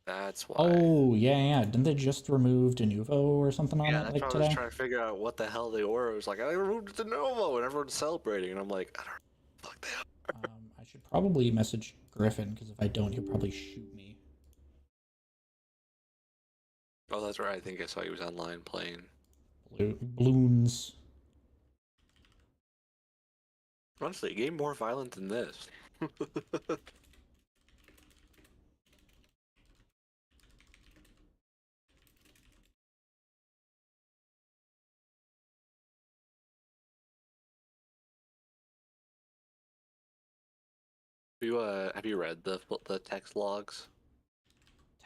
That's why. Oh, yeah. Didn't they just remove Denuvo or something on Yeah, it that's like why I was today? trying to figure out what the hell they were. It was like, I removed the Novo, and everyone's celebrating, and I'm like, I don't know what the fuck they are. I should probably message Griffin because if I don't, he'll probably shoot me. Oh, that's right. I think I saw he was online playing. Balloons. Honestly, a game more violent than this. Have you read the text logs,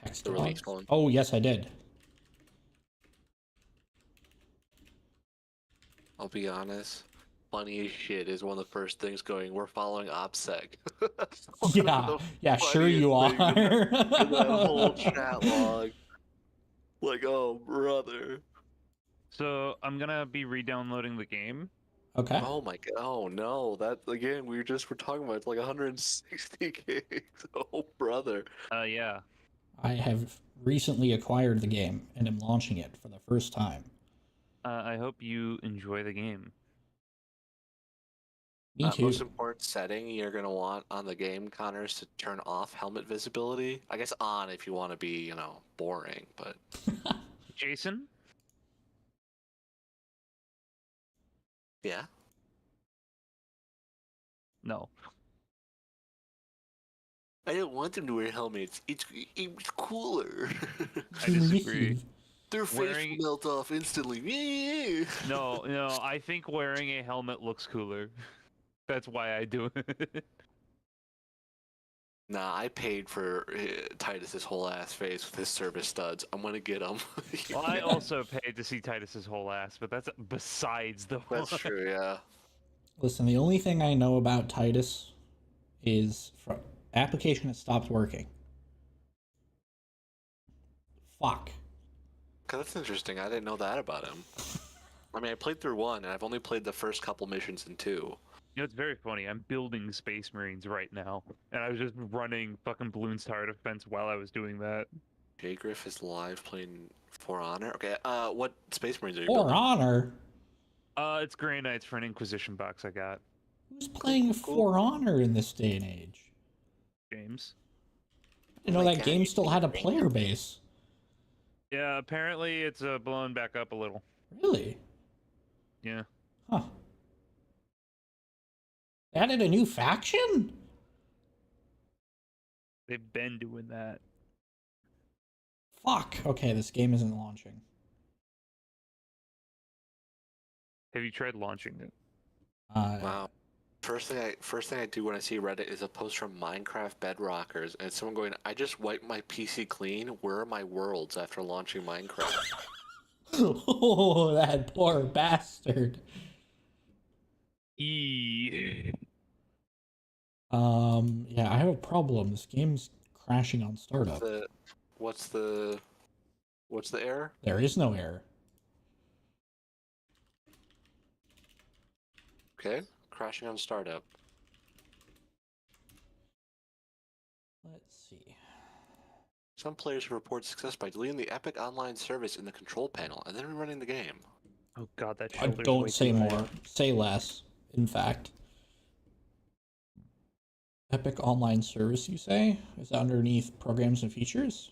Text the release logs. one? Oh, yes, I did. I'll be honest. Funny as shit is one of the first things going. We're following OPSEC. One of Yeah, the yeah, sure funniest you things are. in that whole chat log. Like, oh brother. So I'm gonna be re-downloading the game. Okay. Oh my god. Oh no. That again. We're talking about it's like 160 gigs. Oh brother. Yeah. I have recently acquired the game and am launching it for the first time. I hope you enjoy the game. Me too. Most important setting you're gonna want on the game, Connor, is to turn off helmet visibility. I guess on if you want to be, boring. But Jason? yeah. No. I don't want them to wear helmets. It's cooler. I disagree. Their face Wearing- will melt off instantly. No, I think wearing a helmet looks cooler. That's why I do it. Nah, I paid for Titus's whole ass face with his service studs. I'm gonna get him. Well, I also paid to see Titus's whole ass, but that's besides the That's point. true, yeah. Listen, the only thing I know about Titus is application has stopped working. Fuck. That's interesting. I didn't know that about him. I mean, I played through 1, and I've only played the first couple missions in 2. It's very funny. I'm building Space Marines right now, and I was just running fucking Balloons Tower Defense while I was doing that. Jay Griff is live playing For Honor. Okay, what Space Marines are you For building? Honor? It's Grey Knights for an Inquisition box I got. Who's playing For Honor in this day and age? James. You know, that game still had a player base. Yeah, apparently it's blown back up a little. Really? Yeah. Huh. They added a new faction? They've been doing that. Fuck. Okay, this game isn't launching. Have you tried launching it? Wow. First thing I do when I see Reddit is a post from Minecraft Bedrockers, and it's someone going, "I just wiped my PC clean. Where are my worlds after launching Minecraft?" Oh, that poor bastard. Yeah, I have a problem. This game's crashing on startup. What's the error? There is no error. Okay, crashing on startup. Let's see. Some players have reported success by deleting the Epic Online service in the control panel and then rerunning the game. Oh god, that shoulder's way Don't say too high more. up. Say less, in fact. Epic Online Service, you say? Is that underneath Programs and Features?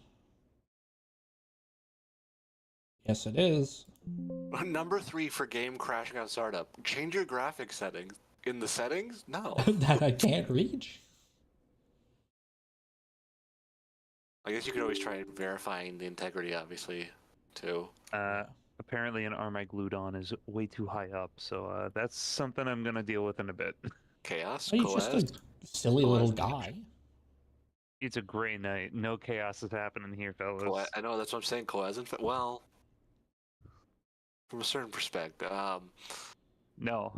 Yes, it is. Number 3 for game crashing on startup. Change your graphics settings. In the settings? No. That I can't reach? I guess you could always try verifying the integrity, obviously, too. Apparently an arm I glued on is way too high up, so that's something I'm gonna deal with in a bit. Chaos? He's just a silly little guy. It's a Grey Knight. No chaos is happening here, fellas. I know, that's what I'm saying. Coez, well, from a certain perspective. No.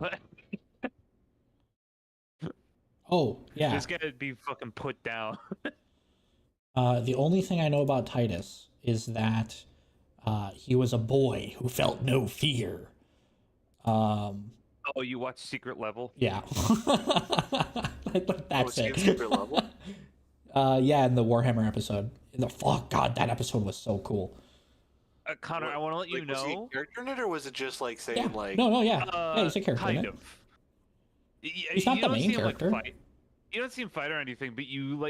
Oh, yeah. This gotta be fucking put down. The only thing I know about Titus is that he was a boy who felt no fear. Oh, you watch Secret Level? Yeah. That's it. Secret Level? Yeah, in the Warhammer episode. God, that episode was so cool. Connor, I want to let you Was he a know. character in it, or was it just like saying Yeah. like? No, yeah. Yeah, he's a character in Kind it. of. He's not You the don't main see him, like, character. fight. You don't see him fight or anything, but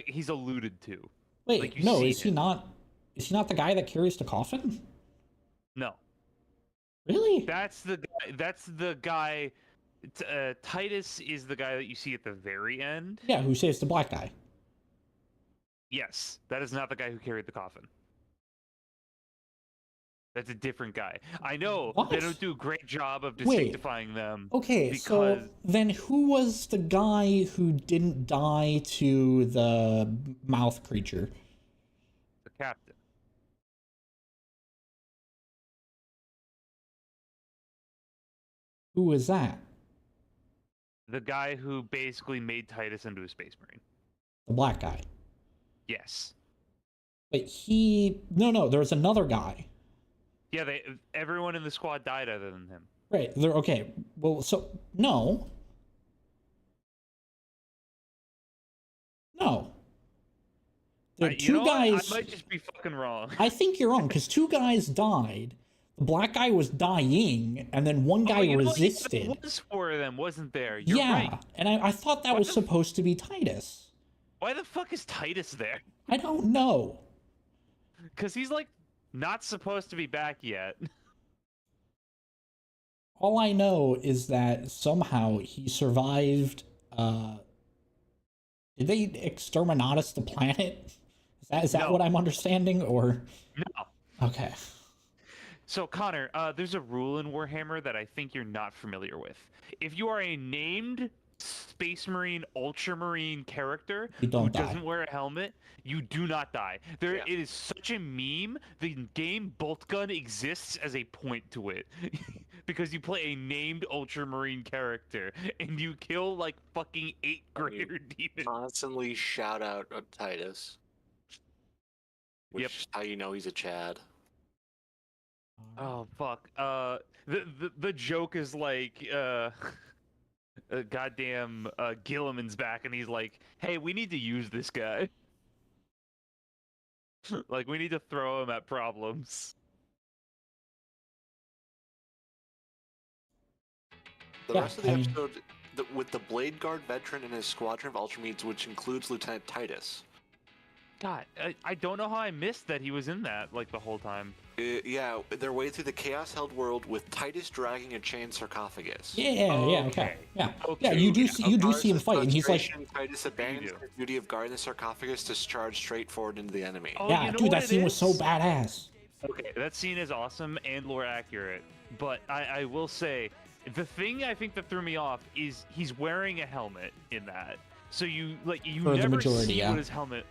he's alluded to. Wait, Like, you no, see is he him. not? Is he not the guy that carries the coffin? No, Really? that's the guy. That's the guy. Titus is the guy that you see at the very end. Yeah, who saves the black guy? Yes, that is not the guy who carried the coffin. That's a different guy. I know What? they don't do a great job of Wait. distinctifying them. Okay, so Because- then who was the guy who didn't die to the mouth creature? The captain. Who was that? The guy who basically made Titus into a space marine. The black guy. Yes. But no, there was another guy. Yeah, everyone in the squad died other than him. Right. Okay. Well, so no. No. There are You two know what? guys. I might just be fucking wrong. I think you're wrong because two guys died. The black guy was dying, and then one guy you know what? resisted. There was four of them, wasn't there? You're Yeah, right. and I thought that What was the supposed to be Titus. Why the fuck is Titus there? I don't know. Because he's like not supposed to be back yet. All I know is that somehow he survived. Did they exterminatus the planet? Is that No. what I'm understanding, or No. okay? So Connor, there's a rule in Warhammer that I think you're not familiar with. If you are a named Space Marine, Ultramarine character You don't who die. doesn't wear a helmet, you do not die. There, Yeah. it is such a meme. The game Bolt Gun exists as a point to it, because you play a named Ultramarine character and you kill like fucking 8 greater demons. Constantly shout out Titus. Which Yep. is how you know he's a Chad. Oh fuck. The joke is like goddamn Gilliman's back and he's like, "Hey, we need to use this guy." Like we need to throw him at problems. The Yeah, rest of the I mean- episode, with the Blade Guard veteran and his squadron of Ultramarines, which includes Lieutenant Titus. God, I don't know how I missed that he was in that like the whole time. Yeah, their way through the chaos-held world with Titus dragging a chain sarcophagus. Yeah, okay, Okay. yeah, Okay, yeah. You do yeah, see you do Guards see him with fight, and he's like, frustration, Titus abandons do. his duty of guarding the sarcophagus to charge straight forward into the enemy. Oh, yeah, you know dude, what that it scene was so is? badass. Okay, that scene is awesome and lore accurate, but I will say the thing I think that threw me off is he's wearing a helmet in that. So you For the never majority, see yeah. what his helmet.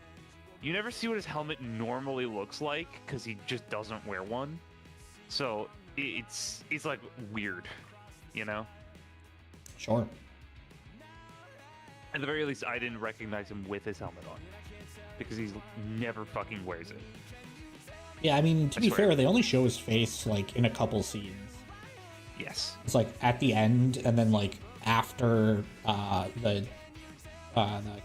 You never see what his helmet normally looks like because he just doesn't wear one. So it's like weird, you know. Sure. At the very least, I didn't recognize him with his helmet on because he's never fucking wears it. Yeah, I mean, to I be swear. fair, they only show his face like in a couple scenes. Yes. It's like at the end, and then like after the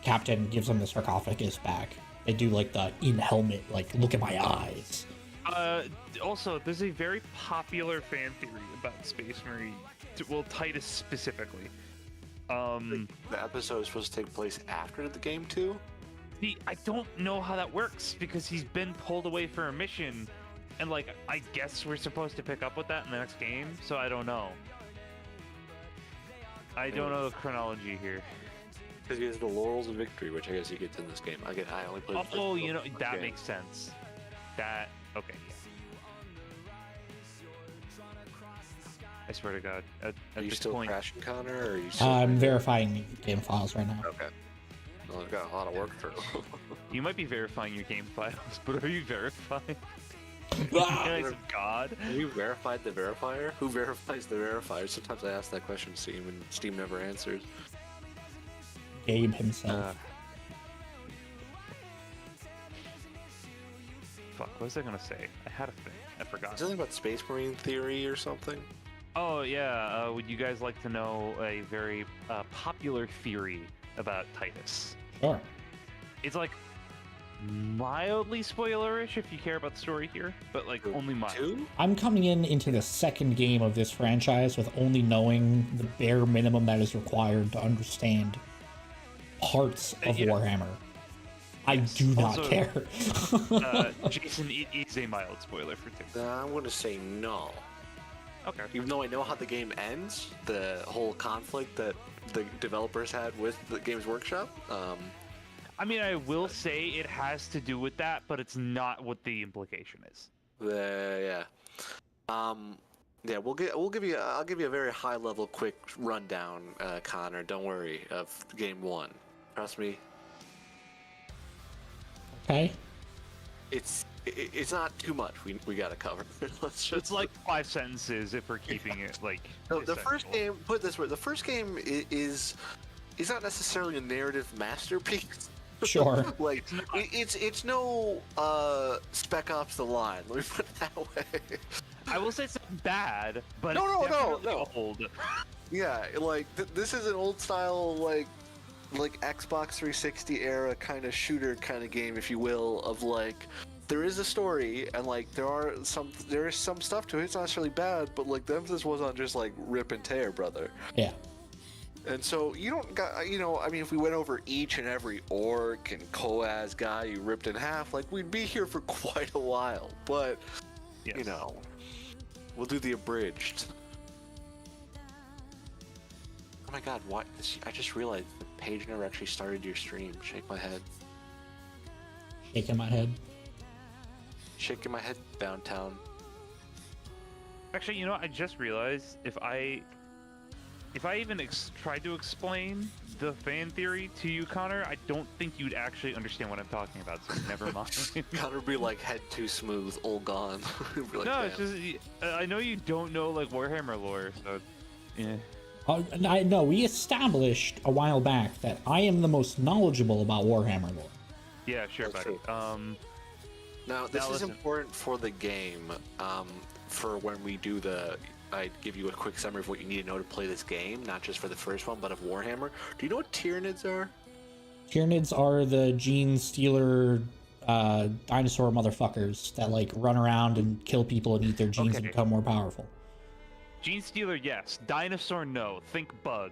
captain gives him the sarcophagus back, they do like the in helmet, like look at my eyes. Also, there's a very popular fan theory about Space Marine, well, Titus specifically. The episode is supposed to take place after the game too. I don't know how that works because he's been pulled away for a mission, and like I guess we're supposed to pick up with that in the next game, so I don't know. I don't know the chronology here. Because he has the laurels of victory, which I guess he gets in this game. Again, I only played. the first Oh, you know game. that makes sense. That okay. I swear to God, at Are you this still point, crashing, Connor? Or are you? Still... I'm verifying game files right now. Okay. Well, I've got a lot of work to do. you might be verifying your game files, but are you verifying? Ah! Guys of God. Have you verified the verifier? Who verifies the verifier? Sometimes I ask that question to Steam, and Steam never answers. Gabe himself. Fuck, what was I gonna say? I had a thing. I forgot. Something about Space Marine theory or something? Oh yeah, would you guys like to know a very popular theory about Titus? Sure. It's like mildly spoilerish if you care about the story here, but like only mild. 2? I'm coming into the second game of this franchise with only knowing the bare minimum that is required to understand parts of Yeah. Warhammer. I do not Also, care. Jason, it is a mild spoiler for 2. I'm gonna say no. Okay. Even though I know how the game ends, the whole conflict that the developers had with the Games Workshop. I mean, I will say it has to do with that, but it's not what the implication is. Yeah. Yeah, I'll give you a very high level, quick rundown, Connor. Don't worry, of game 1. Trust me, Okay. it's not too much. We gotta cover. Let's just. It's like 5 sentences if we're keeping it like. No, the first essential. game. Put it this way: the first game is not necessarily a narrative masterpiece. Sure. Like it's no Spec Ops: The Line. Let me put it that way. I will say it's not bad, but No, it's no, definitely no. old. Yeah, like this is an old style like Xbox 360 era kind of shooter kind of game, if you will, of like there is a story and like there is some stuff to it. It's not necessarily bad, but like the emphasis was on just like rip and tear, brother. Yeah. And so you don't got, I mean, if we went over each and every orc and Koaz guy you ripped in half, like we'd be here for quite a while. But Yes. we'll do the abridged. Oh my God! What? I just realized the page never actually started your stream. Shake my head. Shaking my head. Shaking my head downtown. Actually, I just realized if I even tried to explain the fan theory to you, Connor, I don't think you'd actually understand what I'm talking about. So never mind. Connor would be like head too smooth, all gone. Be like, No, it's "Damn." just I know you don't know like Warhammer lore, so yeah. No, we established a while back that I am the most knowledgeable about Warhammer lore. Yeah, sure, That's buddy. true. Now this Now is listen. important for the game. For when we do I give you a quick summary of what you need to know to play this game, not just for the first one, but of Warhammer. Do you know what Tyranids are? Tyranids are the gene stealer dinosaur motherfuckers that like run around and kill people and eat their genes and Okay. become more powerful. Gene Stealer, yes. Dinosaur, no. Think bug.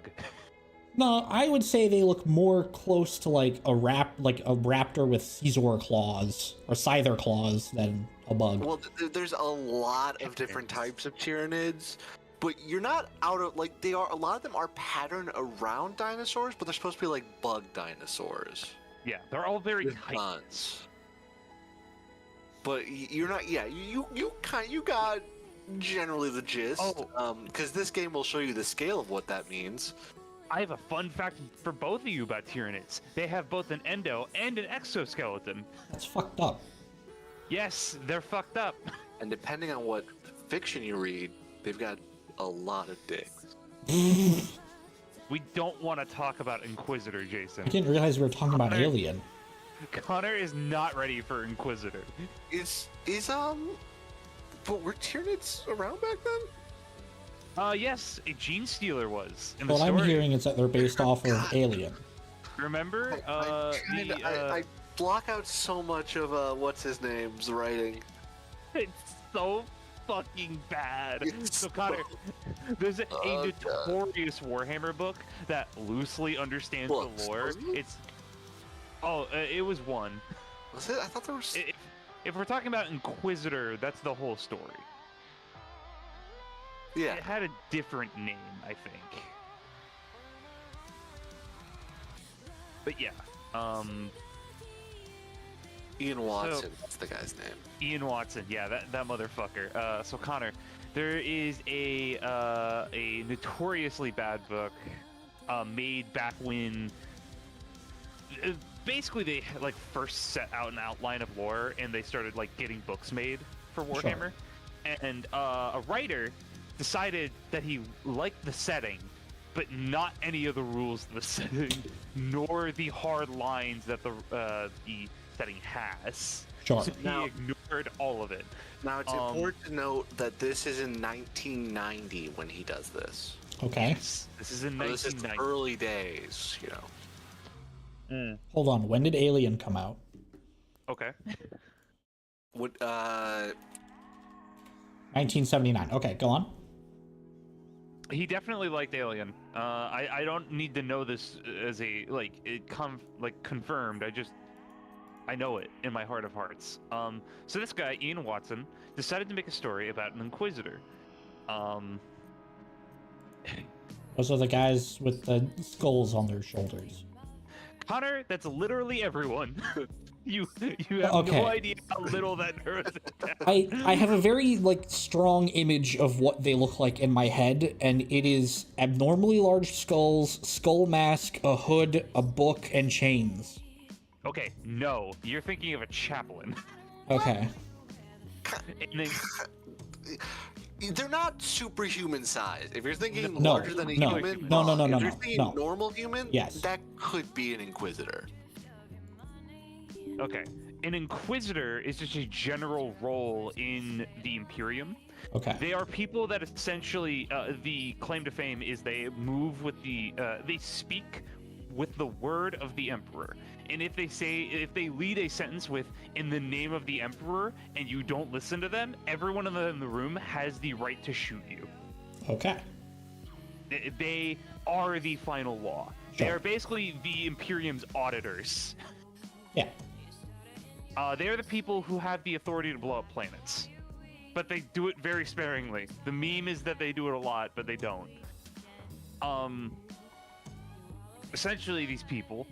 No, I would say they look more close to like a raptor with Caesar claws or Scyther claws than a bug. Well, there's a lot of different types of Tyranids, but you're not out of like they are. A lot of them are patterned around dinosaurs, but they're supposed to be like bug dinosaurs. Yeah, they're all very With tight. guns. But you're not. Yeah, you got generally the gist. Oh. Because this game will show you the scale of what that means. I have a fun fact for both of you about Tyranids. They have both an endo and an exoskeleton. That's fucked up. Yes, they're fucked up. And depending on what fiction you read, they've got a lot of dicks. We don't want to talk about Inquisitor, Jason. I didn't realize we were talking about Connor. Alien. Connor is not ready for Inquisitor. But were Tyranids around back then? Yes, a Gene Stealer was in the What story. I'm hearing is that they're based off of Alien. Remember? I block out so much of what's his name's writing. It's so fucking bad. It's So Connor, there's a Oh, God. notorious Warhammer book that loosely understands Books, the lore. wasn't it? It was one. Was it? I thought there was. If we're talking about Inquisitor, that's the whole story. Yeah. It had a different name, I think. But yeah, Ian Watson. That's the guy's name. Ian Watson, yeah, that motherfucker. So Connor, there is a notoriously bad book made back when basically they like first set out an outline of lore and they started like getting books made for Warhammer, and a writer decided that he liked the setting, but not any of the rules of the setting, nor the hard lines that the setting has. Sure. So he Now- ignored all of it. Now it's Um, important to note that this is in 1990 when he does this. Okay. Yes, this is in So this is 1990. early days, Hold on. When did Alien come out? Okay. Would 1979. Okay, go on. He definitely liked Alien. I don't need to know this as a confirmed. I know it in my heart of hearts. So this guy Ian Watson decided to make a story about an Inquisitor. Those are the guys with the skulls on their shoulders. Connor, that's literally everyone. you have Okay. no idea how little that narrows it down. I have a very like strong image of what they look like in my head, and it is abnormally large skulls, skull mask, a hood, a book, and chains. Okay, no, you're thinking of a chaplain. Okay. And then, they're not superhuman size. If you're thinking No, larger than a no, human, no, if you're no, thinking no. normal human, Yes. that could be an Inquisitor. okay, an Inquisitor is just a general role in the Imperium. Okay. They are people that essentially, the claim to fame is they move with they speak with the word of the Emperor. And if they lead a sentence with "in the name of the Emperor" and you don't listen to them, everyone in the room has the right to shoot you. Okay. They are the final law. They Sure. are basically the Imperium's auditors. Yeah. They are the people who have the authority to blow up planets. But they do it very sparingly. The meme is that they do it a lot, but they don't. Essentially, these people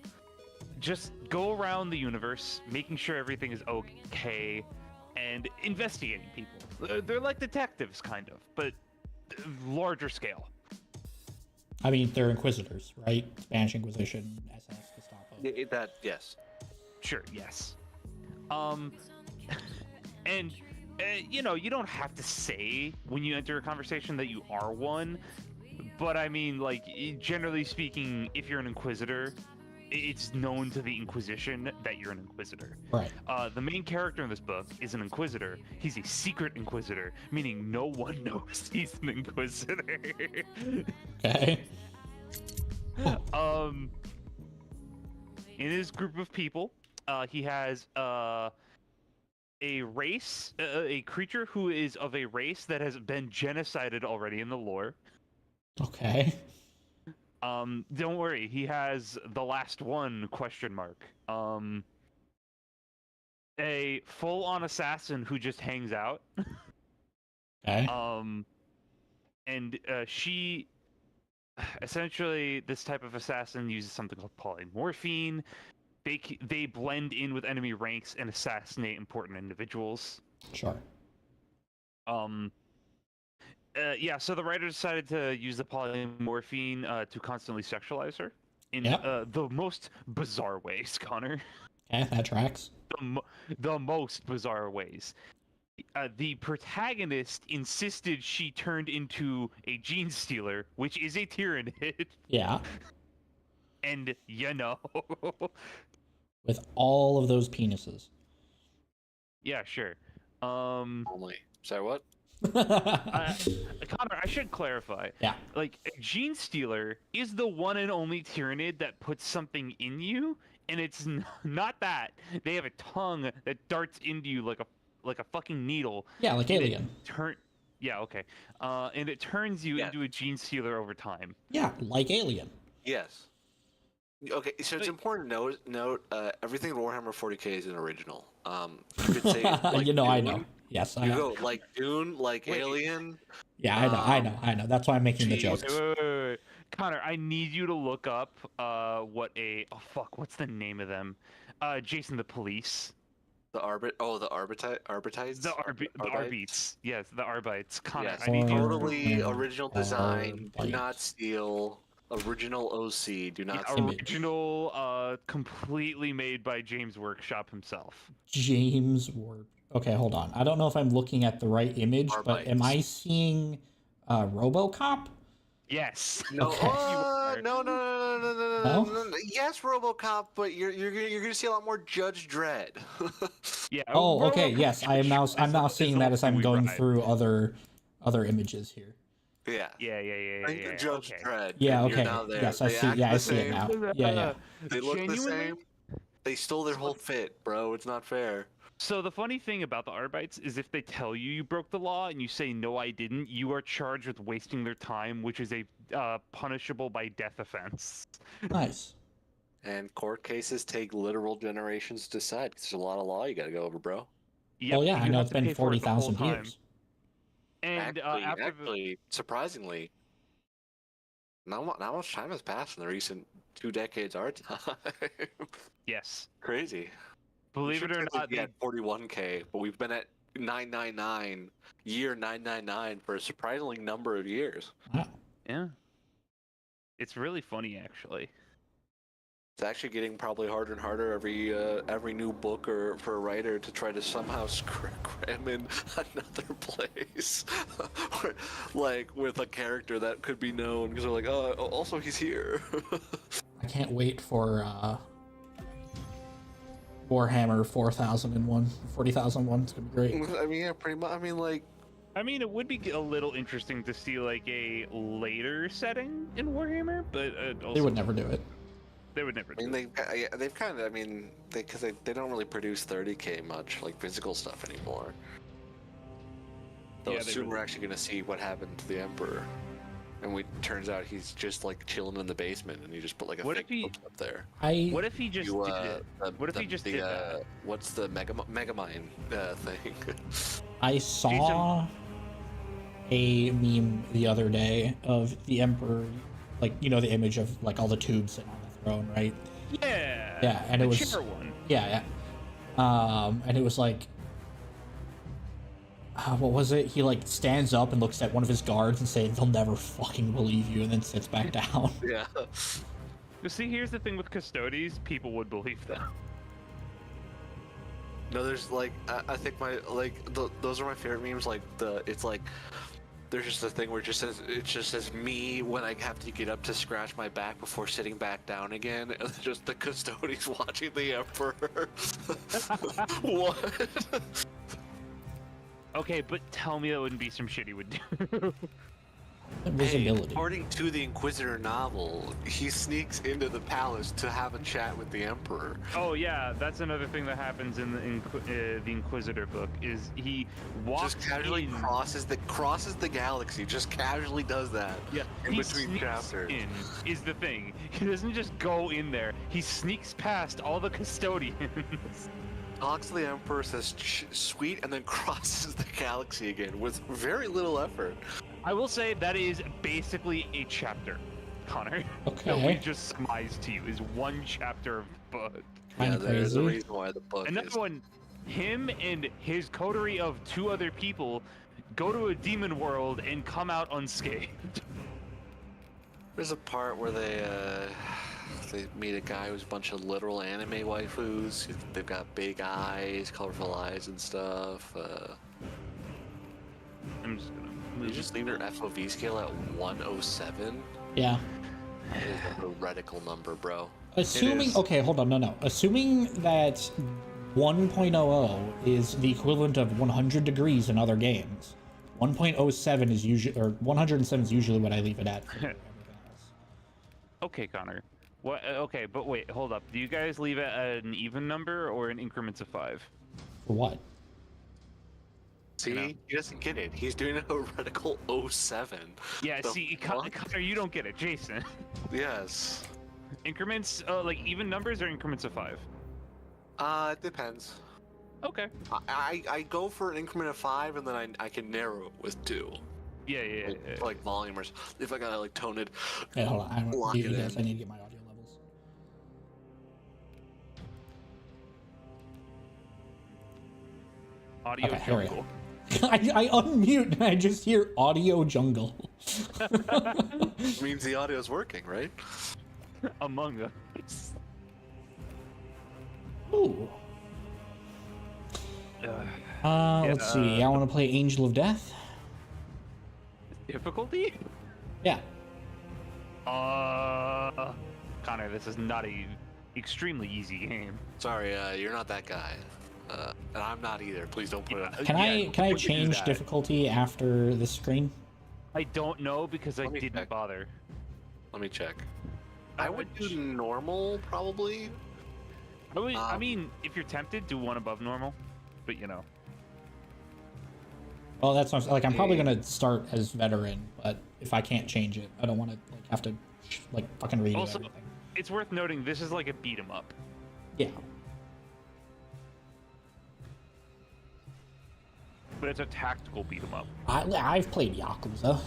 just go around the universe, making sure everything is okay, and investigating people. They're like detectives, kind of, but larger scale. I mean, they're Inquisitors, right? Spanish Inquisition, SS, Gestapo. That yes. Sure, yes. And you know, you don't have to say when you enter a conversation that you are one, but I mean, like, generally speaking, if you're an Inquisitor, it's known to the Inquisition that you're an Inquisitor. Right. The main character in this book is an Inquisitor. He's a secret Inquisitor, meaning no one knows he's an Inquisitor. Okay. In his group of people, he has a race, a creature who is of a race that has been genocided already in the lore. Okay. Don't worry, he has the last one ? A full-on assassin who just hangs out. Okay. And she essentially, this type of assassin uses something called polymorphine. They blend in with enemy ranks and assassinate important individuals. Sure. Yeah, so the writer decided to use the polymorphine to constantly sexualize her in Yep. the most bizarre ways, Connor. Okay, that tracks. The most bizarre ways. The protagonist insisted she turned into a gene stealer, which is a Tyranid. Yeah. And, you know. With all of those penises. Yeah, sure. Only. Sorry, what? Connor, I should clarify. Yeah. Like, a gene stealer is the one and only Tyranid that puts something in you, and it's not that. They have a tongue that darts into you like a fucking needle. Yeah, like Alien. Yeah, okay. And it turns you Yeah. into a gene stealer over time. Yeah, like Alien. Yes. Okay, so it's important to note everything in Warhammer 40k is an original. You could say like you know, I Dune. know. Yes, I You know. go like Dune, like Wait. Alien. Yeah, I know. That's why I'm making the Jesus. jokes. Wait. Connor, I need you to look up what's the name of them? Jason the Police. The Arbitites. The Arbites. Yes, the Arbites. Connor, Yes, I need you. totally original design. Do Arbite. not steal. Original OC. Do not The steal. original, completely made by James Workshop himself. James Ward. Okay, hold on. I don't know if I'm looking at the right image, but am Arbites. I seeing RoboCop? Yes. No, Okay. no. Yes, RoboCop, but you're gonna see a lot more Judge Dredd. Yeah. Oh, okay. RoboCop Yes, I'm now is seeing the that as I'm one we going ride. through other images here. Yeah. Yeah. Think of Judge Okay. Dredd. Yeah, and you're okay. now there. Yes, I They see. act Yeah, I the see it same. now. Yeah. They look the Genuinely, same. They stole their whole fit, bro. It's not fair. So the funny thing about the Arbites is if they tell you you broke the law and you say no I didn't, you are charged with wasting their time, which is a punishable by death offense. Nice. And court cases take literal generations to decide. 'Cause there's a lot of law you got to go over, bro. Yep, Well, yeah, I you know have it's to been pay for it the whole 40,000 time. years. And Actually, surprisingly, not much time has passed in the recent 2 decades our time. yes, Crazy. believe it or not, we had 41K, but we've been at 999, year 999 for a surprisingly number of years. Wow. yeah, it's really funny actually. It's actually getting probably harder and harder every new book or for a writer to try to somehow cram in another place, or, like with a character that could be known because they're like, oh, also he's here. I can't wait for Warhammer 4001. It's gonna be great. I mean, yeah, pretty much. I mean, like, I mean, it would be a little interesting to see like a later setting in Warhammer, but also They would never do it. They would never. I mean, do it. they've kind of. I mean, because they don't really produce 30K much like physical stuff anymore. So Yeah, they soon we're really- actually gonna see what happened to the Emperor, and turns out he's just like chilling in the basement, and you just put like a What fake if he- book up there. What if he just You, did it? What if he just did that? What's the Megamind thing? I saw a meme the other day of the Emperor, like, you know, the image of like all the tubes sitting on the throne, right? Yeah. Yeah, and it the was chair one. yeah. And it was like, what was it? He like stands up and looks at one of his guards and says, "They'll never fucking believe you," and then sits back down. Yeah. You see, here's the thing with Custodes, people would believe them. No, there's like I think those are my favorite memes. Like it's like there's just a thing where it just says me when I have to get up to scratch my back before sitting back down again, and it's just the Custodes watching the Emperor. What? Okay, but tell me that wouldn't be some shit he would do. Hey, Visibility. according to the Inquisitor novel, he sneaks into the palace to have a chat with the Emperor. Oh yeah, that's another thing that happens in the Inquisitor book. Is he walks Just casually in, crosses the galaxy. Just casually does that. yeah, in he between sneaks chapters. in is the thing. He doesn't just go in there. He sneaks past all the custodians. Talks to the Emperor, says sweet, and then crosses the galaxy again with very little effort. I will say that is basically a chapter, Connor. Okay. That we just surmised to you is one chapter of the book. Kinda there's a crazy. reason why the book Another is. one, him and his coterie of 2 other people go to a demon world and come out unscathed. There's a part where they meet a guy who's a bunch of literal anime waifus. They've got big eyes, colorful eyes, and stuff. I'm just gonna You move. just leave your FOV scale at 107. Yeah. That is a heretical number, bro. Assuming, is. okay, hold on, no. Assuming that 1.00 is the equivalent of 100 degrees in other games, 1.07 is usually, or 107 is usually what I leave it at for everything else. Okay, Connor. What? Okay, but wait, hold up. Do you guys leave it at an even number or in increments of 5? For what? See, know. he doesn't get it. He's doing a heretical 07. Yeah, The see, fuck? Connor, you don't get it. Jason. Yes. Increments, like even numbers or increments of 5? It depends. Okay. I go for an increment of 5, and then I can narrow it with 2. Yeah, yeah, Like, yeah. for, like volume or if I gotta like tone it. Okay, hold on. I don't Lock you it guys, in. I need to get my audio levels. Audio Okay, here we jungle. I unmute and I just hear audio jungle. Means the audio is working, right? Among Us. Ooh. Let's see. I want to play Angel of Death. Difficulty? Yeah. Connor, this is not a extremely easy game. Sorry, you're not that guy. And I'm not either. Please don't put it. Can I Yeah, can I we do change that. difficulty after this screen? I don't know because I Let me didn't check. bother. Let me check. I would do normal, probably. I mean, if you're tempted, do one above normal, but you know. Well, that's not, like I'm probably gonna start as veteran, but if I can't change it, I don't want to like have to like fucking redo Also, everything. it's worth noting this is like a beat 'em up. Yeah. But it's a tactical beat 'em up. I've played Yakuza.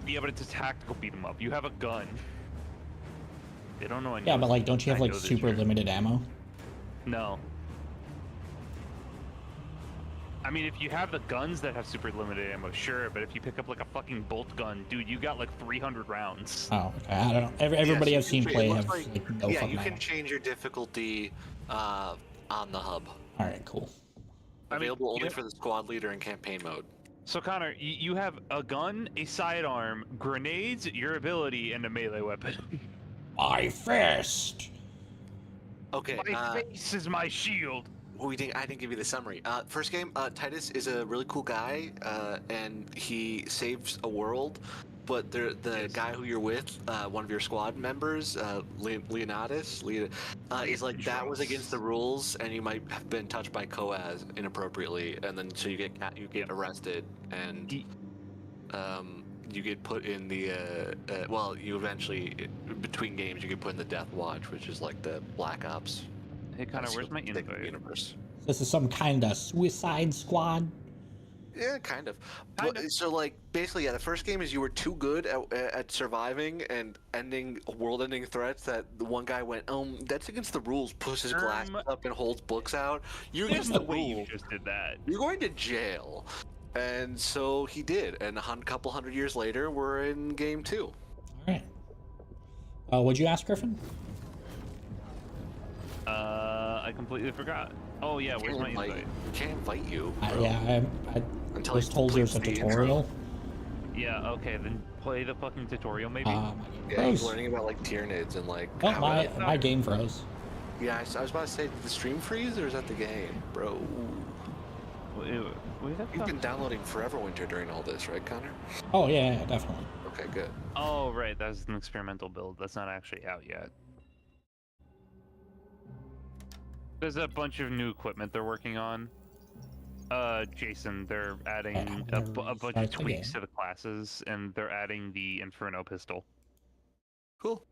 Yeah, but it's a tactical beat 'em up. You have a gun. They don't know any. Yeah, but like, don't you have I like know this super year. limited ammo? No. I mean, if you have the guns that have super limited ammo, sure. But if you pick up like a fucking bolt gun, dude, you got like 300 rounds. Oh, okay. I don't know. Everybody Yes, I've seen it play looks have like no yeah, fucking you can ammo. change your difficulty on the hub. All right, cool. I mean, Available only yeah. for the squad leader in campaign mode. So Connor, you have a gun, a sidearm, grenades, your ability, and a melee weapon. My fist. Okay. My face is my shield. I didn't give you the summary. First game, Titus is a really cool guy, and he saves a world. But the Yes. guy who you're with, one of your squad members, Leonidas, is like that was against the rules, and you might have been touched by Coaz inappropriately, and then so you get arrested, and you get put in the well, you eventually between games you get put in the Death Watch, which is like the Black Ops. Hey Connor, where's my invite? Universe? This is some kind of Suicide Squad. Yeah, kind of. Kind But, of. so, like, basically, yeah, the first game is you were too good at surviving and ending world-ending threats that the one guy went, that's against the rules, pushes glasses up and holds books out. You're There's against no the way you rule. just did that. You're going to jail. And so he did. And a couple hundred years later, we're in game 2. All right. What'd you ask, Griffin? I completely forgot. Oh yeah, where's my invite? Can't invite you, bro. Yeah, I Until was he told there's a completes the tutorial. Yeah, okay, then play the fucking tutorial maybe. My game Yeah, he's froze. learning about, like, Tyranids and, like... Oh, how my game froze. Yeah, I was about to say, did the stream freeze, or is that the game? Bro. Wait, that You've the- been downloading Foreverwinter during all this, right, Connor? Oh yeah, definitely. Okay, good. Oh right, that's an experimental build. That's not actually out yet. There's a bunch of new equipment they're working on. Jason, they're adding Yeah, a bunch of restart the tweaks game. to the classes, and they're adding the Inferno pistol. Cool.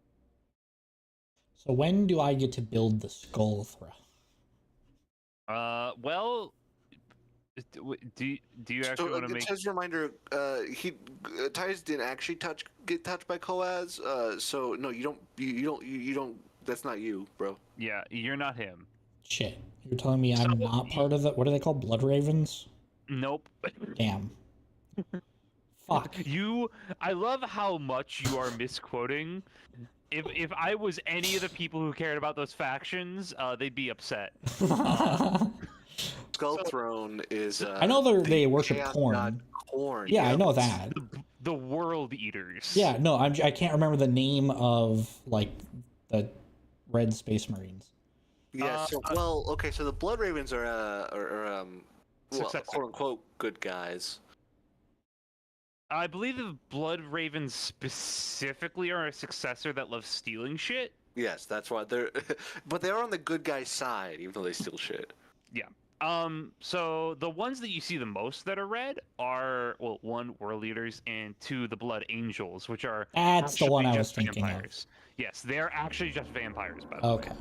So when do I get to build the skull throw? Well, do you actually So, want to make? just a reminder, Titus didn't actually get touched by Coaz. So no, you don't. That's not you, bro. Yeah, you're not him. Shit, you're telling me I'm So- not part of the? What are they called? Blood Ravens? Nope. Damn. Fuck. I love how much you are misquoting. If I was any of the people who cared about those factions, they'd be upset. Skull Throne is. I know they worship Chaos corn. God Corn. Yeah, I know that. The World Eaters. Yeah, no, I can't remember the name of like the Red Space Marines. Yeah. Okay. So the Blood Ravens are well, Successor. quote unquote good guys. I believe the Blood Ravens specifically are a successor that loves stealing shit. Yes, that's why they're. But they are on the good guy side, even though they steal shit. Yeah. So the ones that you see the most that are red are, well, one, World Eaters, and two, the Blood Angels, which are That's the one I actually was just thinking vampires. Yes, they're actually just vampires, by the of. Okay. way.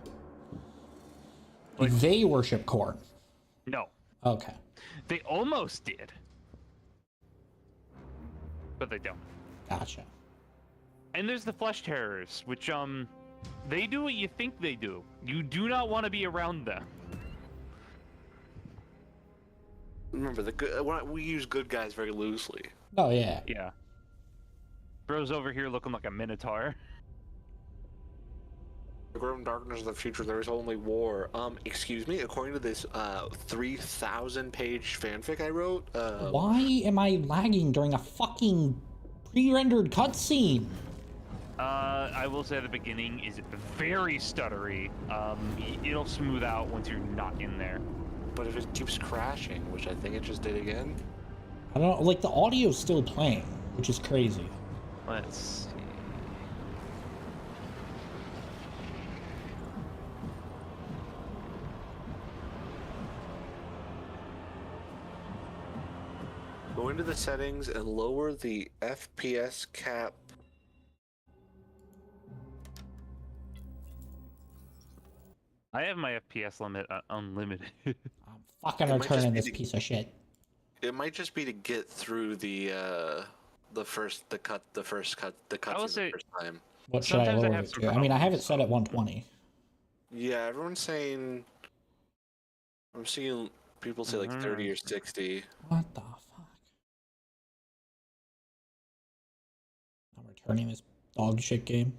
Like- They worship corn. No, Okay. they almost did, but they don't. Gotcha. And there's the Flesh Terrors, which they do what you think they do. You do not want to be around them. Remember, we use good guys very loosely. Oh yeah. Yeah. Bro's over here looking like a minotaur. The grim darkness of the future, there is only war. Excuse me. According to this 3,000-page fanfic I wrote, Why am I lagging during a fucking pre-rendered cutscene? I will say the beginning is very stuttery. It'll smooth out once you're not in there. but if it keeps crashing, which I think it just did again. I don't know, like the audio's still playing, which is crazy. Let's see. Go into the settings and lower the FPS cap. I have my FPS limit unlimited. I'm fucking It might just returning be this the- piece of shit. It might just be to get through the first cut I will the say- first time. What should I Sometimes I lower have it some to? I mean, I have it problems, set at 120. Yeah, everyone's saying. I'm seeing people say like 30 or 60. What the fuck? I'm returning this dog shit game.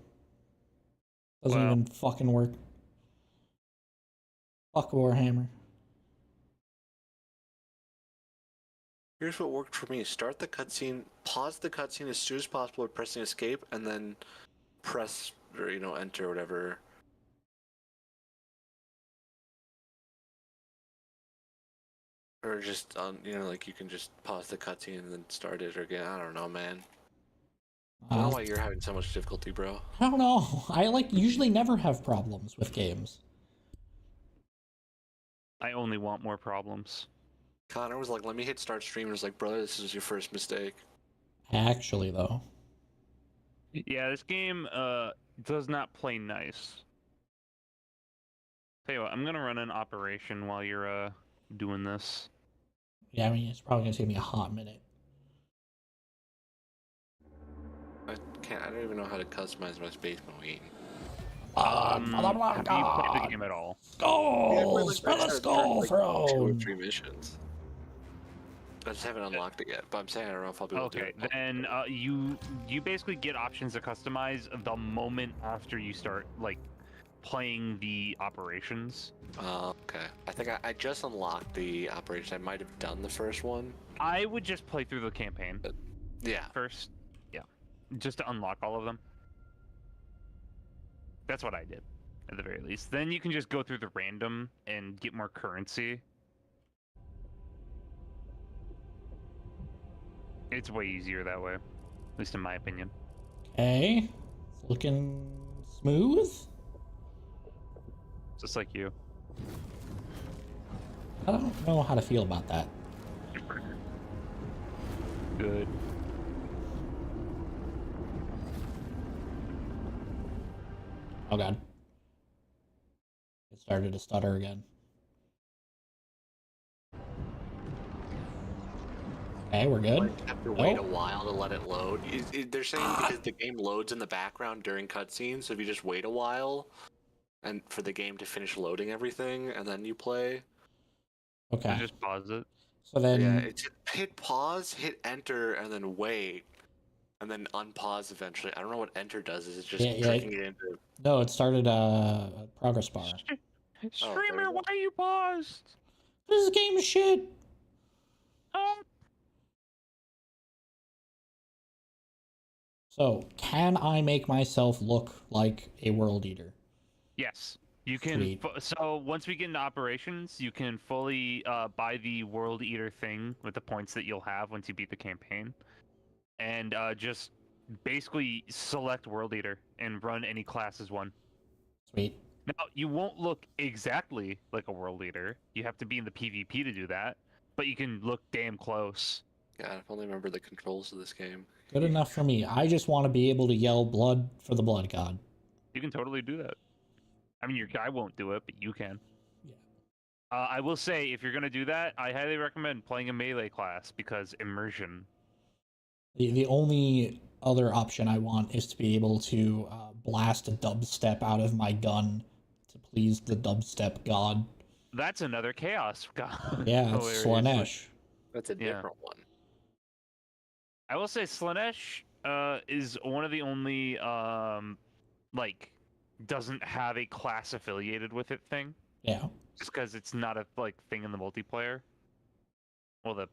Doesn't Wow. even fucking work. Fuck Warhammer. Here's what worked for me: start the cutscene, pause the cutscene as soon as possible with pressing escape, and then press or enter or whatever. Or just like you can just pause the cutscene and then start it again. I don't know, man. I don't know why you're having so much difficulty, bro. I don't know. I usually never have problems with games. I only want more problems. Connor was like, "Let me hit start stream." And I was like, "Brother, this is your first mistake." Actually, though. Yeah, this game does not play nice. Tell you what, I'm gonna run an operation while you're doing this. Yeah, I mean, it's probably gonna take me a hot minute. I don't even know how to customize my Space Marine. Have you played the game at all? Skulls for the skull 2 or throne. 3 missions. I just haven't unlocked it yet, but I'm saying I don't know if I'll be able to do Okay, it. then you basically get options to customize the moment after you start like playing the operations. Okay. I think I just unlocked the operation. I might have done the first one. I would just play through the campaign Yeah. first. Yeah, just to unlock all of them. That's what I did, at the very least. Then you can just go through the random and get more currency. It's way easier that way, at least in my opinion. Okay, it's looking smooth. Just like you. I don't know how to feel about that. Good. Oh god. It started to stutter again. Okay, we're good. Like, have to wait a while to let it load. They're saying because the game loads in the background during cutscenes, so if you just wait a while and for the game to finish loading everything and then you play. Okay. So just pause it. So then, Yeah, it's hit pause, hit enter, and then wait, and then unpause eventually. I don't know what enter does. Is it just Yeah, tricking it into? no, it started a progress bar. Streamer, go. why are you paused? This game is shit. So, can I make myself look like a world eater? Yes. You can. Sweet. So once we get into operations, you can fully buy the World Eater thing with the points that you'll have once you beat the campaign, and just basically select World Eater and run any class as one. Sweet. Now you won't look exactly like a World Eater. You have to be in the PvP to do that, but you can look damn close. God, I only remember the controls of this game. Good enough for me. I just want to be able to yell blood for the blood god. You can totally do that. I mean, your guy won't do it, but you can. Yeah. I will say, if you're gonna do that, I highly recommend playing a melee class because immersion. The only other option I want is to be able to blast a dubstep out of my gun to please the dubstep god. That's another chaos god. Yeah, it's Hilarious. Slanesh. That's a Yeah. different one. I will say Slanesh is one of the only like doesn't have a class affiliated with it thing, Yeah. just because it's not a like thing in the multiplayer. Well, the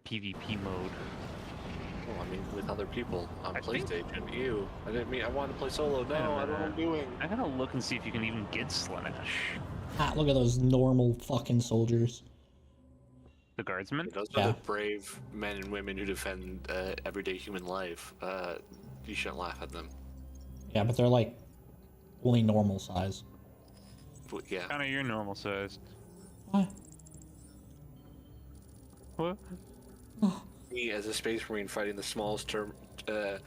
PvP mode. Well, I mean, with other people on I think- PlayStation. You. I didn't mean. I wanted to play solo. No, I don't know what I'm doing. I'm gonna look and see if you can even get Slanesh. Ah, look at those normal fucking soldiers. The guardsman. Those Yeah. are the brave men and women who defend everyday human life. You shouldn't laugh at them. Yeah, but they're like only normal size. But yeah. Kind of your normal size. What? What? me as a space marine fighting the smallest Yeah.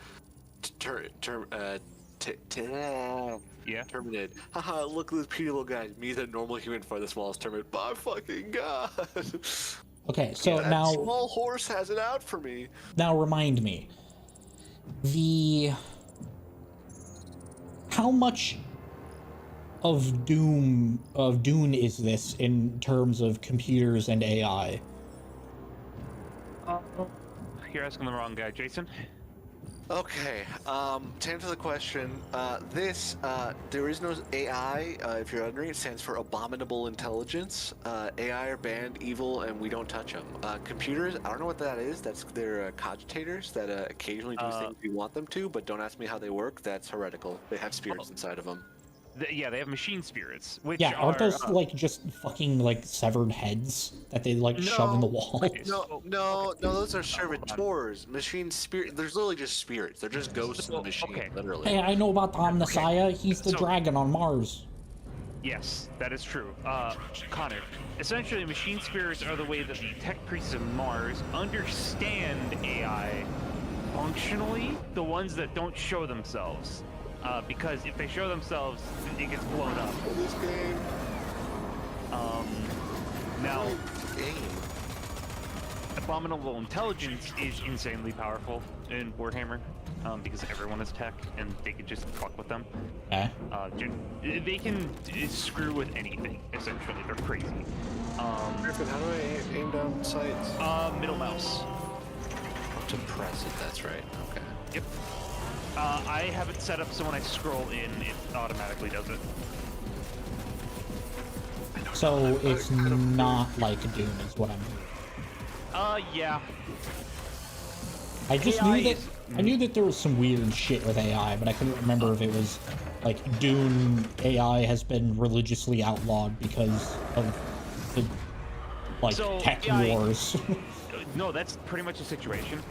Terminid. Haha, look at this puny little guy. Me, the normal human, fight the smallest Terminid. My fucking god. Okay, so That now small horse has it out for me. remind me. How much of Dune is this in terms of computers and AI? You're asking the wrong guy, Jason. Okay, to answer the question, there is no AI, if you're wondering, it stands for Abominable Intelligence. AI are banned, evil, and we don't touch them. Computers, I don't know what that is, they're cogitators that occasionally do things we want them to, but don't ask me how they work, that's heretical. They have spirits inside of them. Yeah, they have machine spirits, which Yeah, aren't are, those like just fucking like severed heads that they like shove in the wall? No, those are servitors. Machine spirit. There's literally just spirits. They're just ghosts in the machine, literally. Hey, I know about the Omnissiah. He's the dragon on Mars. Yes, that is true. Connor, essentially machine spirits are the way that the tech priests of Mars understand AI functionally, the ones that don't show themselves. Because if they show themselves, it gets blown up. This game. Now, Abominable Intelligence is insanely powerful in Warhammer, because everyone is tech and they can just fuck with them. Okay. They can screw with anything, essentially. They're crazy. Griffin, how do I aim down sights? Middle mouse. To press it, that's right. Okay. Yep. I have it set up so when I scroll in, it automatically does it. So it's not like Dune is what I'm hearing. Yeah. I just knew that there was some weird shit with AI, but I couldn't remember if it was like Dune AI has been religiously outlawed because of the tech wars. No, that's pretty much the situation.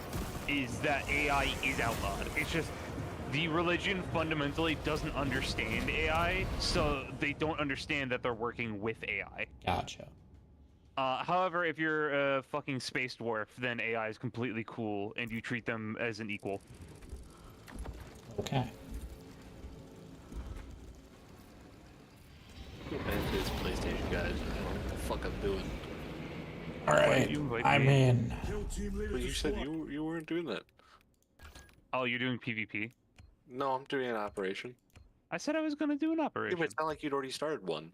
Is that AI is outlawed. It's just the religion fundamentally doesn't understand AI, so they don't understand that they're working with AI. Gotcha. However, if you're a fucking space dwarf, then AI is completely cool, and you treat them as an equal. Okay. This PlayStation guys, I don't know what the fuck I'm doing. Alright, I'm in. Well, you said you weren't doing that. Oh, you're doing PvP? No, I'm doing an operation. I said I was gonna do an Yeah, operation. but it's not like you'd already started one.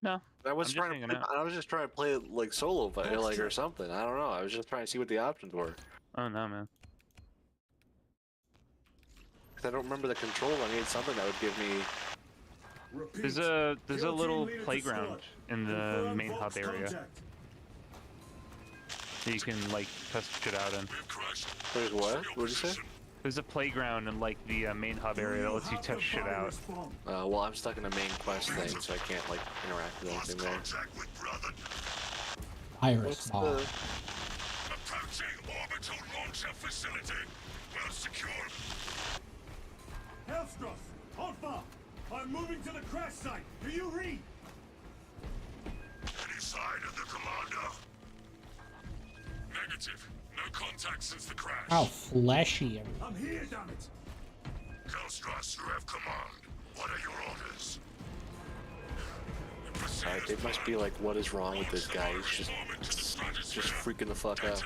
No. I was just trying to play it like solo, like or something. I don't know. I was just trying to see what the options were. Oh no, man. 'Cause I don't remember the control. I need something that would give me. There's a little playground in the main hub area that you can like test shit out in. There's what? What did you say? There's a playground in like the main hub area that lets you test shit out. Well, I'm stuck in a main quest thing, so I can't like interact with anything there. Iris Ball. Approaching orbital launcher facility. Well secured. Hellstross, Alpha! I'm moving to the crash site. Do you read? Any sign of the commander? Negative. No contact since the crash. How fleshy. I'm here, damn it! Hellstross, you have command. What are your orders? They must be like, what is wrong with this guy? He's just freaking the fuck out.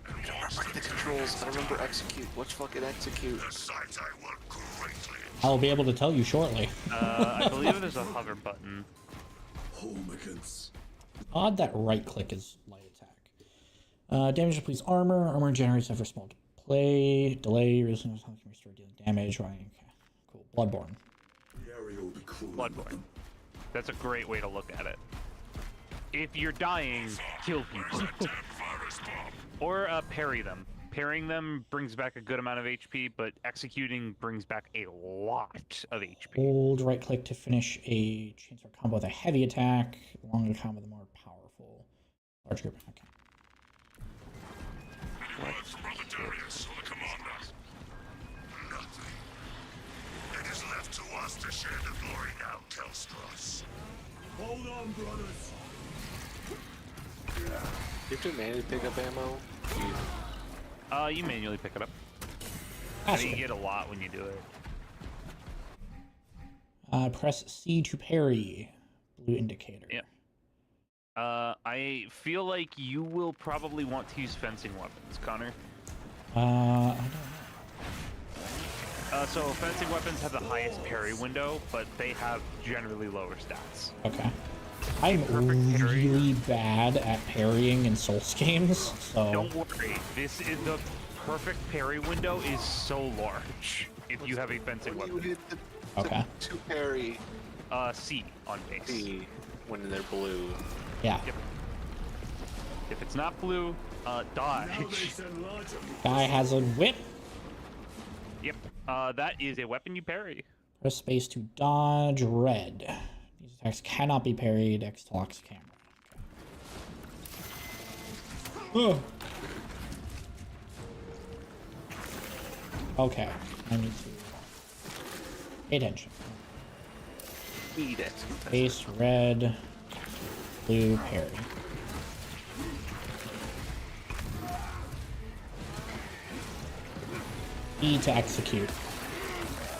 I don't remember the controls. I don't remember execute. What's fucking execute? The site I work greatly. I'll be able to tell you shortly. I believe there's a hover button. Odd that right click is light attack. Damage depletes armor. Armor generates after small delay. Resistance can restore dealing damage. Right. Okay. Cool. Bloodborne. Bloodborne. That's a great way to look at it. If you're dying, kill people. Or parry them. Parrying them brings back a good amount of HP, but executing brings back a lot of HP. Hold right click to finish a chainsaw combo with a heavy attack. The longer the combo, the more powerful. Large group. Okay. Darius, or the commander? Nothing. It is left to us to share the glory now, Hellstross. Hold on, brothers. You have to manually pick up ammo. You manually pick it up. I Gotcha. mean, you get a lot when you do it. Press C to parry. Blue indicator. Yeah. I feel like you will probably want to use fencing weapons, Connor. I don't know. So fencing weapons have the highest parry window, but they have generally lower stats. Okay. I'm Perfect parry. really bad at parrying in Souls games, so Don't worry, this is the perfect parry window is so large if you have a fencing When you weapon. hit the Okay. to parry C on base. the when they're blue. yeah. Yep. If it's not blue, Now they dodge. send larger Guy has a whip. Yep. That is a weapon you parry. Press space to dodge. Red. These attacks cannot be parried. X to locks camera. Okay. Okay. I need to pay attention. Eat it. Base red, blue parry. E to execute.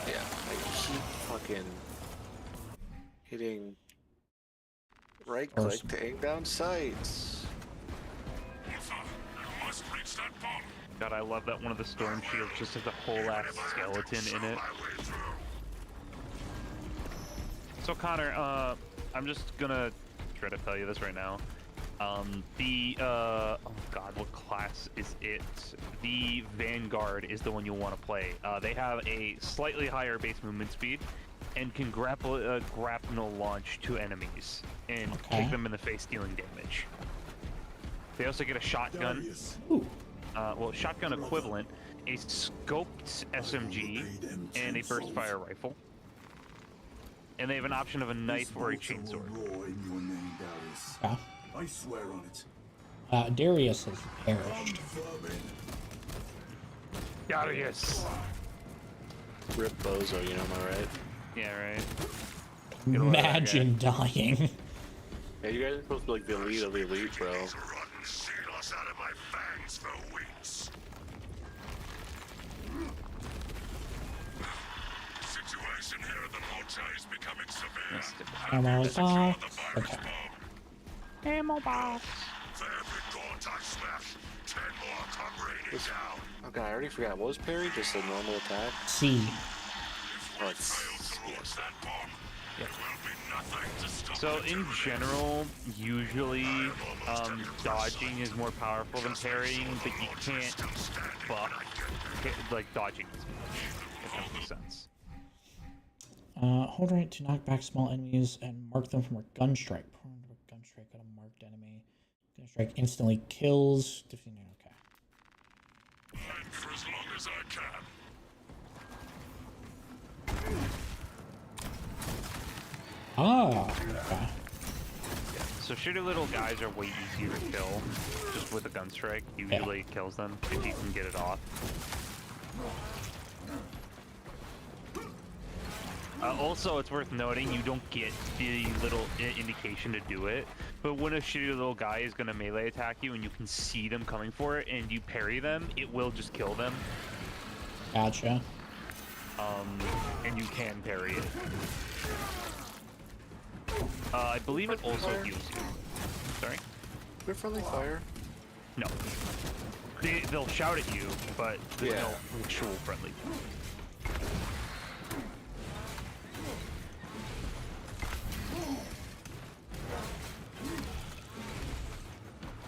Yeah, I keep fucking hitting right click Awesome. to aim down sights. Alpha, you must reach that bomb. God, I love that one of the storm shields just has a whole ass skeleton in it. My way through. So Connor, I'm just gonna try to tell you this right now. Oh god, what class is it? The Vanguard is the one you'll want to play. They have a slightly higher base movement speed and can grapnel launch to enemies and Okay. kick them in the face, dealing damage. They also get a shotgun, Darius. Ooh. shotgun equivalent, a scoped SMG, and a burst fire rifle. And they have an option of a knife or a chainsword. Roar in your name, Darius. Yeah. I swear on it. Darius has perished. Vermin. Darius! Rip Bozo, you know, am I right? Yeah, right. Get away, Imagine dying. Yeah, you guys are supposed to be like the elite of the elite, bro. Rotten seals out of my fangs for weeks. Situation here at the Lodge is becoming severe. Ammo Secure box. the virus Okay. bomb. Ammo box. For every gaunt I smash, 10 more come raining down. Oh god, I already forgot. What was parry? Just a normal attack? C. Oh, it's... Towards that bomb, there will be nothing to stop So the in general, usually dodging is more powerful than parrying, but you can't buff like dodging as much. If that makes sense. Hold right to knock back small enemies and mark them from a gun strike. Prone to a gun strike at a marked enemy. Gun strike instantly kills. Okay. fight for as long as I can. Okay. So shitty little guys are way easier to kill. Just with a gun strike, usually kills them if you can get it off. Also, it's worth noting you don't get the little indication to do it, but when a shitty little guy is gonna melee attack you and you can see them coming for it and you parry them, it will just kill them. Gotcha. And you can parry it. I believe it also heals you. Sorry? We're friendly fire. No. They'll shout at you, but there's Yeah. no actual friendly.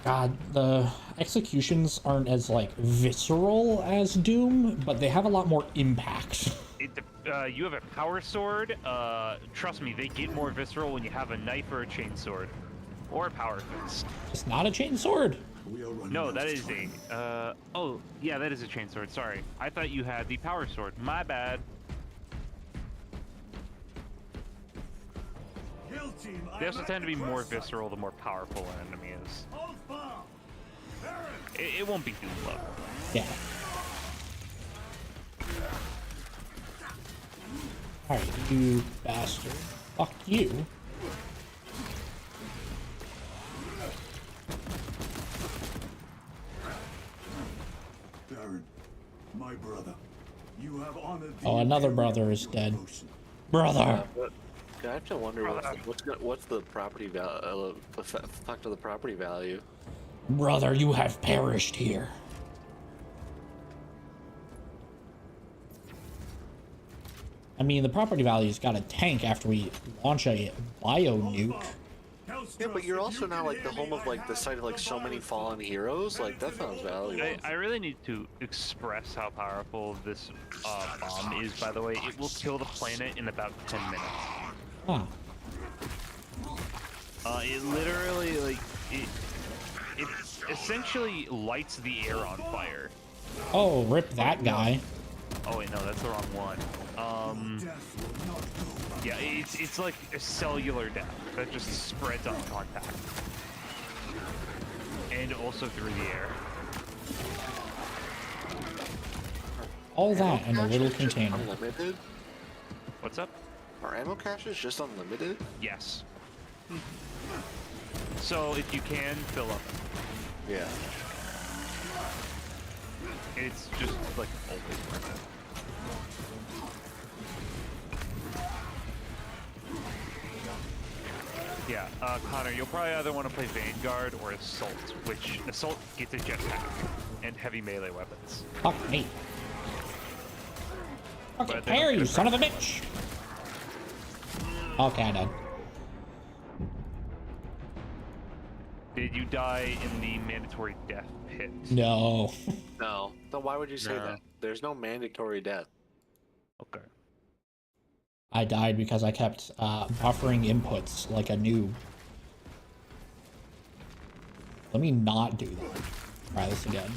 God, the executions aren't as like visceral as Doom, but they have a lot more impact. You have a power sword. Trust me, they get more visceral when you have a knife or a chainsword. Or a power fist. It's not a chain sword. We are running No, out that of is time. oh, yeah, that is a chainsword. Sorry. I thought you had the power sword. My bad. Kill team, They I also am tend to at be the more crash site. visceral the more powerful an enemy is. Hold firm. Aaron, It won't be Doom level. Yeah. Alright, you bastard. Fuck you. My brother, you have honored the Oh, another Imperial brother is with dead. devotion. Brother! But I have to wonder what's the property value, effect of the property value. Brother, you have perished here. I mean, the property value's got to tank after we launch a bio nuke. Yeah, but you're also now like the home of like the site of like so many fallen heroes. Like that sounds valuable. I really need to express how powerful this bomb is, by the way. It will kill the planet in about 10 minutes. Huh. It literally, like, it essentially lights the air on fire. Oh, rip that guy. Oh wait, no, that's the wrong one. Yeah, it's like a cellular death that just spreads on contact. And also through the air. All that in a little Caches just container. Unlimited? What's up? Are ammo caches just unlimited? Yes. So if you can, fill up. Yeah. It's just like always worth it. Yeah, Connor, you'll probably either want to play Vanguard or Assault, which Assault gets a jetpack and heavy melee weapons. Fuck me. Okay, But they parry, don't you get son of a bitch! Okay, I died. Did you die in the mandatory death pit? No. No. Then why would you say No. that? There's no mandatory death. Okay. I died because I kept buffering inputs like a noob. Let me not do that. Try this again.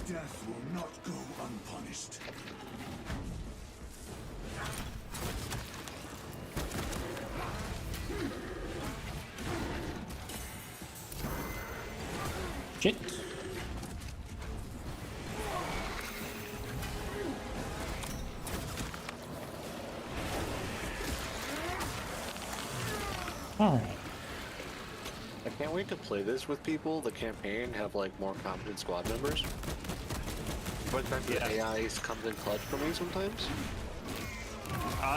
Death will not go unpunished. Shit. Alright. I can't wait to play this with people. The campaign have like more competent squad members. But then the Yeah. AI comes in clutch for me sometimes.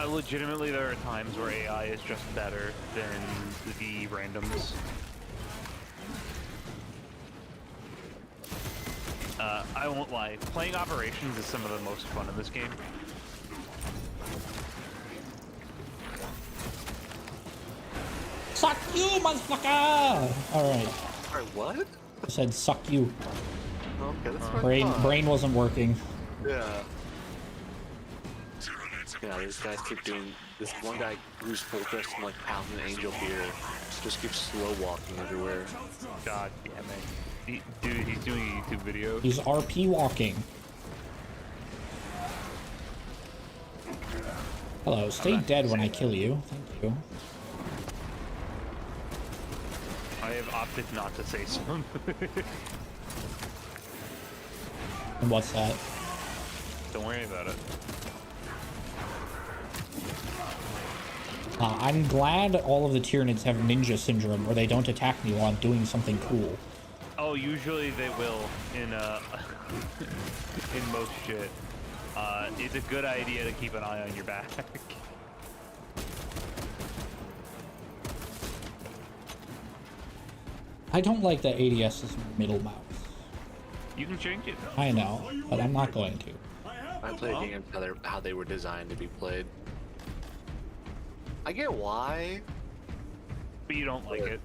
Legitimately, there are times where AI is just better than the randoms. I won't lie. Playing operations is some of the most fun in this game. Suck you, motherfucker! Alright. Sorry, what? I said suck you. Okay, that's what I thought. Brain wasn't working. Yeah. Yeah, these guys keep doing. This one guy who's full dressed in like pound and angel beer just keeps slow walking everywhere. God damn it. Dude, he's doing a YouTube video. He's RP walking. Hello, stay dead when I kill you. Thank you. I have opted not to say something. And what's that? Don't worry about it. I'm glad all of the Tyranids have ninja syndrome where they don't attack me while I'm doing something cool. Oh, usually they will in in most shit. It's a good idea to keep an eye on your back. I don't like that ADS's middle mouse. You can change it. I know, but I'm not going to. I play games how they were designed to be played. I get why. But you don't like it.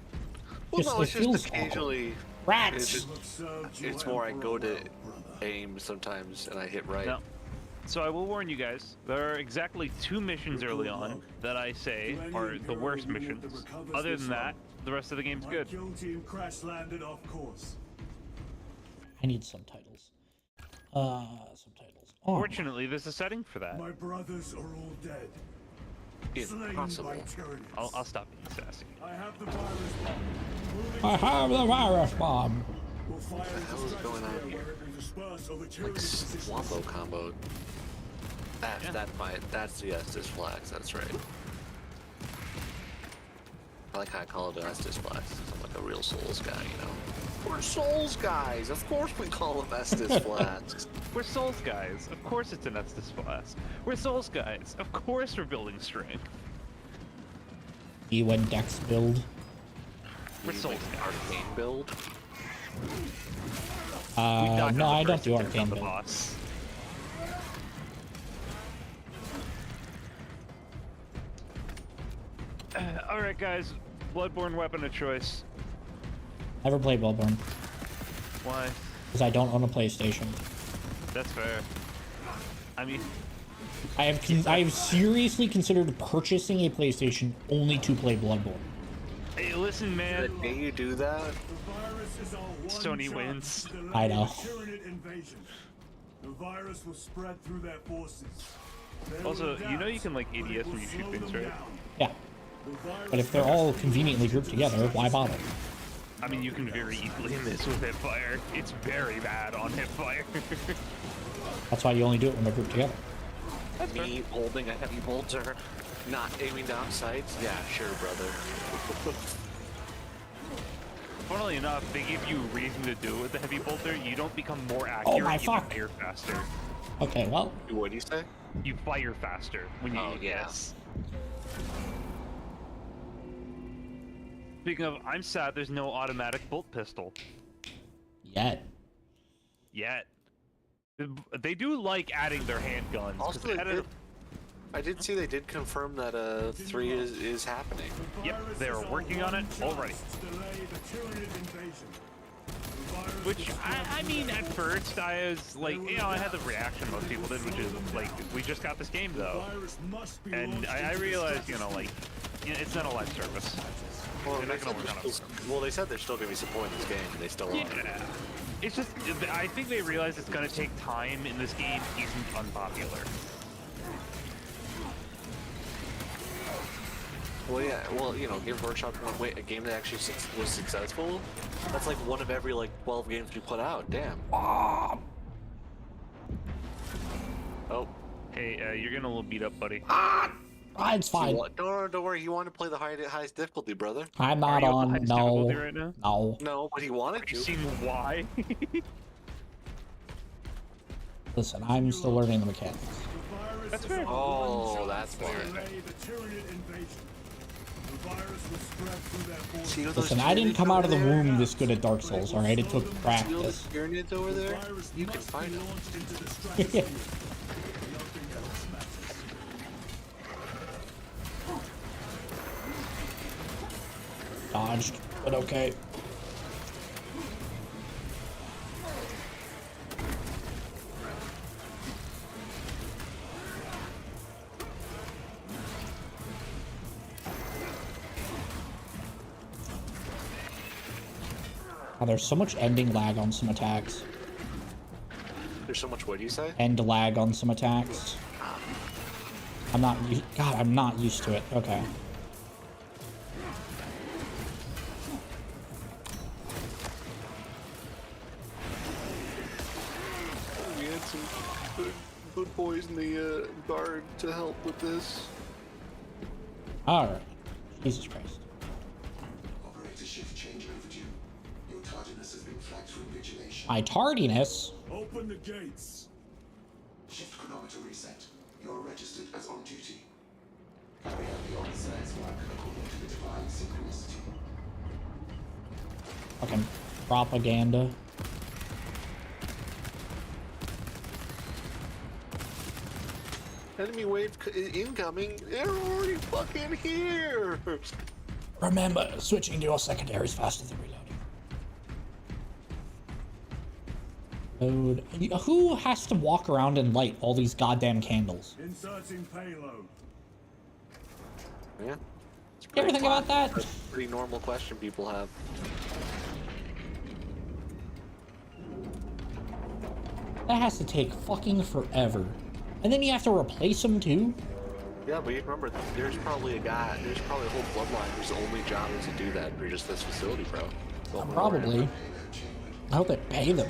Well, Just- no, it it's just feels occasionally. Rats! It's more I go to aim sometimes and I hit right. No. So I will warn you guys, there are exactly 2 missions early on that I say are the worst missions. Other than that, the rest of the game's My good. kill team crash landed off course. I need subtitles. Subtitles. Oh, Fortunately, there's a setting for that. My brothers are all dead. Slain Impossible. by tyrannies. I'll stop being sassy. I have the virus bomb. Moving I have the virus bomb. We'll fire What the hell is going on here? Like Swampo combo. That fight. That's yes, this flags. That's right. I like how I call it an Estus Flask. I'm like a real Souls guy, you know. We're Souls guys. Of course we call them Estus Flasks. We're Souls guys. Of course it's an Estus Flask. We're Souls guys. Of course we're building strength. You went Dex build. We're Souls guys. Arcane build. No, I don't do arcane the build. boss. Alright guys, Bloodborne weapon of choice. Never played Bloodborne Why? because I don't own a PlayStation. That's fair. I mean, I have seriously considered purchasing a PlayStation only to play Bloodborne. hey, listen, The man. day you do that, The virus is our one Sony chance wins. to delay I know. the Tyranid invasion. The virus will spread through their forces. They Also, will you know you adapt, can like but it ADS will when you shoot slow things, them right? down. Yeah, The virus but if they're all conveniently grouped together, why bother? I mean, you can very easily miss with hipfire. It's very bad on hipfire. That's why you only do it when they're grouped together. me holding a heavy bolter, not aiming down sights. Yeah, sure, brother. Funnily enough, they give you reason to do it with the heavy bolter. You don't become more accurate. my you fuck. fire faster. Okay, well, What do you say? You fire faster when you Oh, yeah. ADS. Speaking of, I'm sad there's no automatic bolt pistol yet. yet. They do like adding their handguns. 'cause Also, they added I did see they did confirm that 3 is happening. The Yep, virus they are is our working on one it already. chance to delay the Tyranid invasion. The virus Which, will I mean, at first, I was like, you know, I had the reaction most people did, which is, like, we just got this game, though. virus must be And launched I into the realized, you know, stratosphere. like, you know, it's not a live service. Well, They're not gonna work on it. they said there's still gonna be some point in this game, and they still are. Yeah. It's just, I think they realize it's gonna take time, and this game isn't unpopular. Well, yeah. Well, you know, Games Workshop wait a game that actually was successful. That's like one of every like 12 games we put out. Damn. Oh. Hey, you're getting a little beat up, buddy. It's fine. Don't worry. He wanted to play the highest difficulty, brother. I'm Are not you on the on. highest No. difficulty right now? No. No, but he wanted You to. seen why? Listen, I'm still learning the mechanics. The virus That's is fair. our Oh, one that's chance to why. delay the Tyranid invasion. The virus will spread through their forces. See those Listen, I didn't Tyranids come out of the over there? womb this good at Dark Souls, alright? It took See those practice. Tyranids over The there? virus You can must find be them. launched into the stratosphere. Nothing else matters. Dodged, but okay. Oh, there's so much ending lag on some attacks. There's so much. What do you say? End lag on some attacks. God, I'm not used to it. Okay. We had some good boys in the guard to help with this. Alright. Jesus Christ. Operator shift change overdue. Your tardiness has been flagged for invigilation. My tardiness? Open the gates. Shift chronometer reset. You're registered as on duty. Carry out the officer's work according to the divine synchronicity. Fucking propaganda. Enemy wave incoming. They're already fucking here. Remember, switching to your secondary is faster than reloading. Load. Who has to walk around and light all these goddamn candles? Inserting payload. Yeah. You ever think about that? That's a pretty normal question people have. That has to take fucking forever. And then you have to replace them too? Yeah, but you remember, there's probably a whole bloodline whose only job is to do that for just this facility, bro. So Probably. I hope they pay them.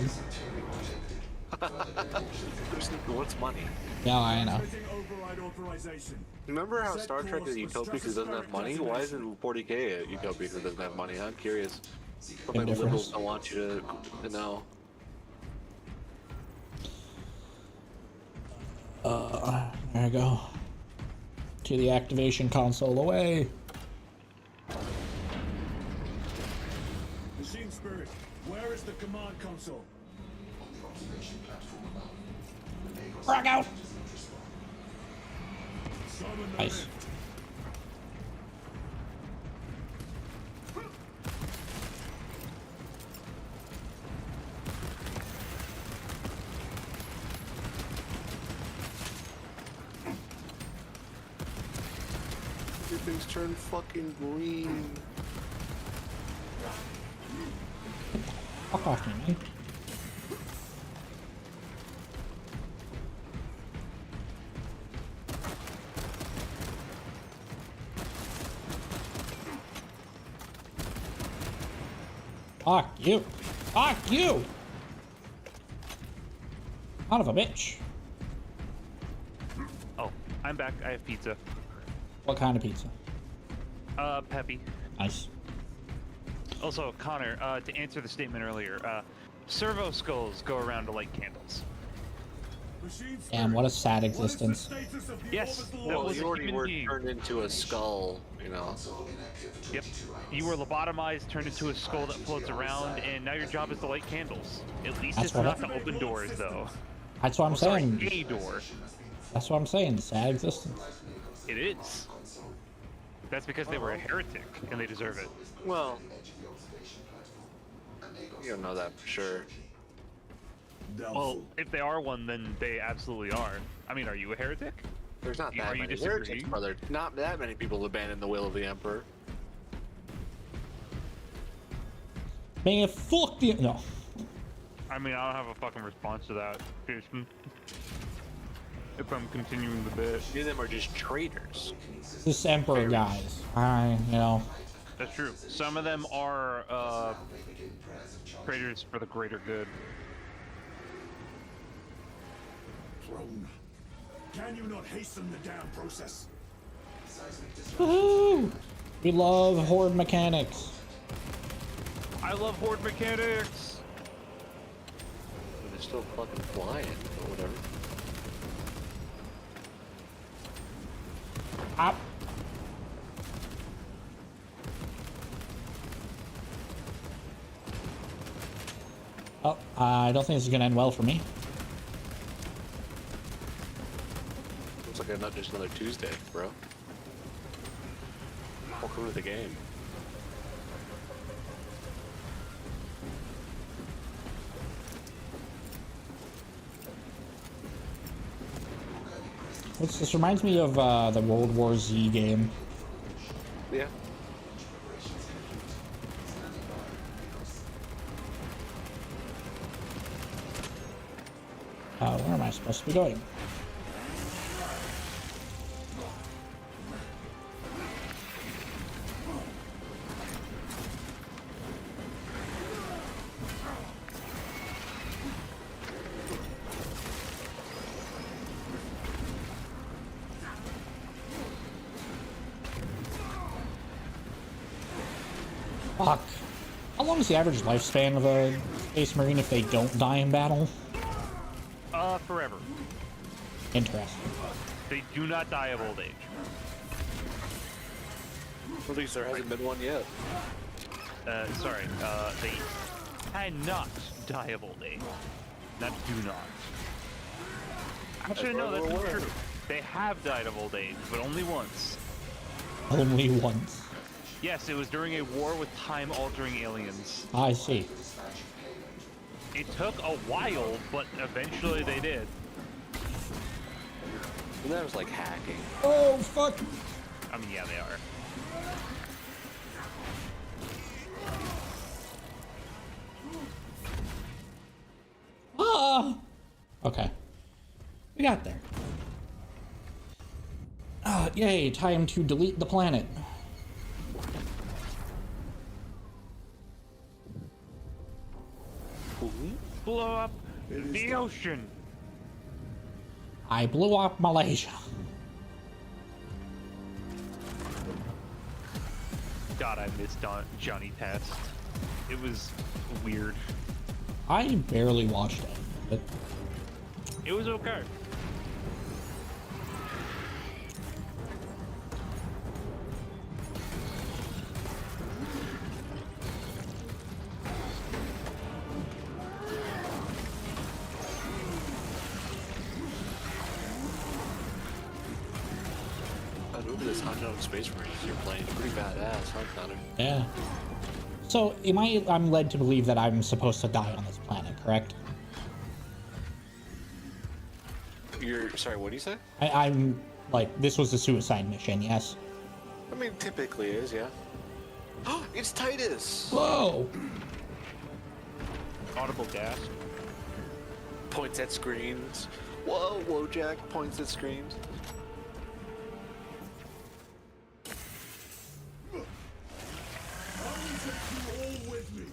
What's money? Yeah, I know. Transmitting override classified authorization. Remember how Set Star Trek course is for Utopia because it doesn't have money? Why isn't 40K a Utopia because it doesn't have money? I'm curious. Something the difference. liberals don't want you to know. There I go. To the activation console away. Machine Spirit, where is the command console? Frag out! Summon the Nice. lift. Everything's turned fucking green. Fuck off me, man. Fuck you. Fuck you! Son of a bitch. Oh, I'm back. I have pizza. What kind of pizza? Peppy. Nice. Also, Connor, to answer the statement earlier, servo skulls go around to light candles. Machine Damn, Spirit, what a sad what is the existence. status of the Yes, orbital that Well, was you a already human were being. turned into a skull, you know. Yep. You were lobotomized, turned into a skull that floats around, and now your job is to light candles. At least That's it's what not I- to open doors, though. That's what I'm Sorry, saying. a door. That's what I'm saying. Sad existence. It is. That's because they were a heretic, and they deserve it. Well, you don't know that for sure. Doubtful. Well, if they are one, then they absolutely are. I mean, are you a heretic? There's not Are that you many disagreeing? heretics, brother. Not that many people abandon the will of the Emperor. Man, fuck the no. I mean, I don't have a fucking response to that, Jason. If I'm continuing the bit. Many of them are just traitors. This Emperor guys. You know. That's true. Some of them are, traitors for the greater good. Throne. Can you not hasten the damn process? Woohoo! We love horde mechanics. I love horde mechanics! They're still fucking flying, or whatever. Up. Oh, I don't think this is gonna end well for me. Looks like not just another Tuesday, bro. Welcome to the game. This reminds me of the World War Z game. Yeah. Where am I supposed to be going? Fuck. How long is the average lifespan of a Space Marine if they don't die in battle? Forever. Interesting. They do not die of old age. At least there hasn't been one yet. Sorry, they cannot die of old age. Not do not. Actually, no, that's not true. They have died of old age, but only once. Only once. Yes, it was during a war with time-altering aliens. I see. It took a while, but eventually they did. And that was like hacking. Oh, fuck. I mean, yeah, they are. Ah! Okay. We got there. Yay, time to delete the planet. Blow up the ocean. I blew up Malaysia. God, I missed Johnny Test. It was weird. I barely watched it, but It was okay. Over this unknown space marines you're playing, pretty badass, huh, Connor? yeah. So I'm led to believe that I'm supposed to die on this planet, correct? You're sorry, what do you say? I'm like, this was a suicide mission, yes? I mean, typically is, yeah. It's Titus! Whoa! Audible gas. Points at screens. Whoa, Wojak points at screens. I will take you all with me.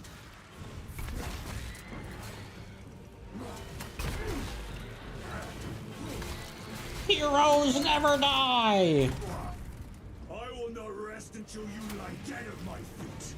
Heroes never die! I will not rest until you lie dead at my feet.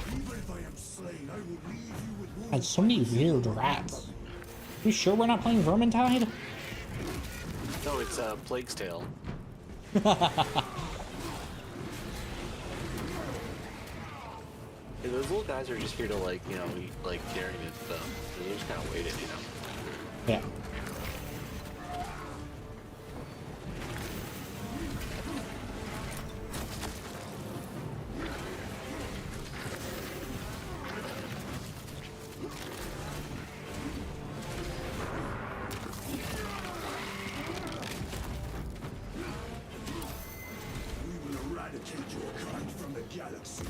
Even if I am slain, I will leave you with wounds. God, so many weird rats. You sure we're not playing Vermintide? No, it's Plague's Tale. Yeah, those little guys are just here to, like, you know, eat, like, carrying and stuff. They're just kind of waiting, you know. Yeah. We will eradicate your kind from the galaxy.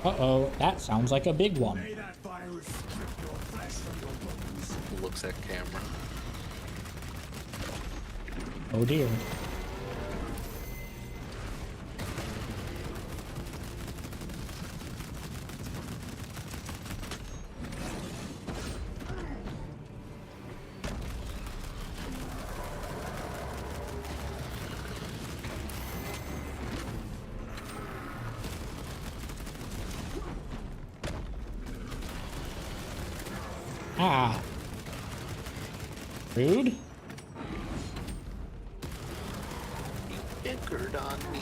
Uh-oh, that sounds like a big one. May that virus strip your flesh from your bones. Looks at camera. Oh dear. Ah. Rude? Ickered on me.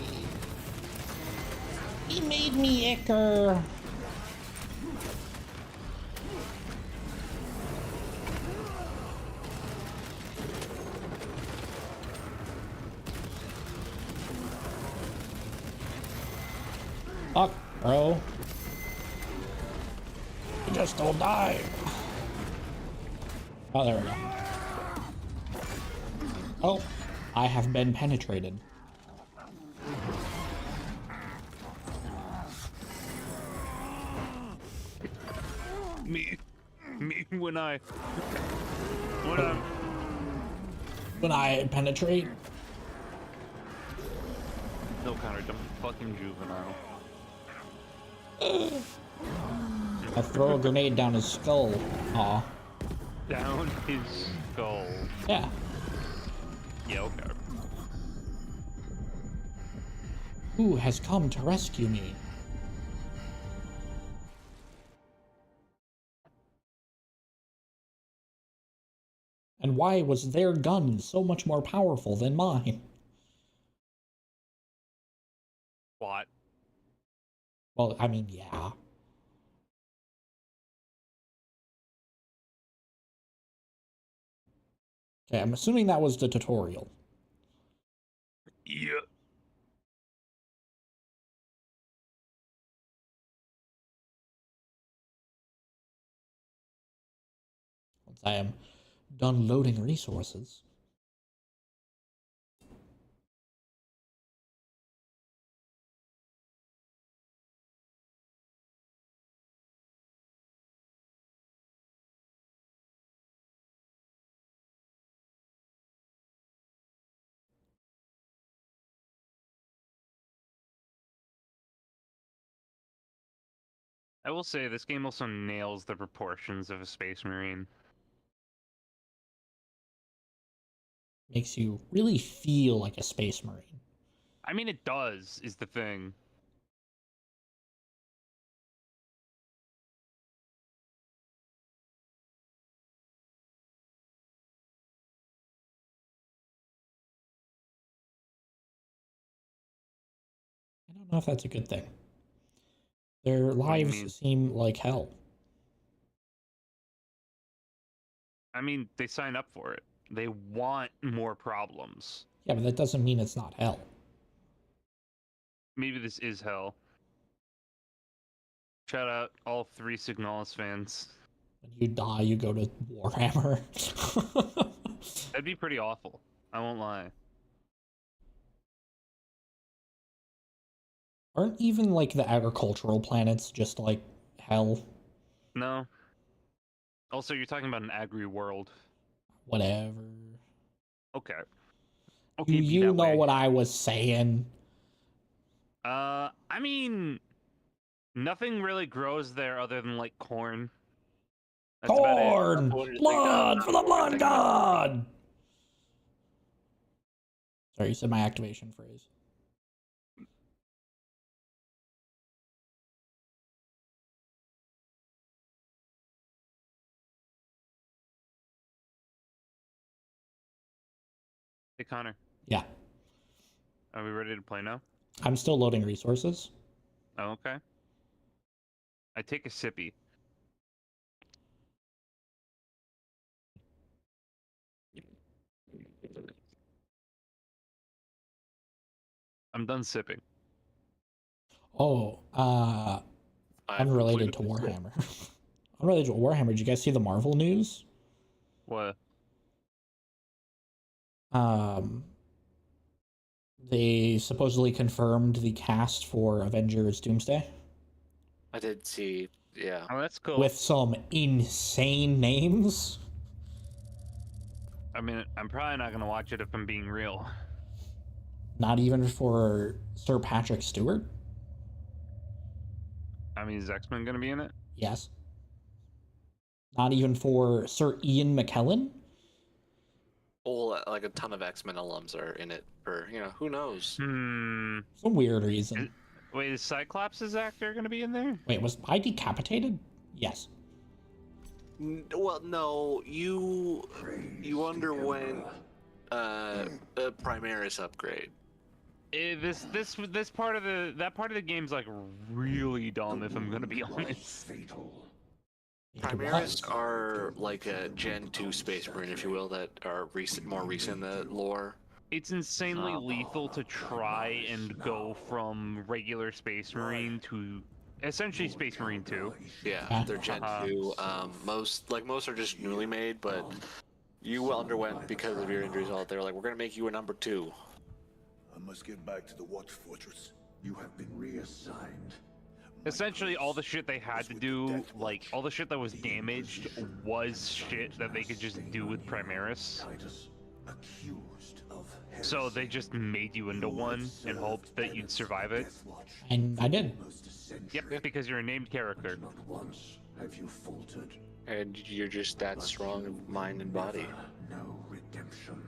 He made me icker. Fuck, bro. You just don't die. Oh, there we go. Oh, I have been penetrated. Me when I When I penetrate, no, Connor, don't be fucking juvenile. I throw a grenade down his skull. Aw. Down his skull. Yeah. Yeah, okay. Who has come to rescue me? And why was their gun so much more powerful than mine? What? Well, I mean, yeah. Okay, I'm assuming that was the tutorial. Yeah. Once I am done loading resources. I will say this game also nails the proportions of a Space Marine. Makes you really feel like a Space Marine. I mean, it does, is the thing. I don't know if that's a good thing. Their do you lives mean? seem like hell. I mean, they sign up for it. They want more problems. Yeah, but that doesn't mean it's not hell. Maybe this is hell. Shout out all 3 Signalis fans. When you die, you go to Warhammer. That'd be pretty awful. I won't lie. Aren't even like the agricultural planets just like hell? No. Also, you're talking about an agri world. Whatever. Okay. You, Okay, be you that know way. what I was saying. I mean, nothing really grows there other than like corn. That's about it. Corn! Blood for the blood god! Sorry, you said my activation phrase. Hey Connor, Yeah. are we ready to play now? I'm still loading resources. Oh, okay. I take a sippy. I'm done sipping. Oh, unrelated to Warhammer. Unrelated to Warhammer, did you guys see the Marvel news? What? They supposedly confirmed the cast for Avengers Doomsday I did see, yeah. Oh, that's cool. with some insane names. I mean, I'm probably not gonna watch it if I'm being real. Not even for Sir Patrick Stewart. I mean, is X-Men gonna be in it? Yes. Not even for Sir Ian McKellen. Well, like a ton of X-Men alums are in it for, who knows? Hmm. Some weird reason. Wait, is Cyclops' actor gonna be in there? Wait, was I decapitated? Yes. Well, no, you underwent a Primaris upgrade. This part of that part of the game's like really dumb, if I'm gonna be honest. Primaris are like a Gen 2 Space Marine, if you will, that are more recent in the lore. It's insanely lethal to try and go from regular Space Marine to essentially Space Marine 2. Yeah, they're Gen 2. Most are just newly made, but you underwent because of your injuries out there. Like, we're gonna make you a number 2. I must get back to the Watch Fortress. You have been reassigned. Essentially, all the shit they had to do, like all the shit that was damaged, was shit that they could just do with Primaris. Titus, accused of So heresy. they just made you into one and hoped that you'd survive it. Deathwatch, And I did. most essential. Yep, because you're a named character. Not once have you faltered. And you're just that strong in mind and body. No redemption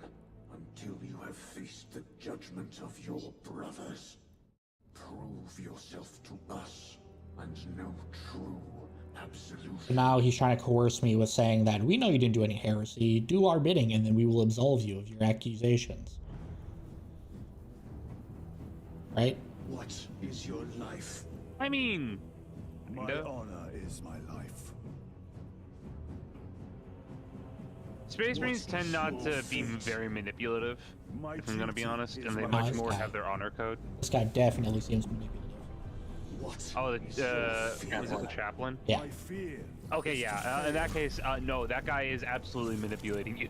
until you have faced the judgment of your brothers. Prove yourself to us and know true absolution. So now he's trying to coerce me with saying that we know you didn't do any heresy. Do our bidding, and then we will absolve you of your accusations. Right? What is your life? I mean, My No. honor is my life. Space Marines tend not to be very manipulative, if I'm gonna be honest, and they much more have their honor code. This guy definitely seems manipulative. What Oh, is your is fear? it the chaplain? Yeah. My fear. Okay, yeah. In that case, no, that guy is absolutely manipulating you.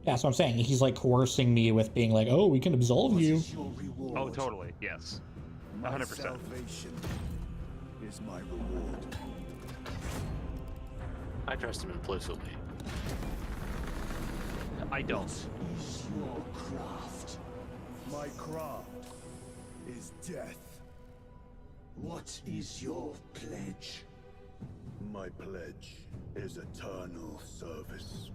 Yeah, that's what I'm saying. He's like coercing me with being like, "Oh, we can absolve What you." is your reward? Oh, totally. Yes. My 100%. salvation is my reward. I trust him implicitly. I don't. What is your craft? My craft is death. What is your pledge? My pledge is eternal service.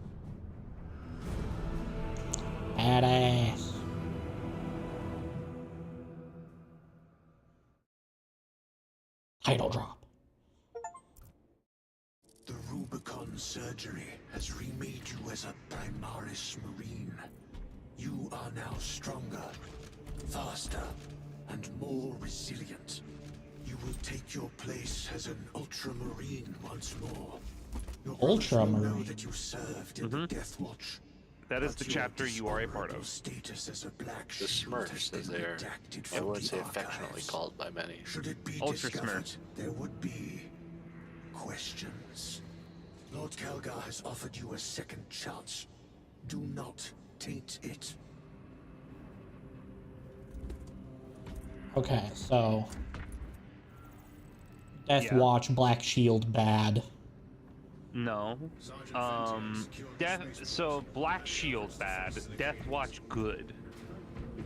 Badass. Title drop. The Rubicon surgery has remade you as a Primaris Marine. You are now stronger, faster, and more resilient. You will take your place as an Ultramarine once more. Your brothers will know Ultramarine. that you served in the Death Watch. That is but the your chapter you are a part dishonorable of. Status as a Black The Shield has Smurfs, been as they are, redacted I from would the say affectionately archives. called by many. Should it be Ultra discovered, Smurf. there would be questions. Lord Kalgar has offered you a second chance. Do not taint it. Okay, so Death Yeah. Watch, Black Shield, bad. No. So Black Shield bad, Death Watch good.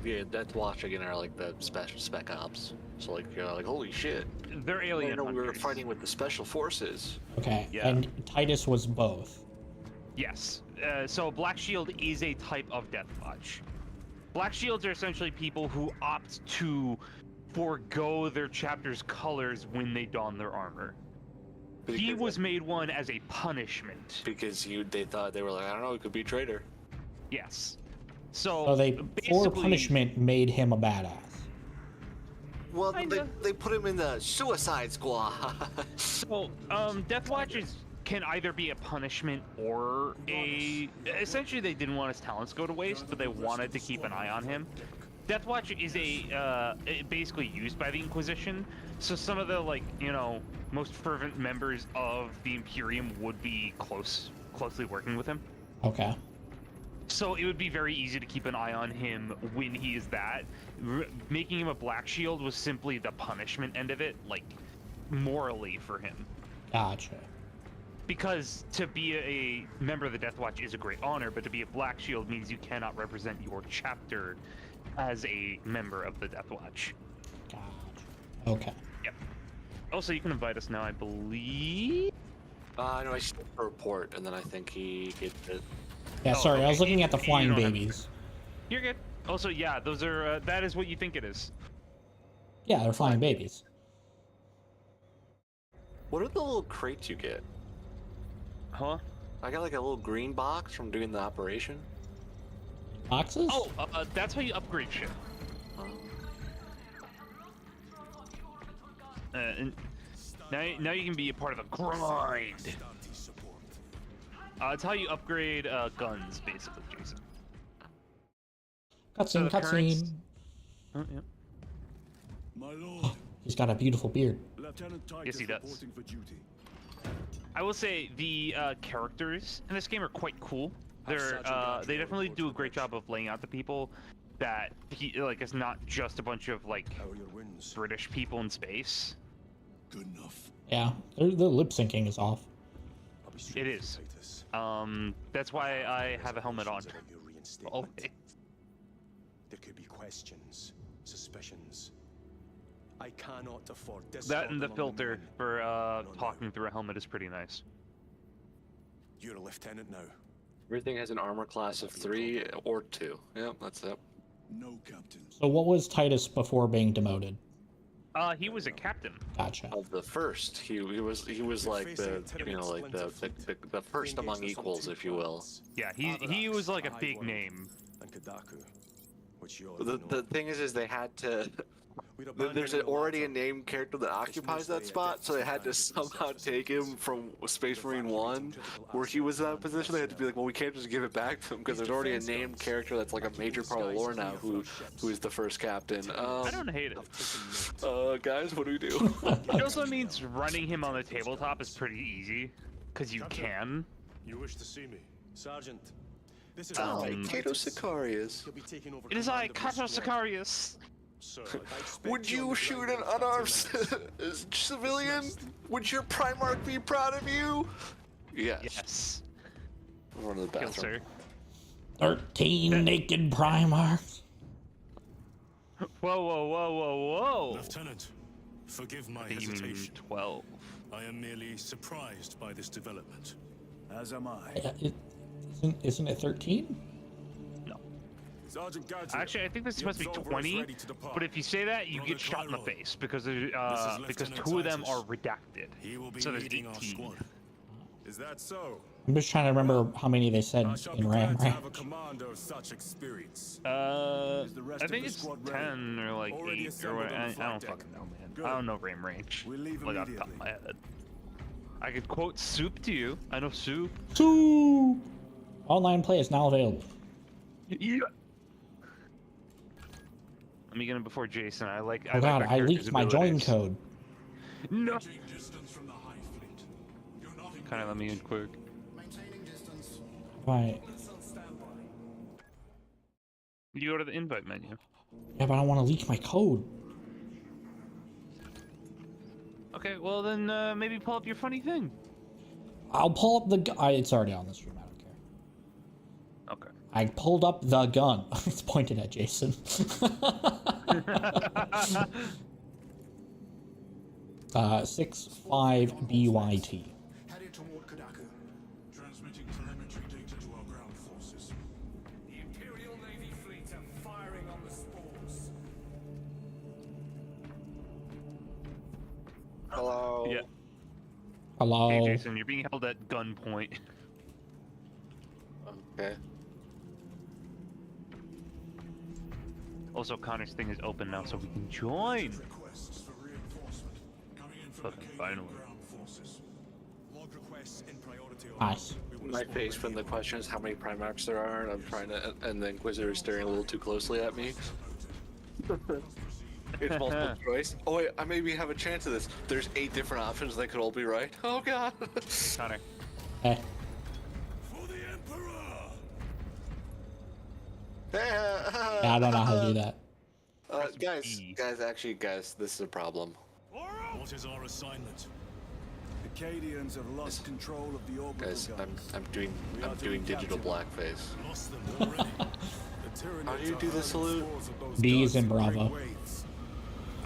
Yeah, Death Watch again are like the spec ops. So like you're like, holy shit! They're I alien didn't know we were hunters. fighting with the special forces. Okay, Yeah. and Titus was both. Yes. So Black Shield is a type of Death Watch. Black Shields are essentially people who opt to forego their chapter's colors when they don their armor. He Because- was made one as a punishment. because they thought they were like, I don't know, it could be traitor. Yes. So, So they, for basically- punishment, made him a badass. Well, Kinda. they put him in the Suicide Squad. So, Death Watches can either be a punishment or a... Essentially, they didn't want his talents go to waste, but they wanted to keep an eye on him. Death Watch is basically used by the Inquisition, so some of the, like, you know, most fervent members of the Imperium would be closely working with him. Okay. So it would be very easy to keep an eye on him when he is that. Making him a Black Shield was simply the punishment end of it, like, morally for him. Gotcha. Because to be a member of the Death Watch is a great honor, but to be a Black Shield means you cannot represent your chapter as a member of the Death Watch. Gotcha. Okay. Yep. Also, you can invite us now, I believe. No, I sent a report, and then I think he hit the. Yeah, Oh, sorry, I was okay. looking at the You flying don't have- babies. You're good. Also, yeah, those are, that is what you think it is. Yeah, they're flying babies. What are the little crates you get? Huh? I got like a little green box from doing the operation. Boxes? Oh, that's how you upgrade shit. And now you can be a part of the grind. It's how you upgrade guns, basically, Jason. Cutscene, so the current- cutscene. Oh, yeah. My lord, He's got a beautiful beard. Lieutenant Titus Yes, he does. reporting for duty. I will say the characters in this game are quite cool. They're they definitely do a great job of laying out the people that it's not just a bunch of like How are your wins? British people in space. Good enough. Yeah, their lip syncing is off. I'll be straight It with is. you, Titus. That's why I have a helmet on. About your reinstatement. Always. There could be questions, suspicions. I cannot afford this. That and the filter for talking through a helmet is pretty nice. You're a lieutenant now. Everything has an armor class of 3 or 2. Yep, that's it. No, Captain. So what was Titus before being demoted? He was a captain. Gotcha. Of the first, he was like the the first among equals, if you will. Yeah, he was like a big name. And Kadaku, which you The thing is they had to There's already a named character that occupies that spot, so they had to somehow take him from Space Marine 1, where he was in that position. They had to be like, well, we can't just give it back to him, because there's already a named character that's like a major part of the lore now, who is the first captain. I don't hate it. Guys, what do we do? It also means running him on the tabletop is pretty easy, because you can. You wish to see me, Sergeant? This is Kato Sicarius. He'll be taking over It is I, command of Kato this squad. Sicarius. Sir, I expect Would you you on the shoot ground an with unarmed Captain civilian? Would your Primarch be proud of you? Yes. Yes. Run to the Kill, bathroom. sir. 13 naked Primarchs. Whoa, whoa, whoa, whoa, whoa. Lieutenant, forgive my You mean hesitation. 12. I am merely surprised by this development. As am I. Isn't it 13? Sergeant Gadget, Actually, I think this is the supposed to be Absolver is 20, ready to depart. but if you say that, you Brother get shot in the Cairo. face, because Lieutenant two of them Titus. are redacted. He will be So there's leading our 18. squad. Is that so? I'm just trying to remember how many they said I shall be in Ram glad to have a Ranch. commander of such experience. I the rest of think the it's squad ready? 10 or like Already 8 or assembled what. on the I flight don't deck. fucking know, man. Good. I don't know Ram Range. We leave Like off the top of immediately. my head. I could quote Soup to you. I know Soup. Two. Online play is now available. Yeah. Let me get him before Jason. I like. Oh god, like I leaked my join code. No. Distance from the Hive Fleet. You're not in Kind of let me in quick. maintaining distance. Right. You go to the invite menu. Yeah, but I don't want to leak my code. Okay, well then maybe pull up your funny thing. I'll pull up the gun. It's already on the stream. I don't care. Okay. I pulled up the gun. It's pointed at Jason. 65 BYT. Headed toward Kadaku. Transmitting telemetry data to our ground forces. The Imperial Navy fleet are firing on the spores. Hello. Yeah. Hello. Hey Jason, you're being held at gunpoint. Okay. Also, Connor's thing is open now, so we can join. Requests for reinforcement coming in from Fucking Acadian finally. ground forces. Log requests in priority order. Nice. We will My respond face when the ready. question is how many Primarchs there are, and I'm trying to, and the Inquisitor is staring a little too closely at me. It's multiple choice. Oh wait, I maybe have a chance of this. There's 8 different options that could all be right. Oh god. Connor. Eh. For the Emperor! Yeah, I don't know how to do that. guys, this is a problem. What is our assignment? Acadians have lost control of the orbital Guys, guns. I'm doing digital blackface. Lost them already. The Tyranids How do you are do the hurling salute? spores at those B is guns in great Bravo. waves.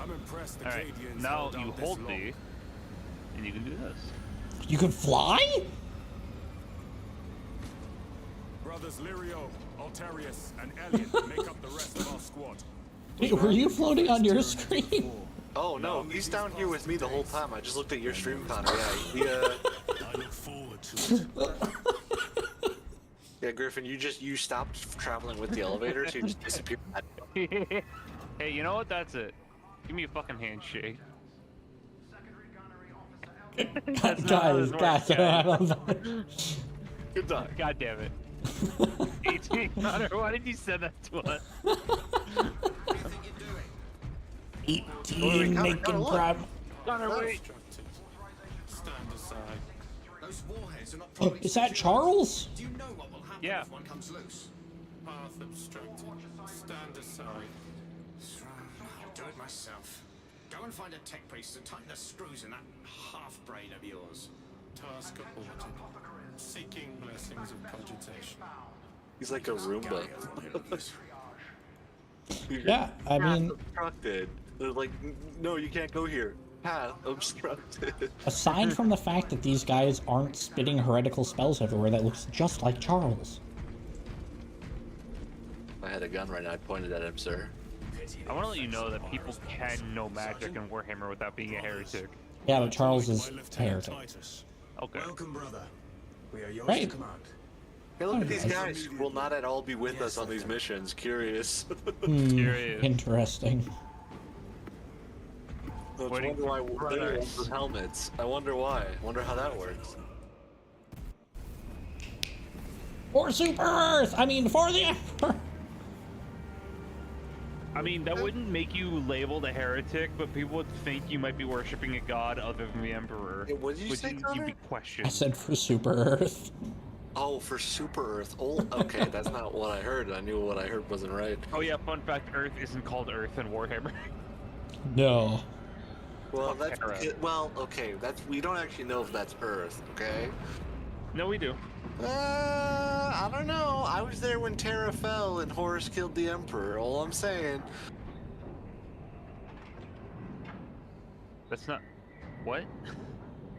I'm impressed the Alright, Acadians now held you out this hold long. B, and you can do this. You can fly? Brothers Lirio, Altarius, and Elliot make up the rest of our squad. Wait, were you floating on your screen? Oh no, he's down here with me the whole time. I just looked at your stream, Connor. Yeah, I look forward to it. yeah, Griffin, you stopped traveling with the elevator, so you just disappeared. Hey, you know what? That's it. Give me a fucking handshake. That's not how this guys, works, I don't know. Good dog. God damn it. 18, Connor, why did you send that to us? 18 Connor, naked look. Prime. Connor, wait. Stand aside. Those warheads are not Oh, probably is that Charles? Do you know what will happen Yeah. if one comes loose? Path obstructed. Stand aside. I'll do it myself. Go and find a tech priest to tighten the screws in that half-brain of yours. Task aborted. Seeking blessings of cogitation. He's like a Roomba. Yeah, I mean, Obstructed. They're like, no, you can't go here. Path obstructed. aside from the fact that these guys aren't spitting heretical spells everywhere, that looks just like Charles. If I had a gun right now, I'd point it at him, sir. I want to let you know that people can know magic in Warhammer without being a heretic. Yeah, but Charles is My a Lieutenant heretic. Titus. Okay. Welcome, brother. We are yours Right. to command. Hey, look at these Nice. guys who will not at all be with us on these missions. Curious. Curious. Interesting. I Waiting wonder why for they're the brothers. ones with helmets. I wonder why. I wonder how that works. For Super Earth! I mean, for the Emperor! I mean, that wouldn't make you labeled a heretic, but people would think you might be worshiping a god other than the Emperor. Yeah, what did you say, You'd Connor? be I questioned. said for Super Earth. Oh, for Super Earth. Oh, okay, that's not what I heard. I knew what I heard wasn't right. Oh yeah, fun fact, Earth isn't called Earth in Warhammer. No. Well, Fuck that's Terra. well, okay. That's we don't actually know if that's Earth. Okay. No, we do. I don't know. I was there when Terra fell and Horus killed the Emperor. All I'm saying. That's not... What?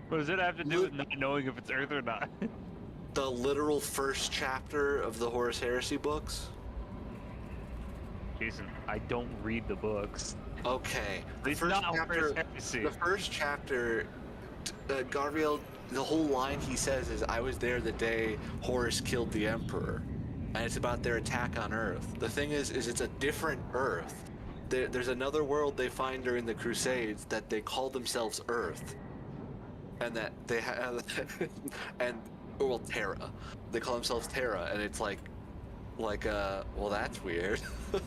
What does it have to do with not knowing if it's Earth or not? The literal first chapter of the Horus Heresy books. Jason, I don't read the books. Okay. The It's first not chapter. Horus Heresy. The first chapter. Garviel, the whole line he says is, "I was there the day Horus killed the Emperor," and it's about their attack on Earth. The thing is it's a different Earth. There's another world they find during the Crusades that they call themselves Earth, and that they have, well, Terra. They call themselves Terra, and it's like, well, that's weird. And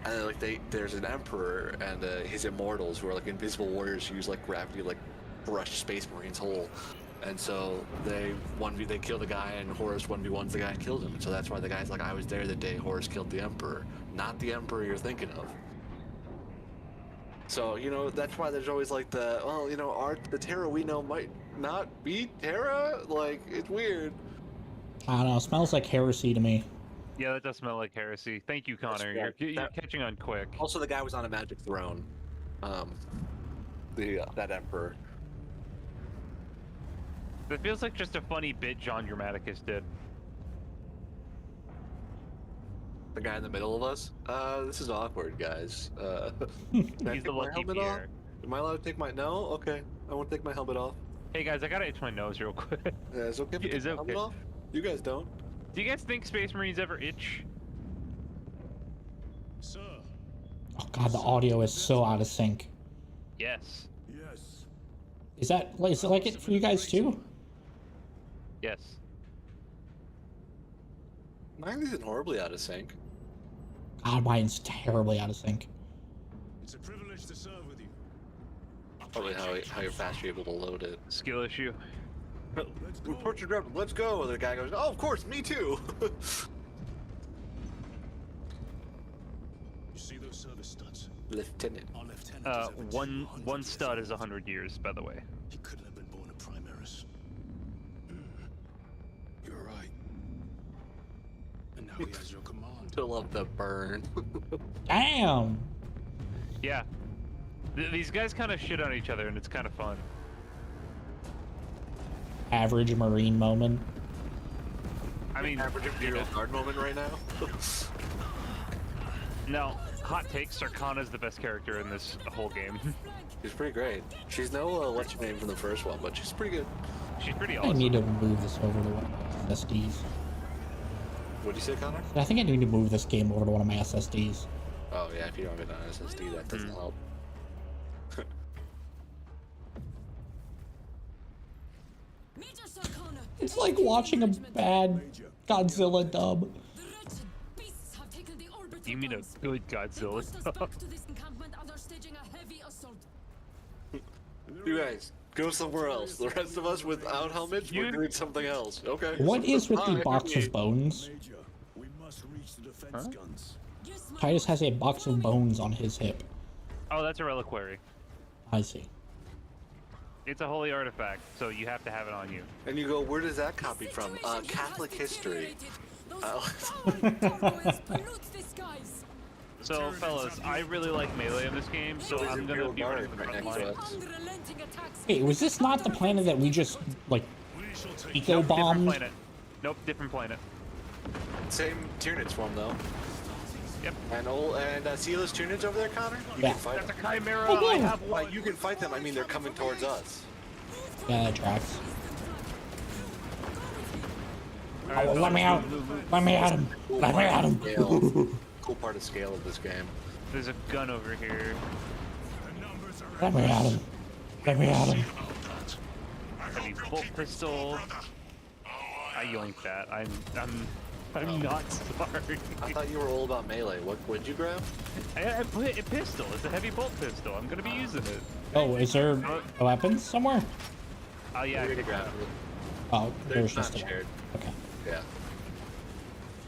then, like, there's an Emperor and his immortals who are like invisible warriors who use like gravity, like brush Space Marines whole. And so they killed a guy, and Horus 1v1s the guy and killed him. And so that's why the guy's like, I was there the day Horus killed the Emperor, not the Emperor you're thinking of. So, you know, that's why there's always like the Terra we know might not be Terra. Like, it's weird. I don't know, it smells like heresy to me. Yeah, that does smell like heresy. Thank you, Connor. right. You're That- catching on quick. Also, the guy was on a magic throne. That Emperor. That feels like just a funny bit John Dramaticus did. The guy in the middle of us. This is awkward, guys. Can I He's take the my lucky helmet off? Pierre. Am I allowed to take my? No. Okay. I won't take my helmet off. Hey guys, I gotta itch my nose real quick. Yeah, it's okay. If I Is take it my helmet okay? off? You guys don't. Do you guys think Space Marines ever itch? Sir. Oh god, the audio is so out of sync. Yes. Yes. Is it like it for you guys too? Yes. Mine isn't horribly out of sync. God, mine's terribly out of sync. It's a privilege to serve with you. Probably how you're fast you're able to load it. Skill issue. Let's go. Report your grub. Let's go. And the guy goes, oh, of course, me too. You see those service studs? Lieutenant. Our lieutenant is over One 200 stud years is 100 years, by the way. old. He couldn't have been born a Primaris. You're right. And now he has your command. Still love the burn. Damn! Yeah. These guys kind of shit on each other, and it's kind of fun. Average Marine moment. I mean, Average Imperial Guard moment right now. now, hot take, Sarkana's the best character in this whole game. She's pretty great. She's no what's your name from the first one, but she's pretty good. She's pretty I awesome. need to move this over to one of my SSDs. What'd you say, Connor? I think I need to move this game over to one of my SSDs. Oh yeah, if you don't have it on SSD, that doesn't help. It's like watching a bad Godzilla dub. You mean a good Godzilla? You guys, go somewhere else. The rest of us without helmets, we're doing something else. Okay. What is with the Hi. box of bones? Major, we must reach the defense guns. Titus has a box of bones on his hip. Oh, that's a reliquary. I see. It's a holy artifact, so you have to have it on you. And you go, where does that copy from? Catholic history. So, fellas, I really like melee in this game, so There's I'm gonna Imperial be running Guard the right front next to line. us. Wait, was this not the planet that we just, like, eco Different bombed? planet. Nope, different planet. Same Tyranids form though. Yep. And see those Tyranids over there, Connor? You Yeah. can fight That's a them. chimera. Oh, I yeah. have one. By you can fight them, I mean they're coming towards us. Yeah, that tracks. Alright, Oh, let me out! Let me at him! Let me at him! Scale. Cool part of scale of this game. There's a gun over here. The numbers are Let me at him. Let me at him. Heavy bolt pistol. I yoinked that. I'm not sorry. I thought you were all about melee. What would you grab? I put a pistol. It's a heavy bolt pistol. I'm gonna be using it. Oh, is there a weapon somewhere? Oh yeah. You're gonna grab it. Oh, there's Not just a shared. Okay. Yeah.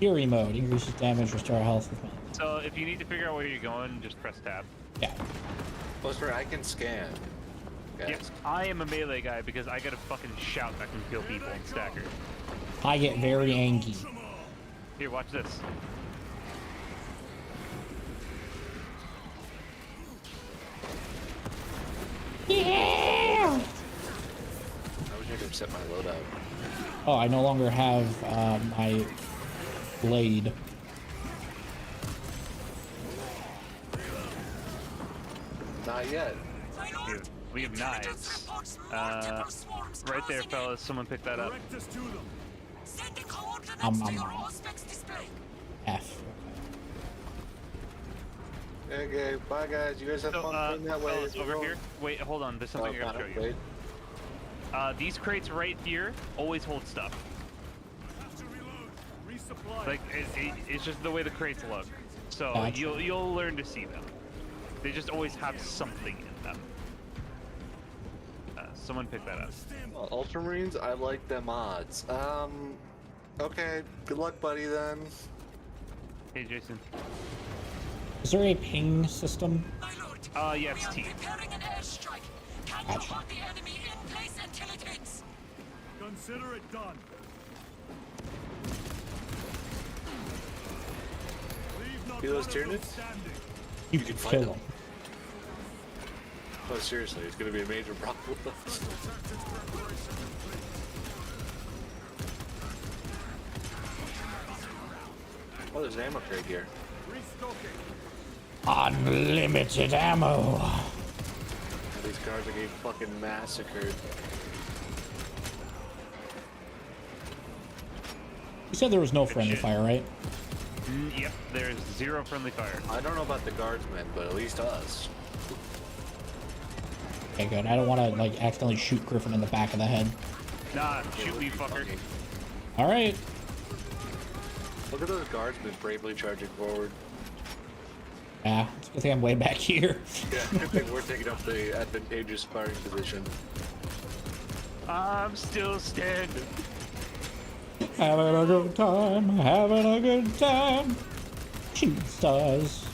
Fury mode increases damage, restore health with melee. So if you need to figure out where you're going, just press tab. Yeah. Buster, I can scan. Guys. Yep. I am a melee guy because I gotta fucking shout that can kill people and stagger. I get very angry. Here, watch this. Yeah! I wish I could set my loadout. Oh, I no longer have my blade. Not yet. Here, we have knives. Right there, fellas. Someone pick that up. Direct us to them. F. Okay, bye guys. You guys have So, fun playing that way. fellas, over here. Wait, hold on. There's something I gotta show you. Wait. These crates right here always hold stuff. Have to reload. Resupply. Like it's just the way the crates look. So Gotcha. you'll learn to see them. They just always have something in them. Someone pick that up. Well, Ultramarines, I like them odds. Okay. Good luck, buddy. Then. Hey, Jason. Is there a ping system? Yeah, it's T. Preparing an airstrike. Can you Gotcha. hold the enemy in place until it hits? Consider it done. Leave not See those one of them Tyranids? standing. You can could fight kill them. them. Oh, seriously, it's gonna be a major problem. Oh, there's an ammo crate here. Restocking. Unlimited ammo. These cars are getting fucking massacred. You said there was no friendly shit. fire, right? Yep, there's 0 friendly fire. I don't know about the guardsmen, but at least us. Okay, good. I don't want to like accidentally shoot Griffin in the back of the head. Nah, shoot me, fucker. Funny. All right. Look at those guardsmen bravely charging forward. Yeah, it's a good thing I'm way back here. Yeah, good thing we're taking up the advantageous firing position. I'm still standing. Having a good time. Having a good time. Shooting stars.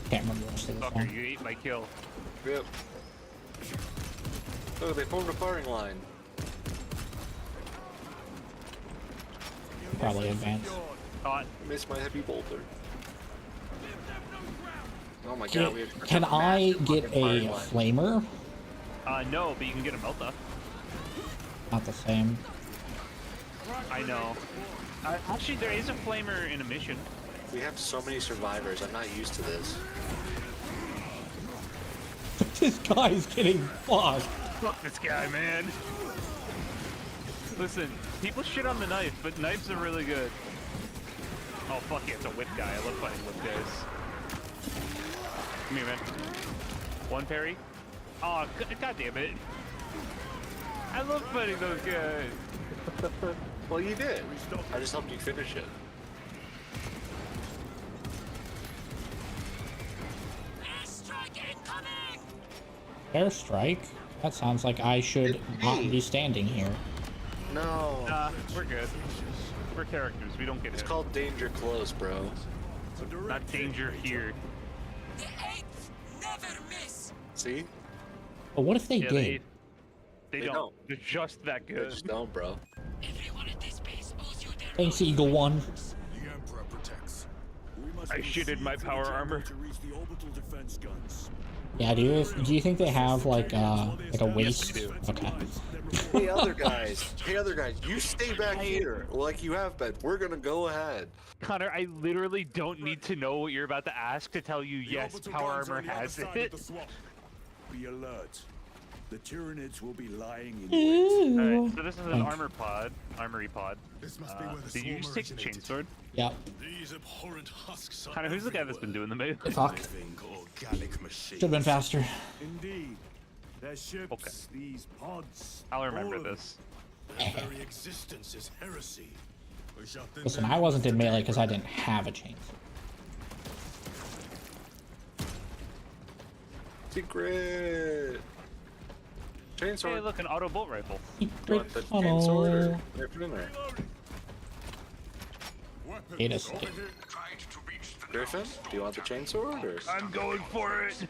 Can't remember the rest of the Fucker, song. you ate my kill. Yep. Oh, they formed a firing line. Probably advance. Caught. Missed my heavy bolter. Oh my Can, god, we have can I massive get fucking firing a line. flamer? No, but you can get a Melta. Not the same. I know. Actually, there is a flamer in a mission. We have so many survivors. I'm not used to this. This guy's getting fucked. Fuck this guy, man. Listen, people shit on the knife, but knives are really good. Oh, fuck yeah, it's a whip guy. I love fighting whip guys. Come here, man. One parry. Oh, god damn it. I love fighting those guys. Well, you did. I just helped you finish it. Airstrike incoming! Airstrike? That sounds like I should not be standing here. No. Nah, we're good. We're characters. We don't get It's hit. called danger close, bro. Not danger here. The eighth never miss! See? But what if they Yeah, did? they They don't. don't. They're just that They good. just don't, bro. Everyone at this base owes you their Thanks, Eagle One. The Emperor protects. We must I shitted my proceed power to the armor. to reach the orbital defense guns. Yeah, do you think they have like a waist? do. Okay. Hey, other guys. Hey, other guys. You stay back here like you have been. We're gonna go ahead. Connor, I literally don't need to know what you're about to ask to tell you The yes, orbital power guns are armor on the other has side of it. the swamp. Be alert. The Tyranids will be lying in wait. Ooh. Alright, so this is an Thank- armor pod, armory pod. This must be where the Did you just take the chainsword? Yep. These abhorrent husks are Connor, who's the guy that's been doing the move? Fuck. living organic machines. Should have been faster. Indeed. Their ships, these pods. I'll remember all of them. this. Their very existence is heresy. We shall think Listen, them I wasn't in today, melee because I brother. didn't have a chainsaw. Secret. Chainsaw. Hey, look, an auto bolt rifle. You want the chainsaw or Tunnel. put it in there? Weapons Data over safe. here. Trying to reach the Griffin, do you want the chainsaw or? I'm going for it.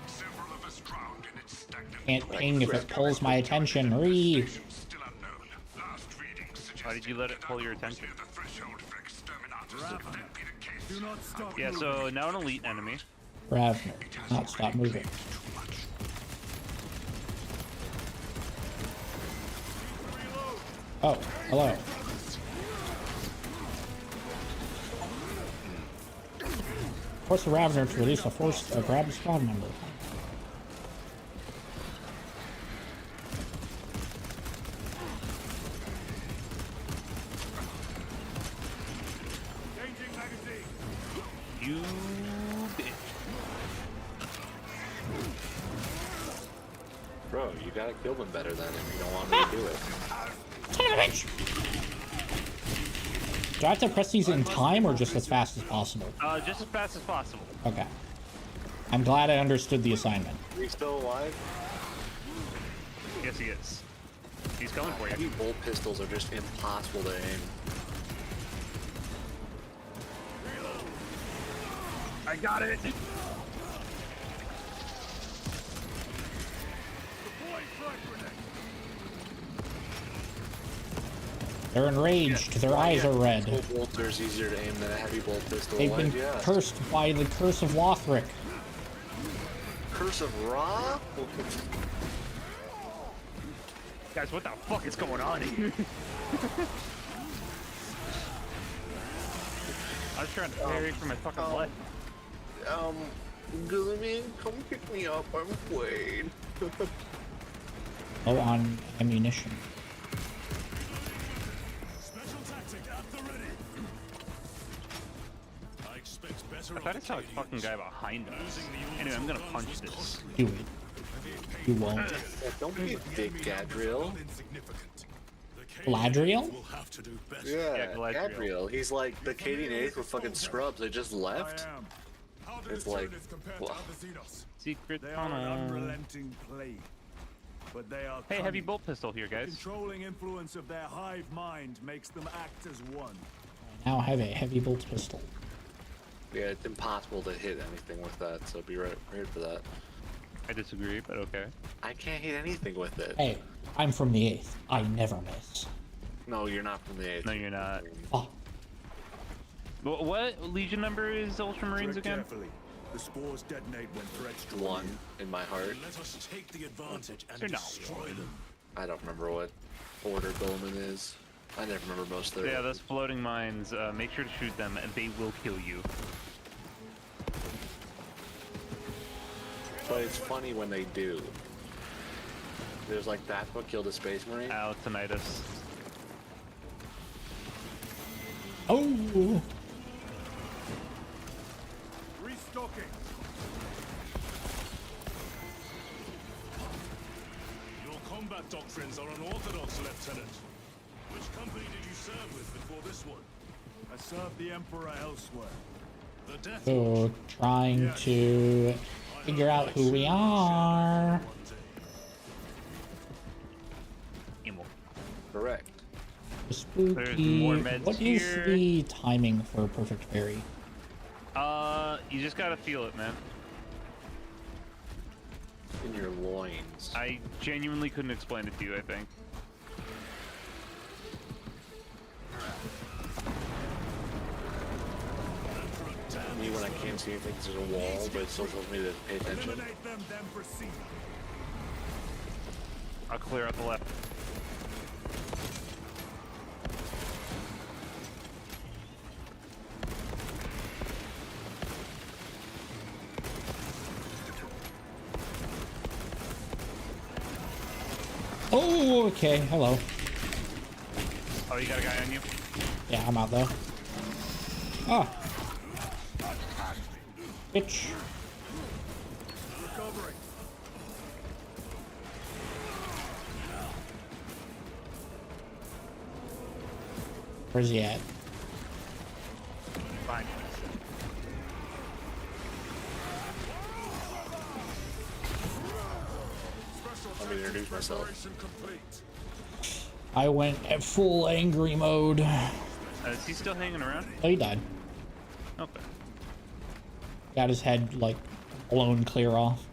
Several of us drowned in its stagnant Can't ping if it pulls my attention. Re. still unknown. Last readings suggest Why did you let it pull your attention? the threshold for exterminators. If that be the case, Do not stop Yeah, so now an elite enemy. Ravner. Not stop moving. Oh, hello. Force the Ravner to release a grab spawn member. Changing magazine. You bitch. Bro, you gotta kill them better then if you don't want me to do it. Son of a bitch! Do I have to press these in time or just as fast as possible? Just as fast as possible. Okay. I'm glad I understood the assignment. Are you still alive? Yes, he is. He's coming for Heavy you. bolt pistols are just impossible to aim. I got it. They're enraged. Their eyes are red. Bolt bolter's easier to aim than a heavy bolt pistol. They've Why been did you ask? cursed by the curse of Lothric. Curse of Ra? Guys, what the fuck is going on here? I was trying to parry for my fucking life. Gilliman, come pick me up. I'm afraid. Low on ammunition. Special tactic at the ready. I expect better I thought I saw a Arcadians. fucking guy behind us. Anyway, I'm gonna punch this. Do it. You won't. Yeah, don't be a dick, Gadriel. Insignificant. The Galadriel? will have to do better. Yeah, Galadriel. Gadriel. He's like the Cadian 8th with fucking scrubs. They just left. I am. How do It's the like, Tyranids compare wha- to other Xenos? Secret They are an tunnel. unrelenting plague. But they are Hey, heavy cunning. bolt pistol here, The guys. controlling influence of their hive mind makes them act as one. I now have a heavy bolt pistol. Yeah, it's impossible to hit anything with that, so be right prepared for that. I disagree, but okay. I can't hit anything with it. Hey, I'm from the 8th. I never miss. No, you're not from the 8th. No, you're not. Oh, What Legion number is Ultramarines Tread again? carefully. The spores detonate when threats draw One near. in my heart. Let us take the advantage and They're not destroy them. I don't remember what order Bowman is. I never remember most of their. Yeah, those floating mines, make sure to shoot them and they will kill you. But it's funny when they do. There's like that's what killed a Space Marine. Ow, tinnitus. oh! Restocking. Your combat doctrines are unorthodox, Lieutenant. Which company did you serve with before this one? I served the Emperor elsewhere. The Death So, trying to figure out who we are. Emo. Correct. Spooky. more meds What is here. the timing for Perfect Fairy? You just gotta feel it, man. In your loins. I genuinely couldn't explain it to you, I think. Me when I can't see anything, there's a wall, but it still tells me to pay attention. Eliminate them, then proceed. I'll clear out the left. Oh, okay. Hello. Oh, you got a guy on you? Yeah, I'm out though. Ah. Bitch. Recovering. Where's he at? Fine. Let me introduce myself. Preparation complete. I went at full angry mode. Is he still hanging around? Oh, he died. Okay. Got his head, like, blown clear off.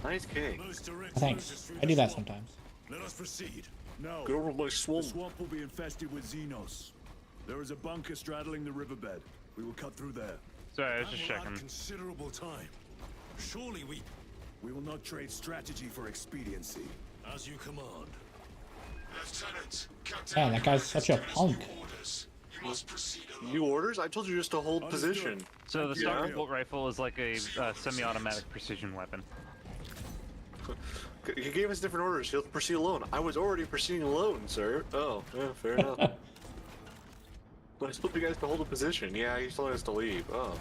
Nice king. Most direct Thanks. route is through I do the that swamp. sometimes. Let us proceed. No. Get over my The swamp. swamp will be infested with Xenos. There is a bunker straddling the riverbed. We will cut through there. Sorry, I was just That will add checking. considerable time. Surely we will not trade strategy for expediency. As you command. Lieutenant, Captain Man, that guy's such a Ackerman has punk. given you orders. You must proceed alone. New orders? I told you just to hold Understood. position. So the Yeah. Starbolt bolt rifle is like a semi-automatic precision weapon. He gave us different orders. He'll proceed alone. I was already proceeding alone, sir. Oh, yeah, fair enough. But I told you guys to hold a position. Yeah, he told us to leave. Oh.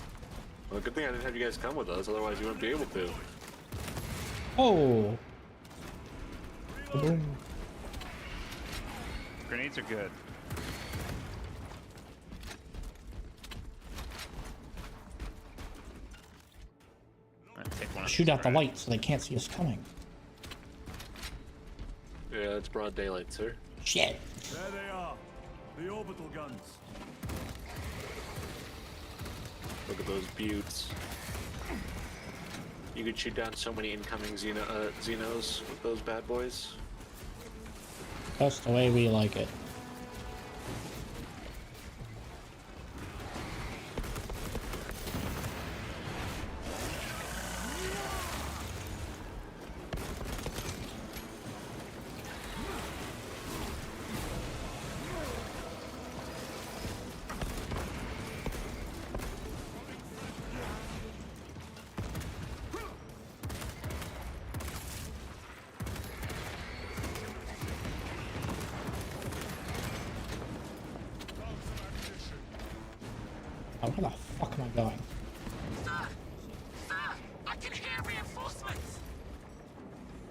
Well, good thing I didn't have you guys come with us, otherwise you wouldn't be able to. Oh. Boom. Grenades are good. Alright, take one of Shoot these out the right. light so they can't see us coming. Yeah, it's broad daylight, sir. Shit. There they are. The orbital guns. Look at those buttes. You could shoot down so many incoming Xenos with those bad boys. That's the way we like it. Oh, where the fuck am I going? Sir! Sir! I can hear reinforcements!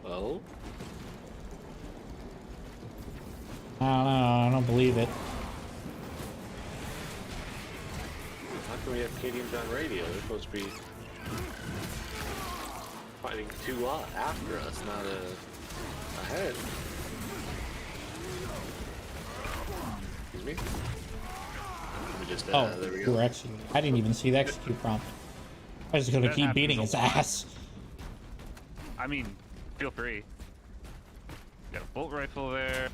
Oh? I don't know. I don't believe it. How come we have Cadians on radio? They're supposed to be fighting after us, not ahead. Excuse me? Let me just, Oh, there we you go. were executing. I didn't even see the execute prompt. I was just gonna That keep happens beating a his lot. ass. I mean, feel free. Got a bolt rifle there.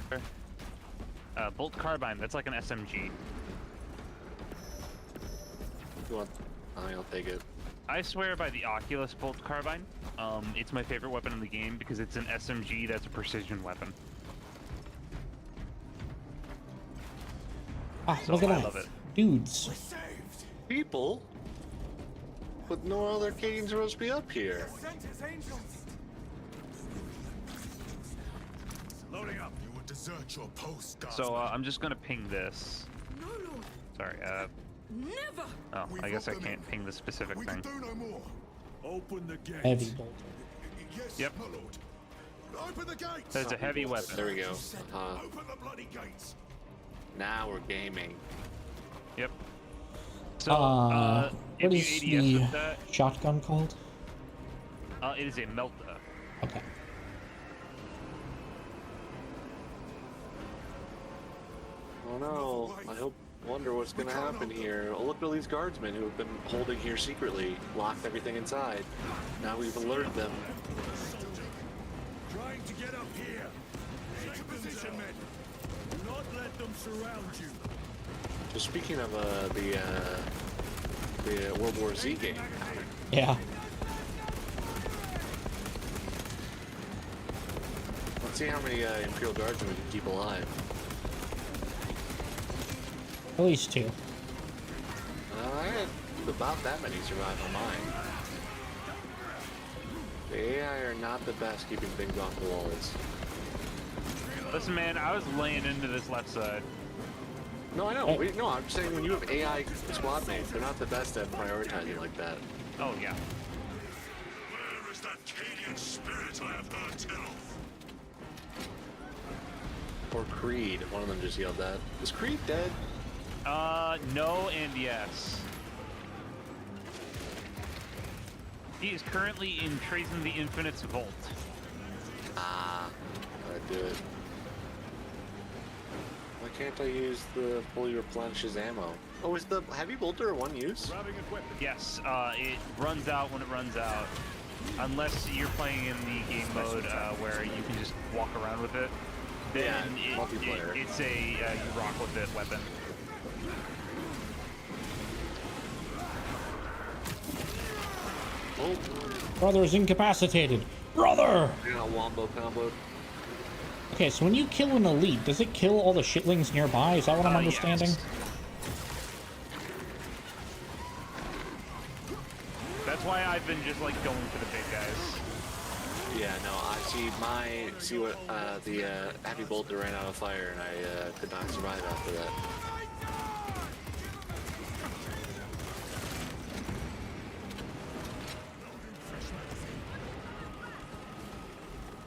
Bolt carbine, that's like an SMG. You want? I'll take it. I swear by the Oculus bolt carbine. It's my favorite weapon in the game because it's an SMG that's a precision weapon. Ah, So look at I that. love it. Dudes. People? But no other Cadians are supposed to be up here. Loading up. You will desert your post, So I'm just gonna ping this. No, Lord. Sorry, Never! oh, I guess I can't ping the specific thing. do no more. Open the gates. Heavy bolt. Yes, Yep. my lord. Open the gates. That's a heavy weapon. There we go. Open the bloody gates. Now we're gaming. Yep. So, What if is you ADS the with that, shotgun called? it is a Melta. Okay. Oh no, wonder what's gonna happen here. Oh, look at all these guardsmen who have been holding here secretly, locked everything inside. Now we've alerted them. Trying to get up here. Take position, men. Do not let them surround you. So speaking of the World War Z game, Yeah. let's see how many Imperial Guardsmen we can keep alive. At least two. I had about that many survive on mine. The AI are not the best keeping things off the walls. Listen, man, I was laying into this left side. No, I know. No, I'm saying when you have AI squad mates, they're not the best at prioritizing like that. Oh, yeah. Where is that Cadian spirit I have heard tell of? Or Creed. One of them just yelled that. Is Creed dead? No and yes. He is currently in Trazen the Infinite's vault. Ah, I do it. Why can't I use the fully replenishes ammo? Oh, is the heavy bolter one use? Grabbing equipment. Yes, it runs out when it runs out. Unless you're playing in the game mode where you can just walk around with it. Then Yeah, multiplayer. it's a you rock with it weapon. Oh, Brother's incapacitated. Brother! you got wombo combo. Okay, so when you kill an elite, does it kill all the shitlings nearby? Is that what I'm understanding? Yes. That's why I've been just like going for the big guys. Yeah, no, I see what the heavy bolter ran out of fire, and I could not survive after that.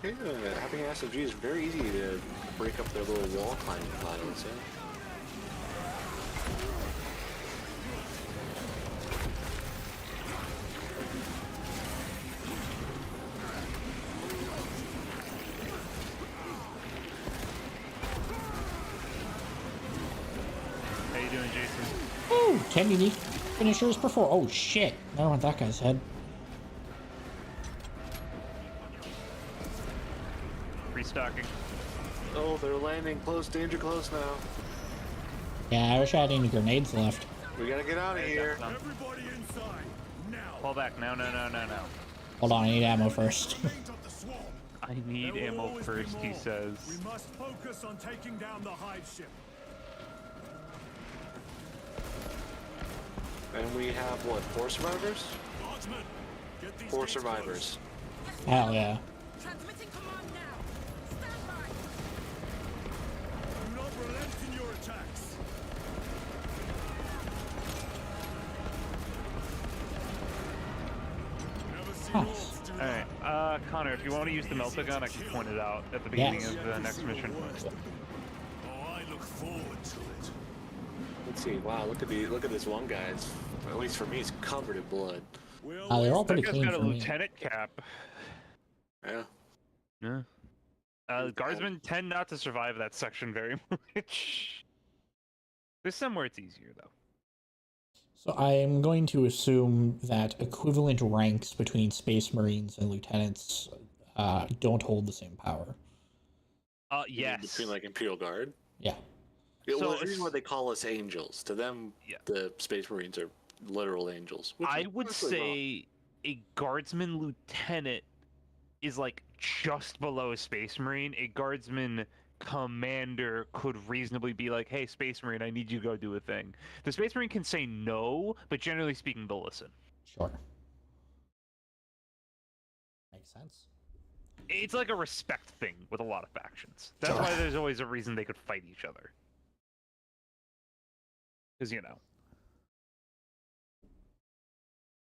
Yeah, having an SMG is very easy to break up their little wall climbing battles. Yeah. How you doing, Jason? Ooh, 10 unique finishers per 4. Oh shit, I don't want that guy's head. Restocking. Oh, they're landing close, danger close now. Yeah, I wish I had any grenades left. We gotta get out of here. Everybody inside, now. Fall back. No. Hold on, I need ammo first. Paint up the swamp. I need There will ammo always be first, he more. says. We must focus on taking down the hive ship. And we have, what, 4 survivors? Guardsmen, get these 4 gates survivors. Hell yeah. Transmitting command now. Stand by. closed. Do not relent in your attacks. Never seen Nice. orcs do Alright, that. Connor, if you want to use the meltagun, I can point it out at the beginning Yes. of the next mission. Oh, I look forward to it. Let's see. Wow, look at this one guy's. At least for me, he's covered in blood. We'll They're all That pretty guy's clean got a for me. lieutenant cap. Yeah. Yeah. Guardsmen tend not to survive that section very much. There's some where it's easier, though. So I'm going to assume that equivalent ranks between Space Marines and Lieutenants don't hold the same power. Yes. Between like Imperial Guard. Yeah. Yeah, So well, this is it's- what they call us angels. To them, Yeah. the Space Marines are literal angels. which I is would honestly wrong. say a Guardsman Lieutenant is like just below a Space Marine. A Guardsman Commander could reasonably be like, hey, Space Marine, I need you to go do a thing. The Space Marine can say no, but generally speaking, they'll listen. Sure. Makes sense. It's like a respect thing with a lot of factions. That's Sure. why there's always a reason they could fight each other. Because, you know.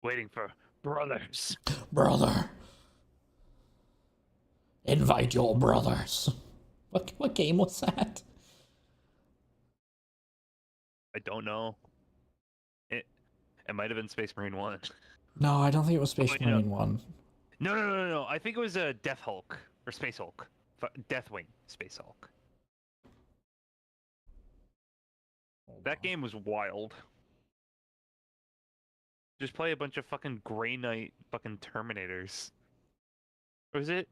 Waiting for brothers. Brother. Invite your brothers. What game was that? I don't know. It might have been Space Marine 1. No, I don't think it was Space Wait, no. Marine 1. No. I think it was a Death Hulk. Or Space Hulk. Deathwing Space Hulk. That game was wild. Just play a bunch of fucking Grey Knight fucking Terminators. Or was it?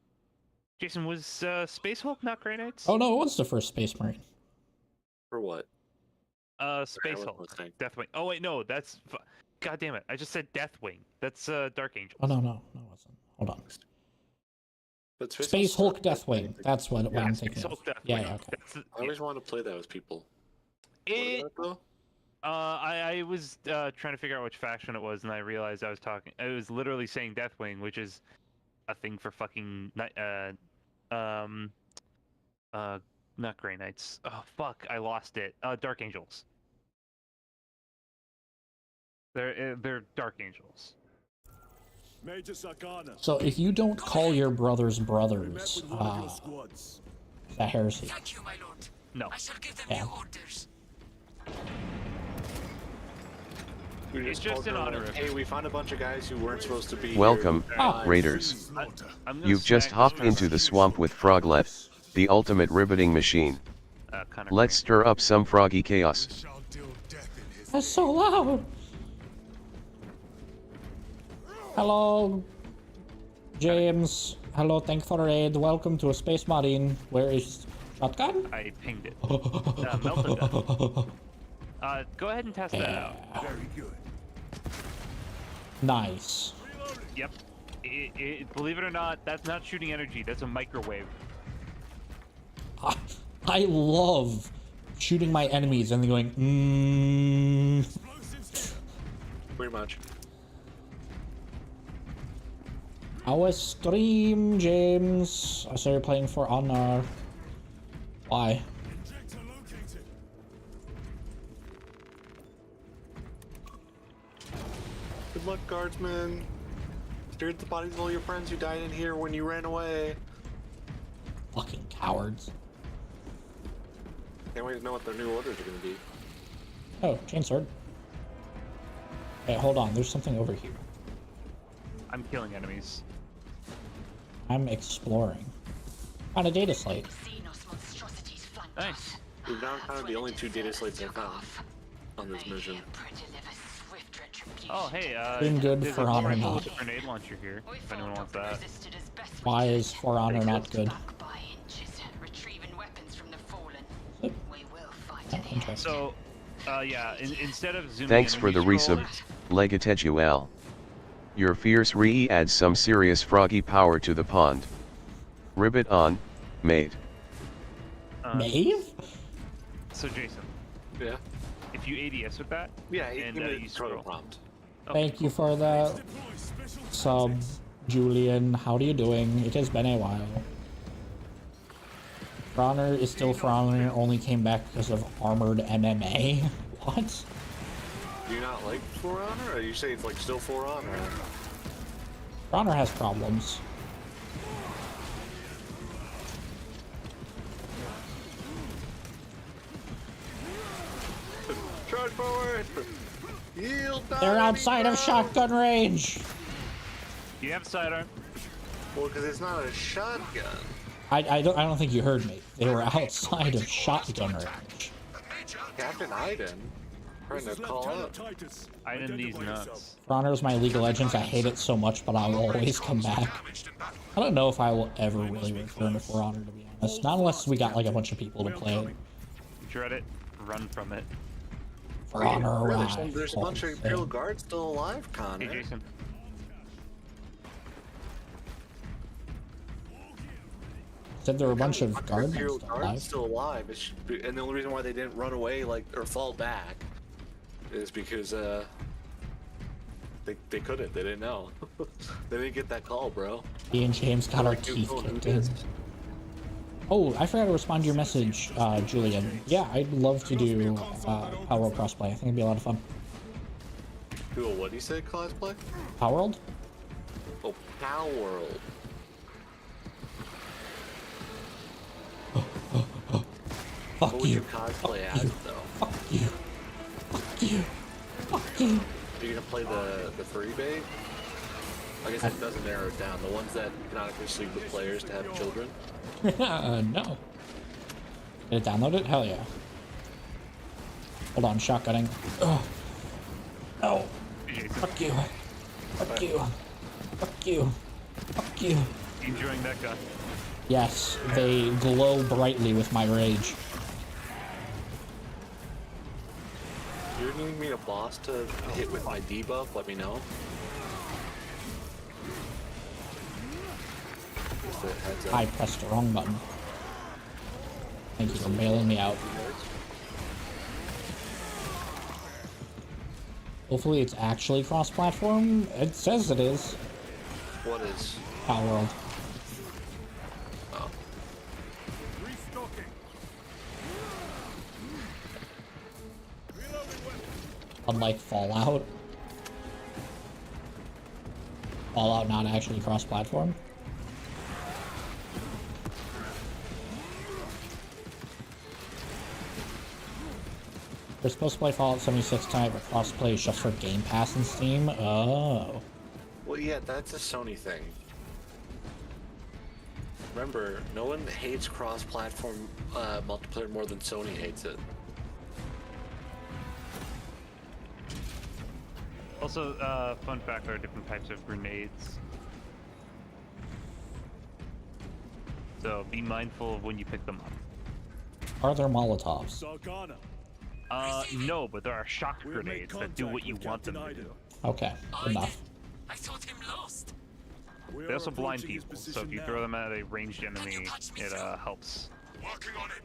Jason, was Space Hulk not Grey Knights? Oh no, it was the first Space Marine. For what? Space wasn't Hulk. listening. Deathwing. Oh wait, no, that's... God damn it, I just said Deathwing. That's Dark Angel. Oh no, it wasn't. Hold on. But Space Hulk Deathwing. That's what I'm Space thinking of. Hulk Deathwing. Yeah, okay. That's, I always wanted to play that with people. What it, about it, though? I was trying to figure out which faction it was, and I realized I was talking. I was literally saying Deathwing, which is a thing for fucking not Grey Knights. Oh fuck, I lost it. Dark Angels. They're Dark Angels. Major Sakana. So if you don't call your brothers We met brothers, with one of your squads. that heresy? Thank you, my lord. No. I shall give them Yeah. new orders. We It's just an honor. Hey, we found a bunch of guys who weren't supposed to be Welcome, Oh. Raiders. I'm gonna You've just snag hopped this into the swamp with Froglet, the ultimate riveting machine. Connor, Let's stir up some froggy chaos. Shall deal death in his That's so loud. Hello, James. Hello, thank for aid. Welcome to a Space Marine. Where is shotgun? I pinged it. Melted gun. Go ahead and test that out. very good. Nice. Yep. Believe it or not, that's not shooting energy. That's a microwave. I love shooting my enemies and then going, Pretty much. Our stream, James. I saw you're playing For Honor. Why? Injector located. Good luck, guardsmen. Stared at the bodies of all your friends who died in here when you ran away. Fucking cowards. Can't wait to know what their new orders are gonna be. Oh, chainsword. Hey, hold on. There's something over here. I'm killing enemies. I'm exploring. On a data slate. Nice. We've now encountered the only 2 data slates I've found on this mission. Oh, hey, Been good there's for a honor portable not. grenade launcher here, if anyone wants that. Why is For Honor not good? Oh, interesting. So, yeah, instead of zooming Thanks for the enemies, resub, Legatetuel. Your fierce re adds some serious froggy power to the pond. Ribbit on, mate. Maeve? So, Jason, Yeah? if you ADS with that, Yeah, and give me you the tutorial scroll. prompt. Thank you for the sub, Julian. How are you doing? It has been a while. For Honor is still For Honor, only came back because of Armored MMA. What? Do you not like For Honor, or you say it's like still For Honor? For Honor has problems. Charge forward! Yield They're down, outside of Nico! shotgun range! You have sidearm. Well, because it's not a shotgun. I don't think you heard me. They were outside of shotgun range. Captain Iden. Trying to call up. Titus. Iden these Identify nuts. yourself. For Honor is my League of Legends. I hate it so much, but I'll always come back. I don't know if I will ever really return to For Honor, to be honest. Not unless we got like a bunch of people to play it. Dread it. Run from it. For Honor, There's a bunch of Imperial Guards still alive, Hey, Connor. Jason. Said there were a bunch of guards Imperial still Guards alive. still alive. It should be, and the only reason why they didn't run away or fall back is because they couldn't. They didn't know. They didn't get that call, bro. Me and James got our teeth kicked in. Oh, I forgot to respond to your message, Julian. Yeah, I'd love to do Power World crossplay. I think it'd be a lot of fun. Do a what do you say cosplay? Power World? Oh, Pow World. What Fuck would you you. cosplay Fuck as, you. though? Fuck you. Fuck you. Fuck you. Are you gonna play the free bait? I guess it doesn't narrow it down. The ones that canonically sleep with players to have children. No. Did it download it? Hell yeah. Hold on, shotgunning. Oh. No. Fuck you. Fuck you. Fuck you. Fuck you. Enjoying that gun. Yes, they glow brightly with my rage. If you're needing me a boss to hit with my debuff, let me know. Just a heads up. I pressed the wrong button. Thank you for bailing me out. Hopefully it's actually cross-platform. It says it is. What is? Power World. Oh. Restocking. Reloading weapon. Unlike Fallout. Fallout not actually cross-platform. We're supposed to play Fallout 76 tonight, but crossplay is just for Game Pass and Steam. Oh. Well, yeah, that's a Sony thing. Remember, no one hates cross-platform multiplayer more than Sony hates it. Also, fun fact, there are different types of grenades. So be mindful of when you pick them up. Are there Molotovs? Sargana. No, but there are shock We'll make grenades that do what contact you with want them Captain to do. Okay, enough. I thought him lost. We They are also blind approaching his people, so position if you now. throw them at a ranged enemy, patch me it through? helps. Working on it.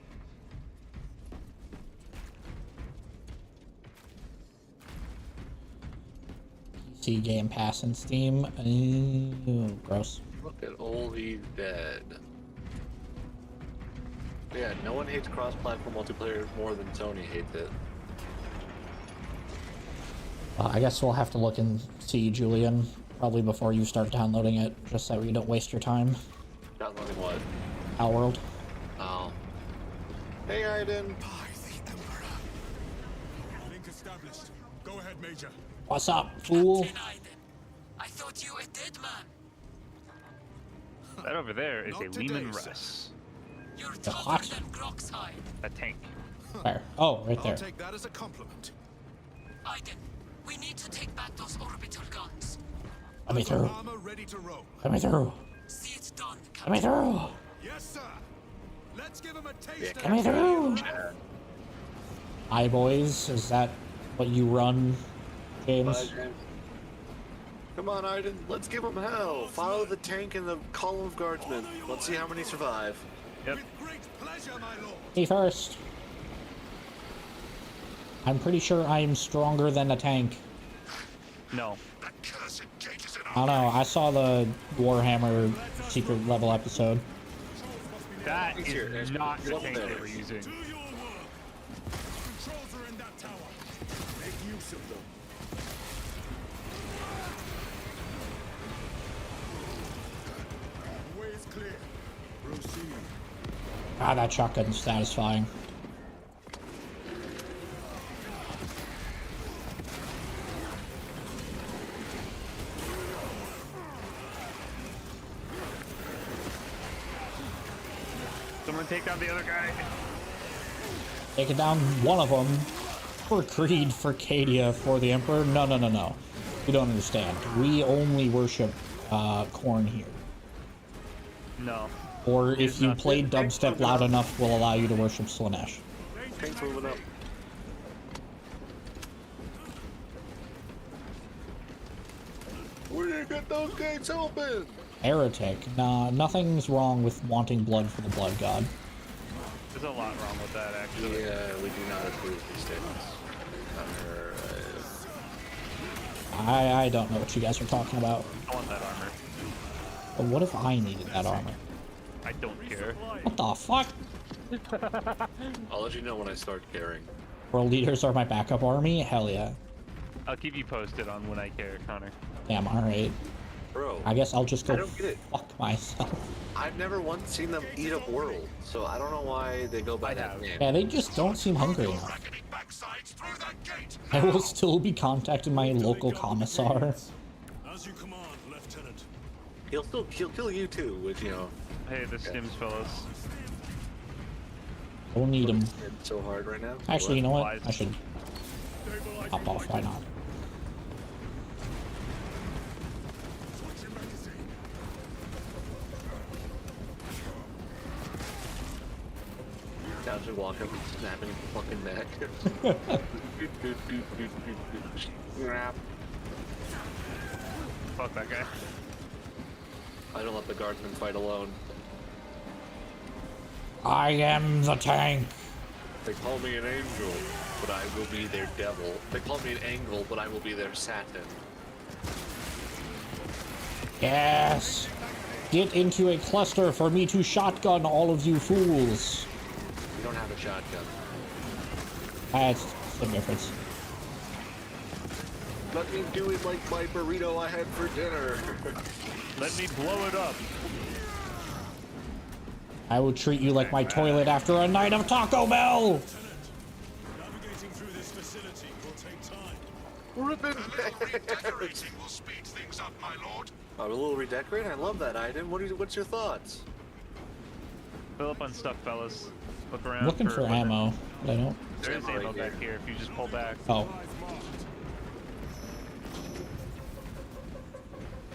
PC Game Pass and Steam. Ooh, gross. Look at Oldie Dead. Yeah, no one hates cross-platform multiplayer more than Sony hates it. I guess we'll have to look and see, Julian, probably before you start downloading it, just so you don't waste your time. Downloading what? Outworld. Oh. Hey, Aiden. Link established. Go ahead, Major. What's up, fool? Captain Aiden, I thought you a dead man. That over there is Not a Lehman today, sir. Russ, You're what? tougher than Grok's hide. a tank. Where? Oh, right there. I'll take that as a compliment. Aiden, we need to take back those orbital guns. Let me through. Armor ready to roll. Let me through. See it done, Let me Captain. through. Yes, sir. Let's give him a taste. Let me through. Hi, boys. Is that what you run, James? Come on, Aiden. Let's give him hell. Follow the tank and the column of guardsmen. Let's see how many survive. Yep. With great pleasure, my lord. Me first. I'm pretty sure I'm stronger than a tank. No. That cursed gate is in I don't know. I saw the Warhammer secret level episode. That Here, is Ashby. not the Look tank there. they were using. Do your work. Controls are in that tower. Make use of them. The way is clear. Proceed. Ah, that shotgun's satisfying. Someone take down the other guy. Taking down one of them for Creed, for Cadia, for the Emperor. No, no, no, no. You don't understand. We only worship Korn here. No. Or if He's you not- play dubstep loud enough, we'll allow you to worship Slanesh. Tank's moving up. Where did you get those gates open? Heretic. Nah, nothing's wrong with wanting blood for the blood god. There's a lot wrong with that, actually. Yeah, we do not approve these statements. I don't know what you guys are talking about. I want that armor. But what if I needed that armor? I don't care. What the fuck? I'll let you know when I start caring. World leaders are my backup army? Hell yeah. I'll keep you posted on when I care, Connor. Damn, alright. Bro, I guess I'll just I go don't get it. fuck myself. I've never once seen them eat up World, so I don't know why they go by I that have. name. Yeah, they just don't seem hungry enough. Reckoning backsides through that gate. I will still be contacting my local commissar. As you command, Lieutenant. He'll kill you too, which you know. Hey, the stims, fellas. Don't need him. It's so hard right now. Actually, you know what? Wise. I should hop off. Why not? Down to walk up and snapping his fucking neck. Snap. Fuck that guy. I don't let the guardsmen fight alone. I am the tank. They call me an angel, but I will be their devil. They call me an angle, but I will be their Saturn. Yes. Get into a cluster for me to shotgun all of you fools. We don't have a shotgun. That's the difference. Let me do it like my burrito I had for dinner. Let me blow it up. I will treat you like my toilet after a night of Taco Bell. through this facility will take time. Ribbon. Redecorating will speed things up, my lord. Oh, a little redecorating. I love that item. What's your thoughts? Fill up on stuff, fellas. Look around. I'm looking for equipment. ammo, but I don't. There is Ammo ammo right back here if you just pull back. Oh.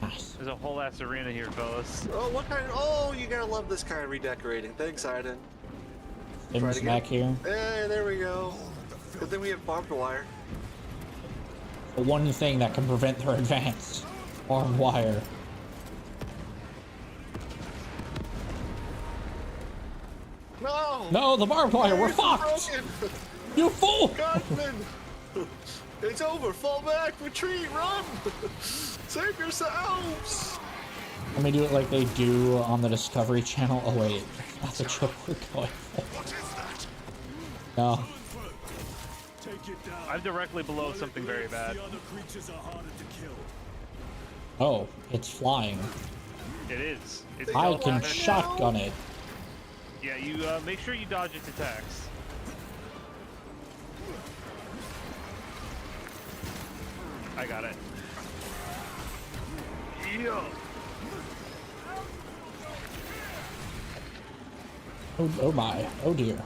Nice. There's a whole ass arena here, fellas. Oh, what kind? Oh, you gotta love this kind of redecorating. Thanks, Aiden. Things again. back here. Hey, there we go. But then we have barbed wire. The one thing that can prevent their advance. Barbed wire. No! No, the barbed wire, we're It's fucked! broken. You fool! Godman! It's over. Fall back. Retreat. Run. Save yourselves. Let me do it like they do on the Discovery Channel. Oh wait, that's the joke we're going for. What is that? No. Take it down. I'm directly below something very bad. The other creatures are harder to kill. Oh, it's flying. It is. It's I stealth can weapon. shotgun it. Yeah, you make sure you dodge its attacks. I got it. Yeah. Oh my. Oh dear.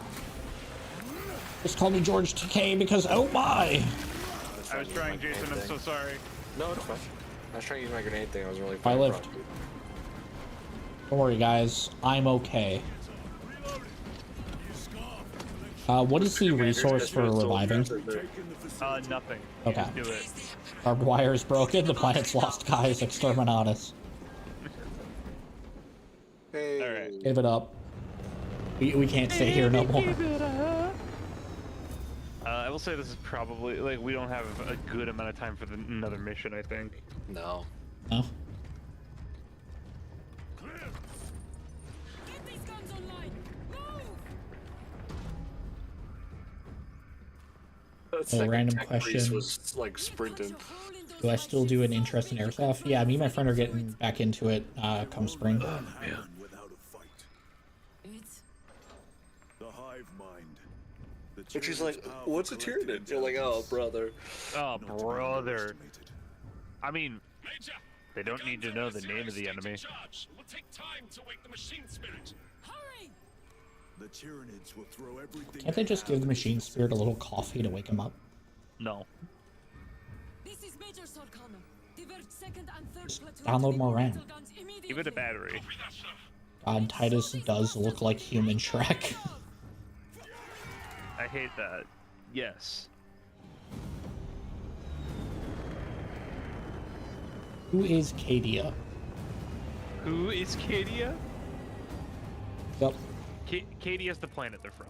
Just call me George TK because oh my! I was trying, Jason. I'm so sorry. No, it's fine. I was trying to use my grenade thing. I was really. I lived. Don't worry guys, I'm okay. What is the resource for reviving? Nothing. Okay. Just do it. Barbed wire is broken, the planet's lost guys, exterminatus. Hey. Alright. Give it up. We can't stay here no more. I will say this is probably, like, we don't have a good amount of time for another mission, I think. No. No? Get these guns online. Move! That A second random tech priest question. was like sprinting. Do I still do an interest in airsoft? Yeah, me and my friend are getting back into it come spring. Without a fight. It's The hive mind. The And she's Tyranid's like, power "What's a collected Tyranid?" You're like, "Oh, intelligence, brother." Oh, not to be brother. underestimated. I mean, Major, they don't need to know the name of the enemy. charge. It will take time to wake the machine spirit. hurry! The Tyranids will throw everything. Can't they just give the machine spirit a little coffee to wake him up? No. This is Major Sarkana. Divert second and third platoon to download the more RAM. orbital guns immediately. Give it a battery. God, Titus does look like human Shrek. I hate that. Yes. Who is Cadia? Who is Cadia? Yep. Cadia is the planet they're from.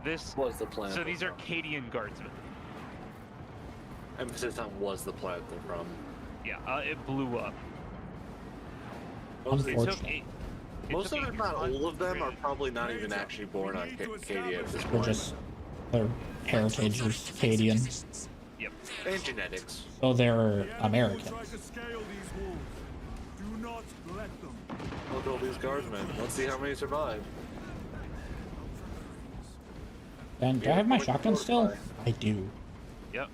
This Was the planet? So these are Cadian guardsmen. Emphasis on was the planet they're from. Yeah, it blew up. Most, It Unfortunate. took eight, it most took of, 8 if not months all of them, to are create probably not even actually born on Cadia at this They're point. just their heritage is Cadian. it. Yep. And genetics. So they're The enemy will Americans. try to scale these walls. Do not let them. Look at all these guardsmen. Let's see how many survive. And do I have my shotgun still? I do. Yep.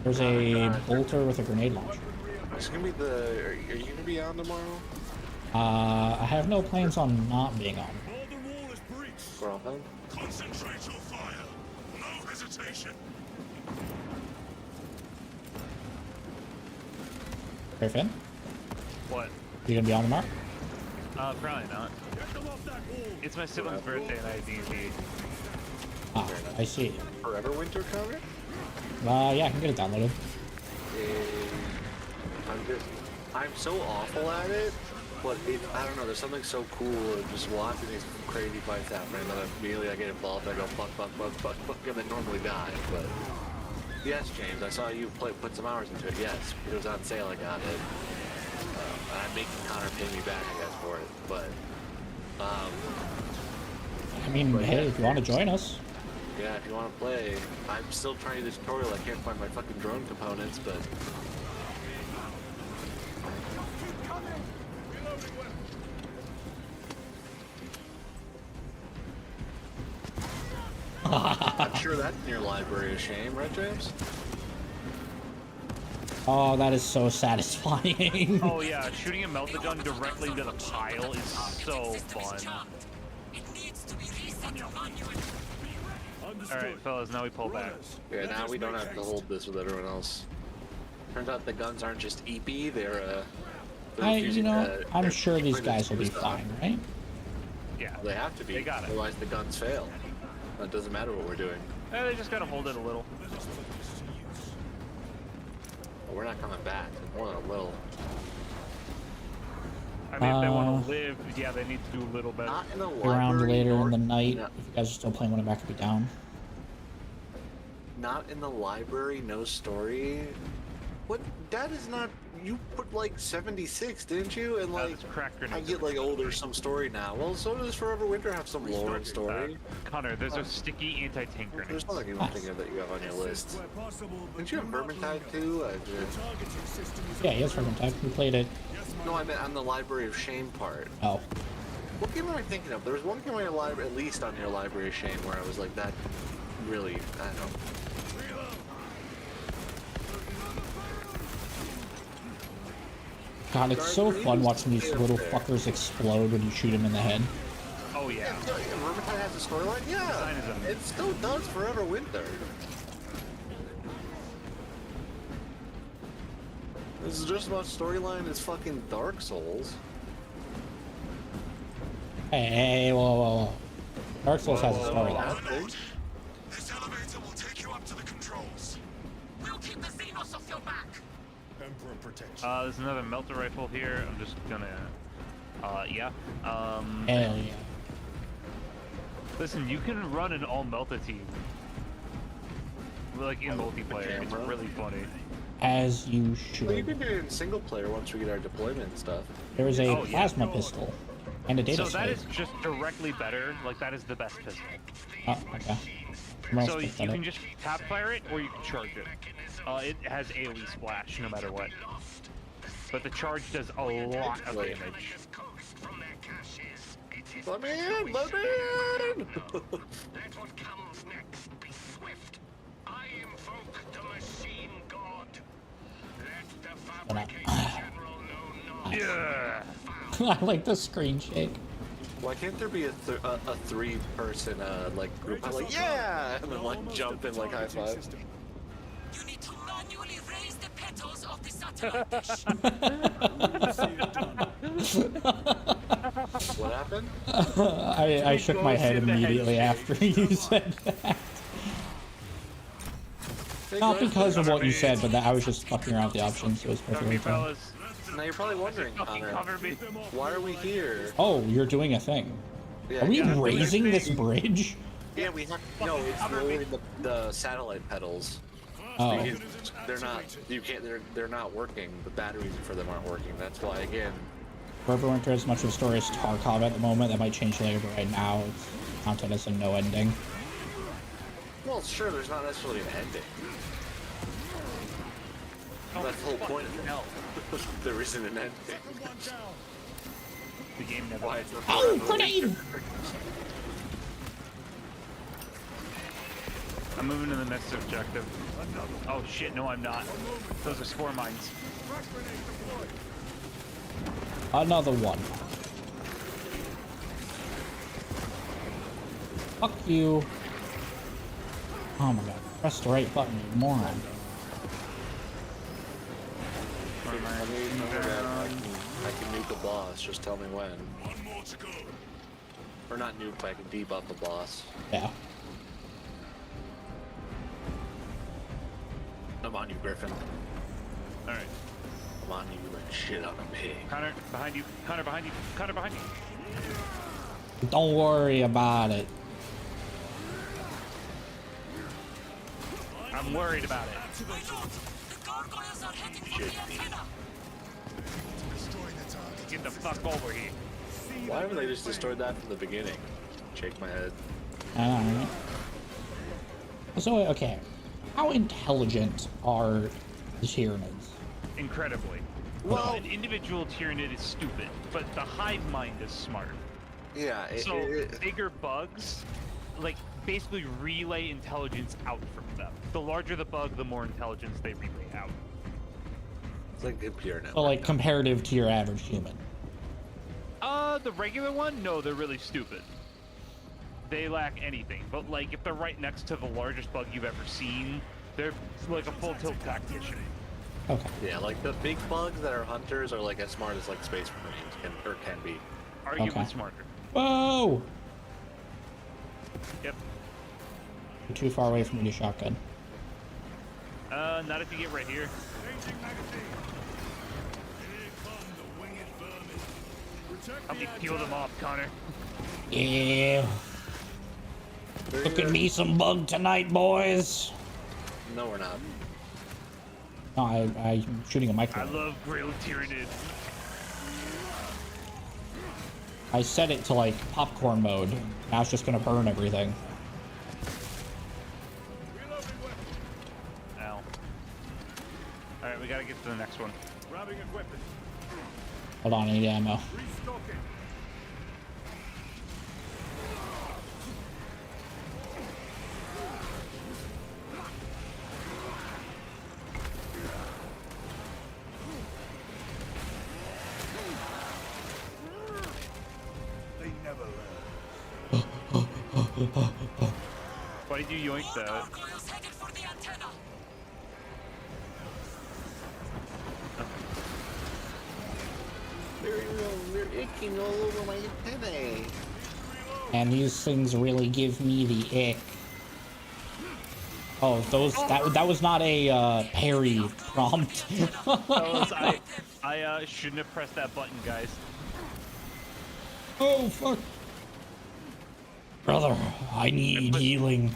There's a bolter with a grenade launcher. It's gonna be the. Are you gonna be on tomorrow? I have no plans on not being on. Northern wall is breached. Well, then. Concentrate your fire. No hesitation. Hey Finn, What? you gonna be on tomorrow? Probably not. Get them off that wall. It's my sibling's birthday and I have D&D. Ah, I see. Forever Winter comic? Yeah, I can get it downloaded. I'm so awful at it, but I don't know, there's something so cool of just watching these crazy fights happen, and then immediately I get involved, I go fuck, and then normally die, but... Yes, James, I saw you put some hours into it, yes. It was on sale, I got it. I'm making Connor pay me back, I guess, for it, but... I mean, hey, if you want to join us. Yeah, if you want to play, I'm still trying the tutorial, I can't find my fucking drone components, but... I'm sure sure that's in your library of shame, right, James? Oh, that is so satisfying. Oh yeah, shooting a melta gun directly into the pile is so fun. It needs to be reset manually. Alright, fellas, now we pull back. Yeah, now we don't have to hold this with everyone else. Turns out the guns aren't just EP, they're I'm sure these guys will be fine, right? Yeah. They have to be, They got it. otherwise the guns fail. It doesn't matter what we're doing. They just gotta hold it a little. But we're not coming back, more than a little. I mean, if they want to live, yeah, they need to do a little better. Not in the Around library, later nor- in the night, no, if you guys are still playing when I'm back, I'll be down. Not in the library, no story. What? That is not. You put like 76, didn't you? And like, That's crack I grenades. get like older some story now. Well, so does Forever Winter have some lore and story. Connor, there's a sticky anti-tank grenade. There's nothing even thinking of that you have on your list. Where possible, but Didn't you have do not Vermintide overlap. too? Targeting system is Yeah, yes, Vermintide. We played it. No, I meant on the Library of Shame part. Oh. What game am I thinking of? There was one game on your library, at least on your Library of Shame, where I was like, that really, I don't know. God, it's so fun watching these little fuckers explode when you shoot them in the head. Oh yeah. Vermintide has a storyline? Yeah, Design is amazing. it still does Forever Winter. This is just about storyline as fucking Dark Souls. Hey, whoa. Dark Souls has a story. This elevator will take you up to the controls. We'll keep the Xenos off your back. Emperor protection. There's another melter rifle here. I'm just gonna. Yeah. Hell yeah. Listen, you can run an all melta team. Like in multiplayer, it's really funny. As you Well, you should. can do it in single player once we get our deployment stuff. There is a Oh, yeah. plasma pistol and a data So that slate. is just directly better. Like that is the best pistol. Oh, okay. Someone else So picked you that can up. just tap fire it or you can charge it. It has AoE splash no matter what. But the charge does a lot of Wait. damage. Let me in! Let me in! That's what comes next. Be swift. I invoke the machine god. Let the fabrication general know Yeah. I like the screen shake. Why can't there be a three-person like group? Like, yeah, and then like jump and like high five. You need to manually raise the petals of the satellite dish. What happened? I shook my head immediately after you said that. Not because of what you said, but that I was just fucking around with the options. So it was Cover perfectly me, fine. fellas. Now you're probably wondering, Fucking Connor, cover me. why are we here? Oh, you're doing a thing. Yeah, Are we yeah, raising this bridge? Yeah, we have. No, it's lowering the satellite pedals. Oh. They're not. You can't. They're not working. The batteries for them aren't working. That's why again. Forever Winter is much of a story as Tarkov at the moment. That might change later, but right now, it's content is a no ending. Well, sure. There's not necessarily an ending. That's the whole point of it. There isn't an ending. The game never. Why it's not Oh, forever. grenade! I'm moving to the next objective. Oh shit, no I'm not. Those are spore mines. Another one. Fuck you. Oh my god. Press the right button, you moron. I can nuke a boss. Just tell me when. One more to go. Or not nuke, but I can debuff a boss. Yeah. I'm on you, Griffin. Alright. I'm on you like shit on a pig. Connor, behind you. Connor, behind you. Connor, behind you. Don't worry about it. I'm worried about it. My lord, the gargoyles are heading for the antenna. Get the fuck over here. Why haven't they just destroyed that from the beginning? Shake my head. Alright. So, okay. How intelligent are the Tyranids? Incredibly. Well- An individual Tyranid is stupid, but the hive mind is smart. Yeah. So bigger bugs, like basically relay intelligence out from them. The larger the bug, the more intelligence they relay out. It's like a computer network. So like comparative to your average human. The regular one? No, they're really stupid. They lack anything. But like, if they're right next to the largest bug you've ever seen, they're like a full tilt tactician. Okay. Yeah, like the big bugs that are hunters are like as smart as like Space Marines can be. Arguably Okay. smarter. Whoa! Yep. You're too far away from me to shotgun. Not if you get right here. Changing magazine. Here come the winged vermin. Protect Help the me peel them antenna. off, Connor. Yeah. Cooking me some bug tonight, boys. No, we're not. No, I'm shooting a I microwave. love grilled Tyranid. I set it to like popcorn mode. Now it's just gonna burn everything. Ow. Alright, we gotta get to the next one. Grabbing equipment. Hold on, I need ammo. Restocking. They never learn. Why did you yoink that? Gargoyles headed for the antenna. They're itching all over my antennae. And these things really give me the ick. Oh, those that was not a parry prompt. Fellas, I shouldn't have pressed that button, guys. Oh fuck. Brother, I need healing.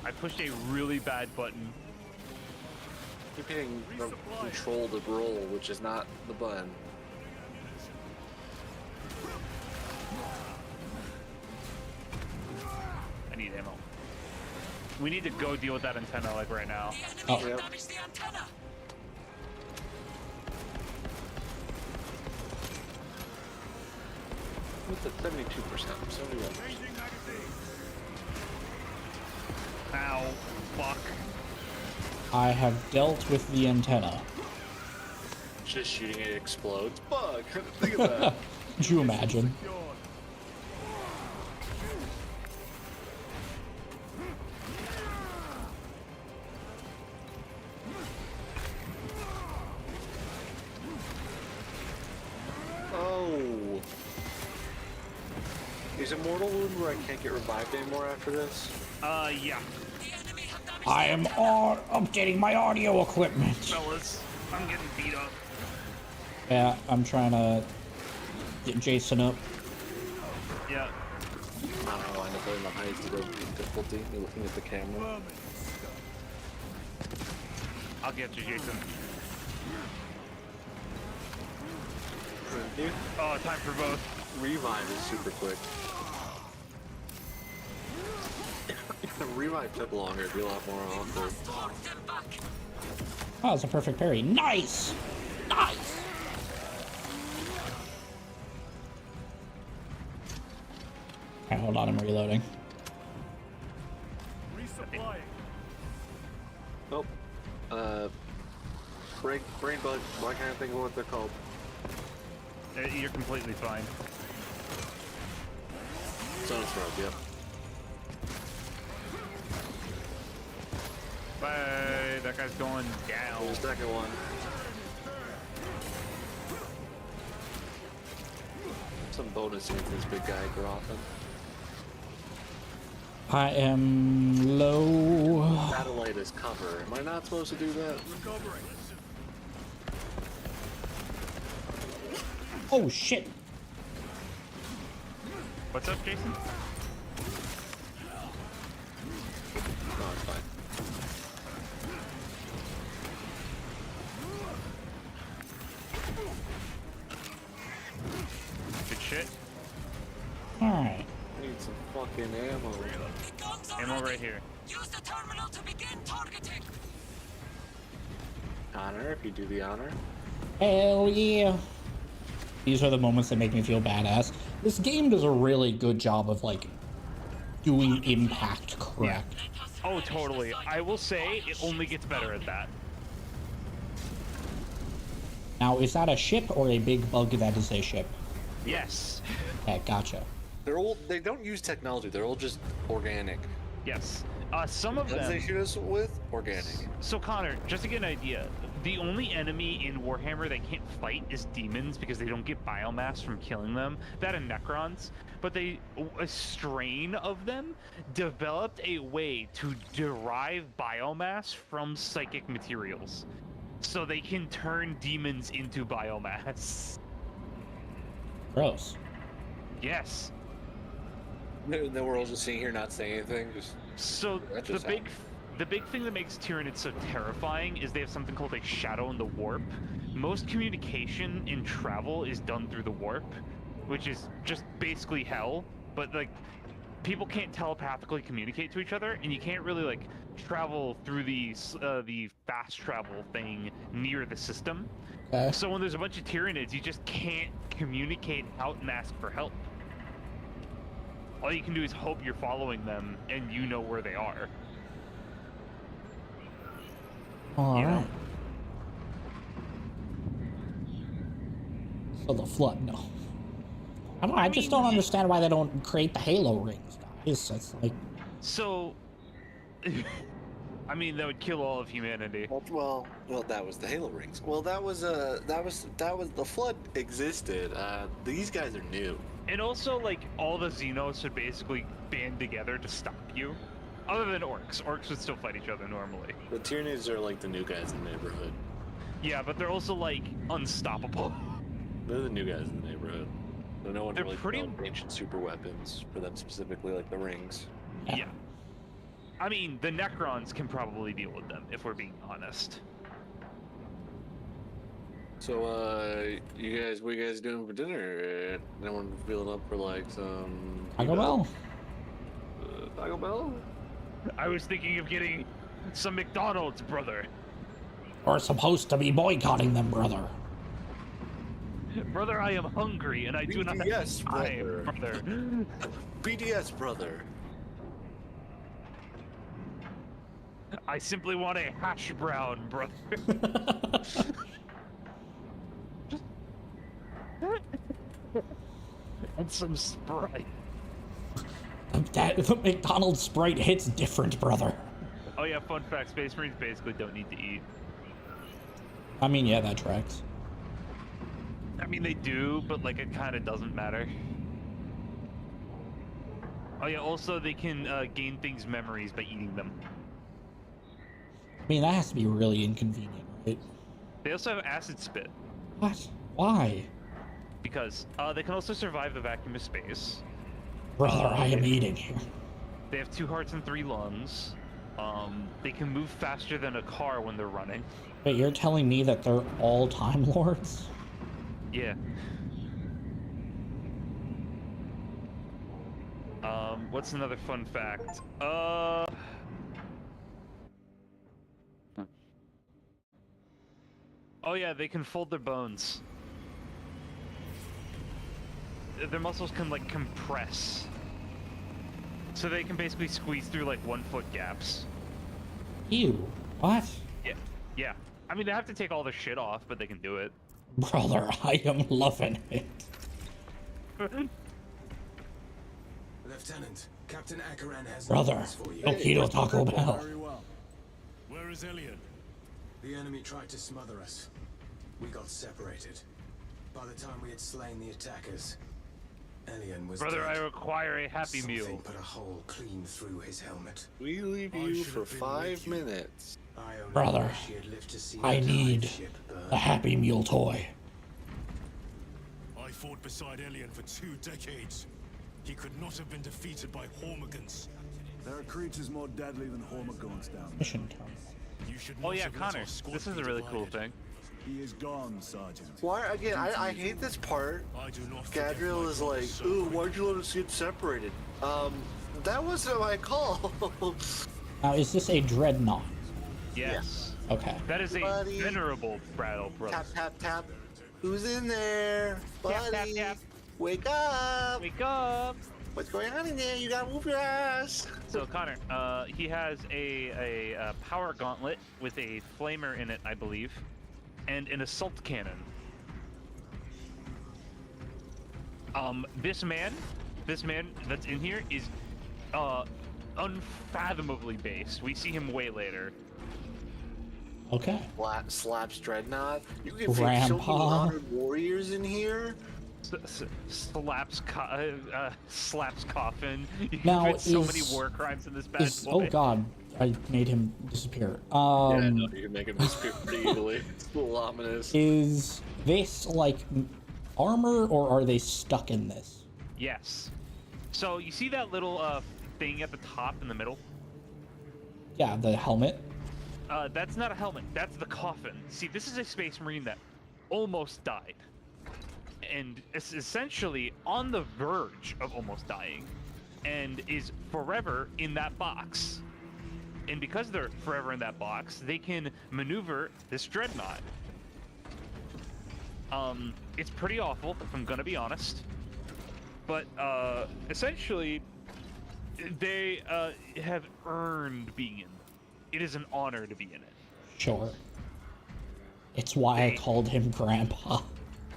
I pushed a really bad button. Keep hitting the control to roll, which is not the button. I need ammo. We need to go deal with that antenna like right now. The enemy Oh. has damaged the antenna. What's at 72%? 71%. Changing magazine. Ow. Fuck. I have dealt with the antenna. Just shooting it explodes. Bug! Think of that. Could you imagine? Secured. Oh. Is it Mortal Wound where I can't get revived anymore after this? Yeah. The enemy have damaged I the am antenna. updating my audio equipment. Fellas, I'm getting beat up. Yeah, I'm trying to get Jason up. Yeah. I don't know, I end up playing the highest difficulty, you're looking at the camera. Vermin. I'll get you, Jason. Thank you. Oh, time for both. Revive is super quick. Revive took longer, it'd be a lot more awkward. Must hold them back. Oh, it's a perfect parry. Nice! Nice! Okay, hold on, I'm reloading. Resupplying. Nope. Brain bug, why can't I think of what they're called? You're completely fine. Zone stroke, yep. Bye. That guy's going down. The second one. Some bonus against this big guy, Grothan. I am low. Satellite is cover. Am I not supposed to do that? Recovering. Oh shit! What's up, Jason? No, it's fine. Good shit. Alright. I need some fucking ammo. The guns are Ammo ready. right here. Use the terminal to begin targeting. Honor, if you do the honor. Hell yeah. These are the moments that make me feel badass. This game does a really good job of like doing impact correct. Oh, totally. I will say it only gets better at that. Now, is that a ship or a big bug that is a ship? Yes. Okay, gotcha. They don't use technology. They're all just organic. Yes. Some of Guns they them. shoot us with organic. So Connor, just to get an idea, the only enemy in Warhammer that can't fight is demons because they don't get biomass from killing them. That and Necrons, but a strain of them developed a way to derive biomass from psychic materials, so they can turn demons into biomass. Gross. Yes. Then we're all just sitting here not saying anything. So the big thing that makes Tyranids so terrifying is they have something called a shadow in the warp. Most communication in travel is done through the warp, which is just basically hell. But like, people can't telepathically communicate to each other, and you can't really like travel through the fast travel thing near the system. Okay. So when there's a bunch of Tyranids, you just can't communicate out and ask for help. All you can do is hope you're following them and you know where they are. Alright. So the flood, no. I don't know, I just don't understand why they don't create the Halo rings, guys. It's like... So... I mean, that would kill all of humanity. Well, that was the Halo rings. Well, that was the flood existed. These guys are new. And also, like, all the Xenos would basically band together to stop you. Other than Orcs. Orcs would still fight each other normally. The Tyranids are like the new guys in the neighborhood. Yeah, but they're also, like, unstoppable. They're the new guys in the neighborhood. So no one They're really pretty- developed ancient super weapons for them specifically, like the rings. Yeah. I mean, the Necrons can probably deal with them, if we're being honest. So, what you guys doing for dinner? Anyone feeling up for like some Taco Bell? Taco Bell? I was thinking of getting some McDonald's, brother. We're supposed to be boycotting them, brother. Brother, I am hungry, and I do not have BDS, time, brother. BDS, brother. I simply want a hash brown, brother. And some Sprite. The McDonald's Sprite hits different, brother. Oh yeah, fun fact, Space Marines basically don't need to eat. I mean, yeah, that tracks. I mean, they do, but like, it kind of doesn't matter. Oh yeah, also they can gain things memories by eating them. I mean, that has to be really inconvenient, right? They also have acid spit. What? Why? Because they can also survive the vacuum of space. Brother, I am eating here. They have 2 hearts and 3 lungs. They can move faster than a car when they're running. Wait, you're telling me that they're all Time Lords? Yeah. What's another fun fact? Oh yeah, they can fold their bones. Their muscles can like compress. So they can basically squeeze through like 1-foot gaps. Ew. What? Yeah. Yeah. I mean, they have to take all their shit off, but they can do it. Brother, I am loving it. Lieutenant, Captain Akaran has Brother, news for you. Tokido Taco Bell. Very well. Where is Elian? The enemy tried to smother us. We got separated. By the time we had slain the attackers, Elian was Brother, dead. I require a Happy Something Meal. put a hole clean through his helmet. We leave I you should for have been 5 with you. minutes. I only Brother, wish he had lived to see I the need Hive ship burn. a Happy Meal toy. I fought beside Elian for 2 decades. He could not have been defeated by Hormigons. There are creatures more deadly than Hormigons down there. Mission terminal. You should Oh not yeah, have let Connor, our squad this is be a really cool divided. thing. He is gone, Sergeant. Why again? I hate this part. I do not forget Gadriel my is like, brother's ooh, suffering. why'd you let us get separated? That wasn't my call. Now, is this a dreadnought? Yes. Okay. That is a Buddy. venerable Brattle Brother. Tap tap tap. Who's in there, buddy? Tap, tap, tap. Wake up! Wake up! What's going on in there? You gotta move your ass. So Connor, he has a power gauntlet with a flamer in it, I believe, and an assault cannon. This man that's in here is unfathomably based. We see him way later. Okay. Slaps Dreadnought. You can fit so many Grandpa. honored warriors in here. Slaps coffin. You Now, commit so many is- war crimes in this bad boy. Oh god, I made him disappear. Yeah, no, you can make him disappear pretty easily. It's a little ominous. Is this like armor, or are they stuck in this? Yes. So you see that little thing at the top in the middle? Yeah, the helmet. That's not a helmet. That's the coffin. See, this is a Space Marine that almost died, and is essentially on the verge of almost dying, and is forever in that box. And because they're forever in that box, they can maneuver this Dreadnought. It's pretty awful, if I'm gonna be honest. But essentially, they have earned being in. It is an honor to be in it. Sure. It's why I called him Grandpa.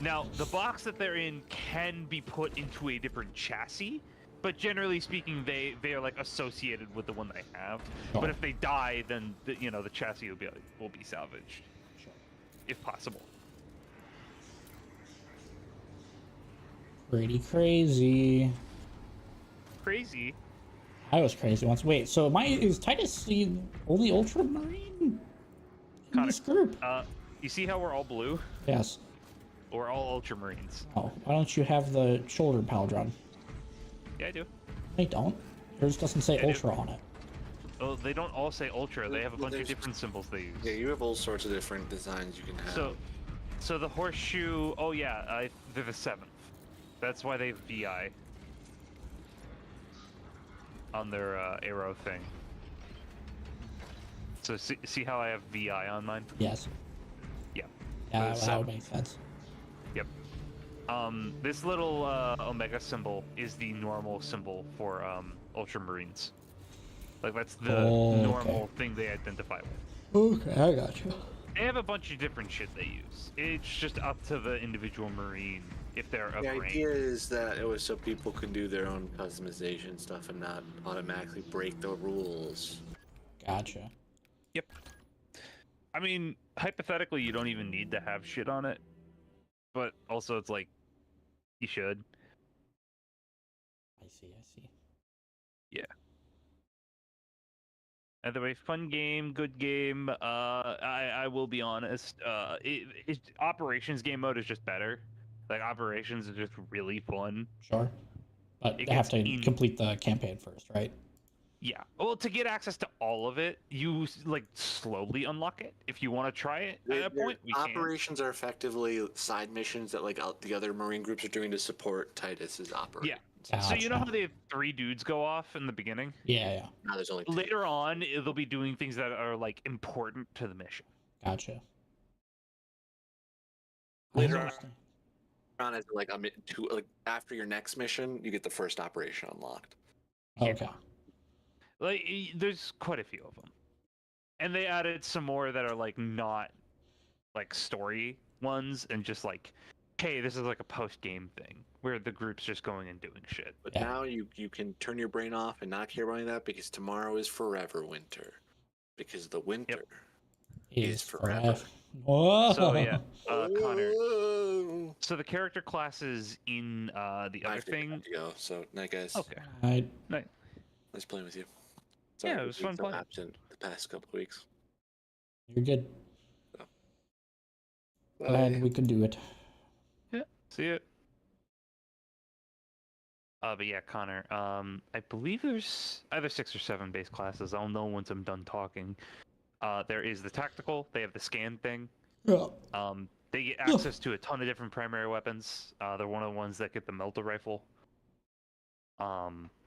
Now, the box that they're in can be put into a different chassis, but generally speaking, they are like associated with the one they have. Sure. But if they die, then the chassis will be salvaged, Sure. if possible. Pretty crazy. Crazy. I was crazy once. Wait, so is Titus the only Ultramarine in this group? You see how we're all blue? Yes. We're all Ultramarines. Oh, why don't you have the shoulder pauldron? Yeah, I do. They don't. Yours doesn't say Yeah, I do. Ultra on it. Oh, they don't all say Ultra. They have a bunch of There's- different symbols they use. Yeah, you have all sorts of different designs you can have. So the horseshoe. Oh yeah, they're the 7th. That's why they have VI on their arrow thing. So see how I have VI on mine? Yes. Yeah. Yeah, The that would 7th. make sense. Yep. This little Omega symbol is the normal symbol for Ultramarines. Like that's the Oh, normal okay. thing they identify with. Okay, I got you. They have a bunch of different shit they use. It's just up to the individual Marine if they're of The rank. idea is that it was so people can do their own customization stuff and not automatically break the rules. Gotcha. Yep. I mean, hypothetically, you don't even need to have shit on it, but also it's like you should. I see. Yeah. Either way, fun game, good game. I will be honest. Operations game mode is just better. Like Operations is just really fun. Sure. But It they have gets to complete the campaign first, right? Yeah. Well, to get access to all of it, you like slowly unlock it. If you want to try it at a point, we can. Operations are effectively side missions that the other Marine groups are doing to support Titus's operations. Yeah. So you know Gotcha. how they have 3 dudes go off in the beginning? Yeah. Now there's only 2. Later on, they'll be doing things that are like important to the mission. Gotcha. Later I on- understand. As like after your next mission, you get the first operation unlocked. Okay. Like there's quite a few of them, and they added some more that are like not like story ones, and just like, hey, this is like a post game thing where the group's just going and doing shit. But Yeah. now you can turn your brain off and not care about any of that because tomorrow is forever winter. Because the winter is forever. Whoa. So yeah, Connor. Whoa. So the character classes in the I other have to thing. go. So night guys. Okay. I, Nice playing with you. Yeah, it for was being fun so playing. absent the past couple of weeks. you're good. Bye. Glad we could do it. See it. But yeah, Connor. I believe there's either 6 or 7 base classes. I'll know once I'm done talking. There is the tactical. They have the scan thing. Yeah. They get access to a ton of different primary weapons. They're one of the ones that get the melter rifle.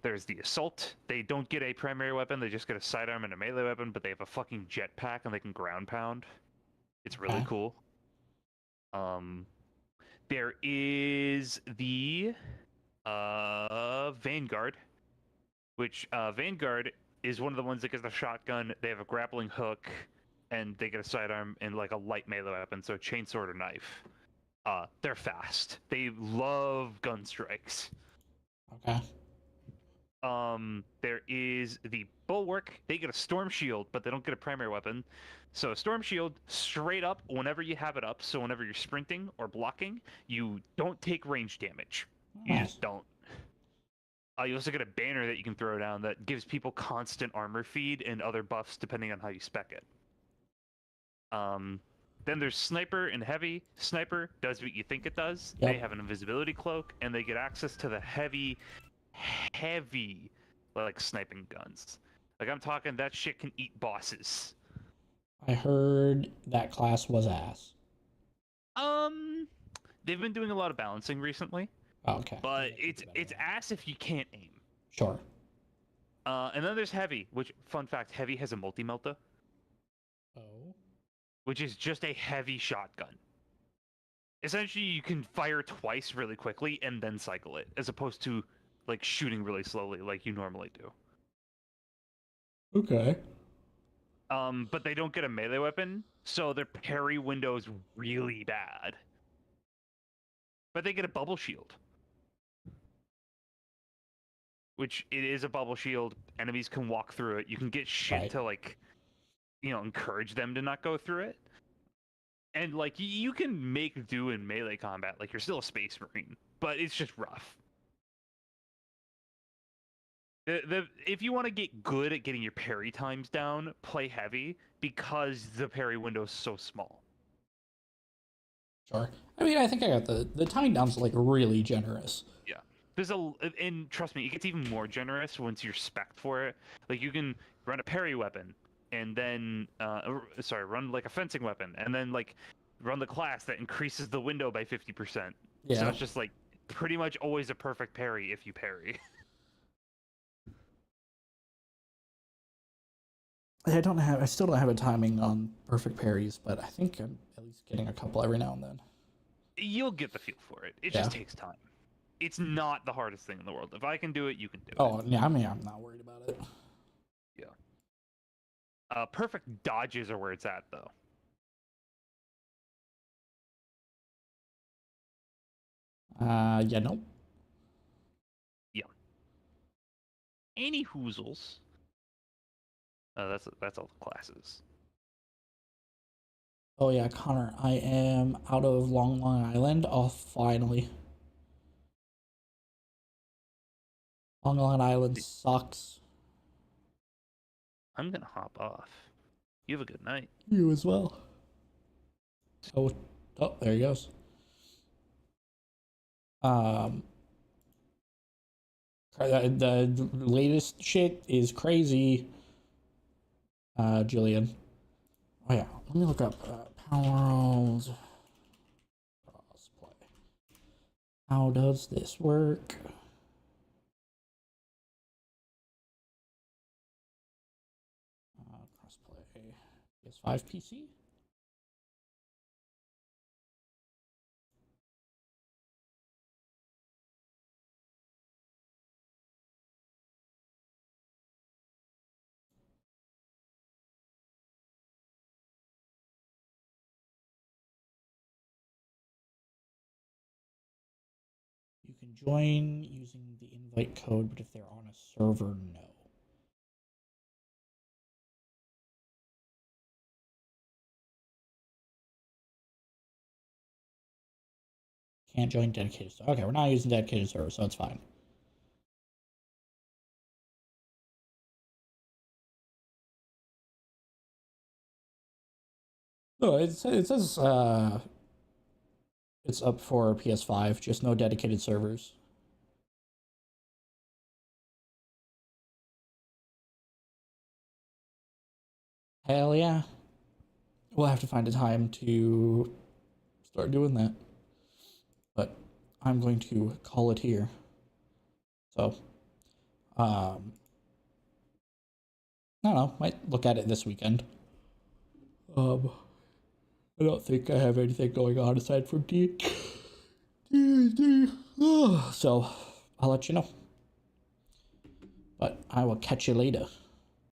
There's the assault. They don't get a primary weapon. They just get a sidearm and a melee weapon, but they have a fucking jetpack and they can ground pound. It's really Okay. cool. There is the Vanguard, which Vanguard is one of the ones that gets the shotgun. They have a grappling hook, and they get a sidearm and like a light melee weapon, so chainsword or knife. They're fast. They love gun strikes. Okay. There is the Bulwark. They get a storm shield, but they don't get a primary weapon. So storm shield straight up whenever you have it up. So whenever you're sprinting or blocking, you don't take range damage. You just don't. You also get a banner that you can throw down that gives people constant armor feed and other buffs depending on how you spec it. Then there's Sniper and Heavy. Sniper does what you think it does. Yep. They have an invisibility cloak, and they get access to the heavy like sniping guns. Like I'm talking that shit can eat bosses. I heard that class was ass. They've been doing a lot of balancing recently. Okay. But it's ass if you can't aim. Sure. And then there's Heavy, which fun fact, Heavy has a multi-melta, Oh. which is just a heavy shotgun. Essentially, you can fire twice really quickly and then cycle it, as opposed to like shooting really slowly like you normally do. Okay. But they don't get a melee weapon, so their parry window's really bad. But they get a bubble shield. Which it is a bubble shield. Enemies can walk through it. You can get shit to like, encourage them to not go through it. And like you can make do in melee combat. Like you're still a space marine, but it's just rough. If you want to get good at getting your parry times down, play Heavy because the parry window is so small. Sure. I mean, I think I got the time down's like really generous. Yeah. And trust me, it gets even more generous once you're spec'd for it. Like you can run a parry weapon and then, run like a fencing weapon and then like run the class that increases the window by 50%. Yeah. So it's just like pretty much always a perfect parry if you parry. I still don't have a timing on perfect parries, but I think I'm at least getting a couple every now and then. You'll get the feel for it. It Yeah. just takes time. It's not the hardest thing in the world. If I can do it, you can do it. Oh, yeah, I mean, I'm not worried about it. Yeah. Perfect dodges are where it's at, though. Yeah, nope. Yeah. Any hoozles. That's all the classes. Oh yeah, Connor, I am out of Long Island. Oh, finally. Long Island sucks. I'm gonna hop off. You have a good night. You as well. Oh, there he goes. The latest shit is crazy. Julian. Oh yeah, let me look up Power World crossplay. How does this work? Crossplay PS5 PC. You can join using the invite code, but if they're on a server, no. Can't join dedicated server. Okay, we're not using dedicated server, so it's fine. No, it says it's up for PS5, just no dedicated servers. Hell yeah. We'll have to find a time to start doing that. But I'm going to call it here. So, I don't know, might look at it this weekend. I don't think I have anything going on aside from D&D. So, I'll let you know. But I will catch you later.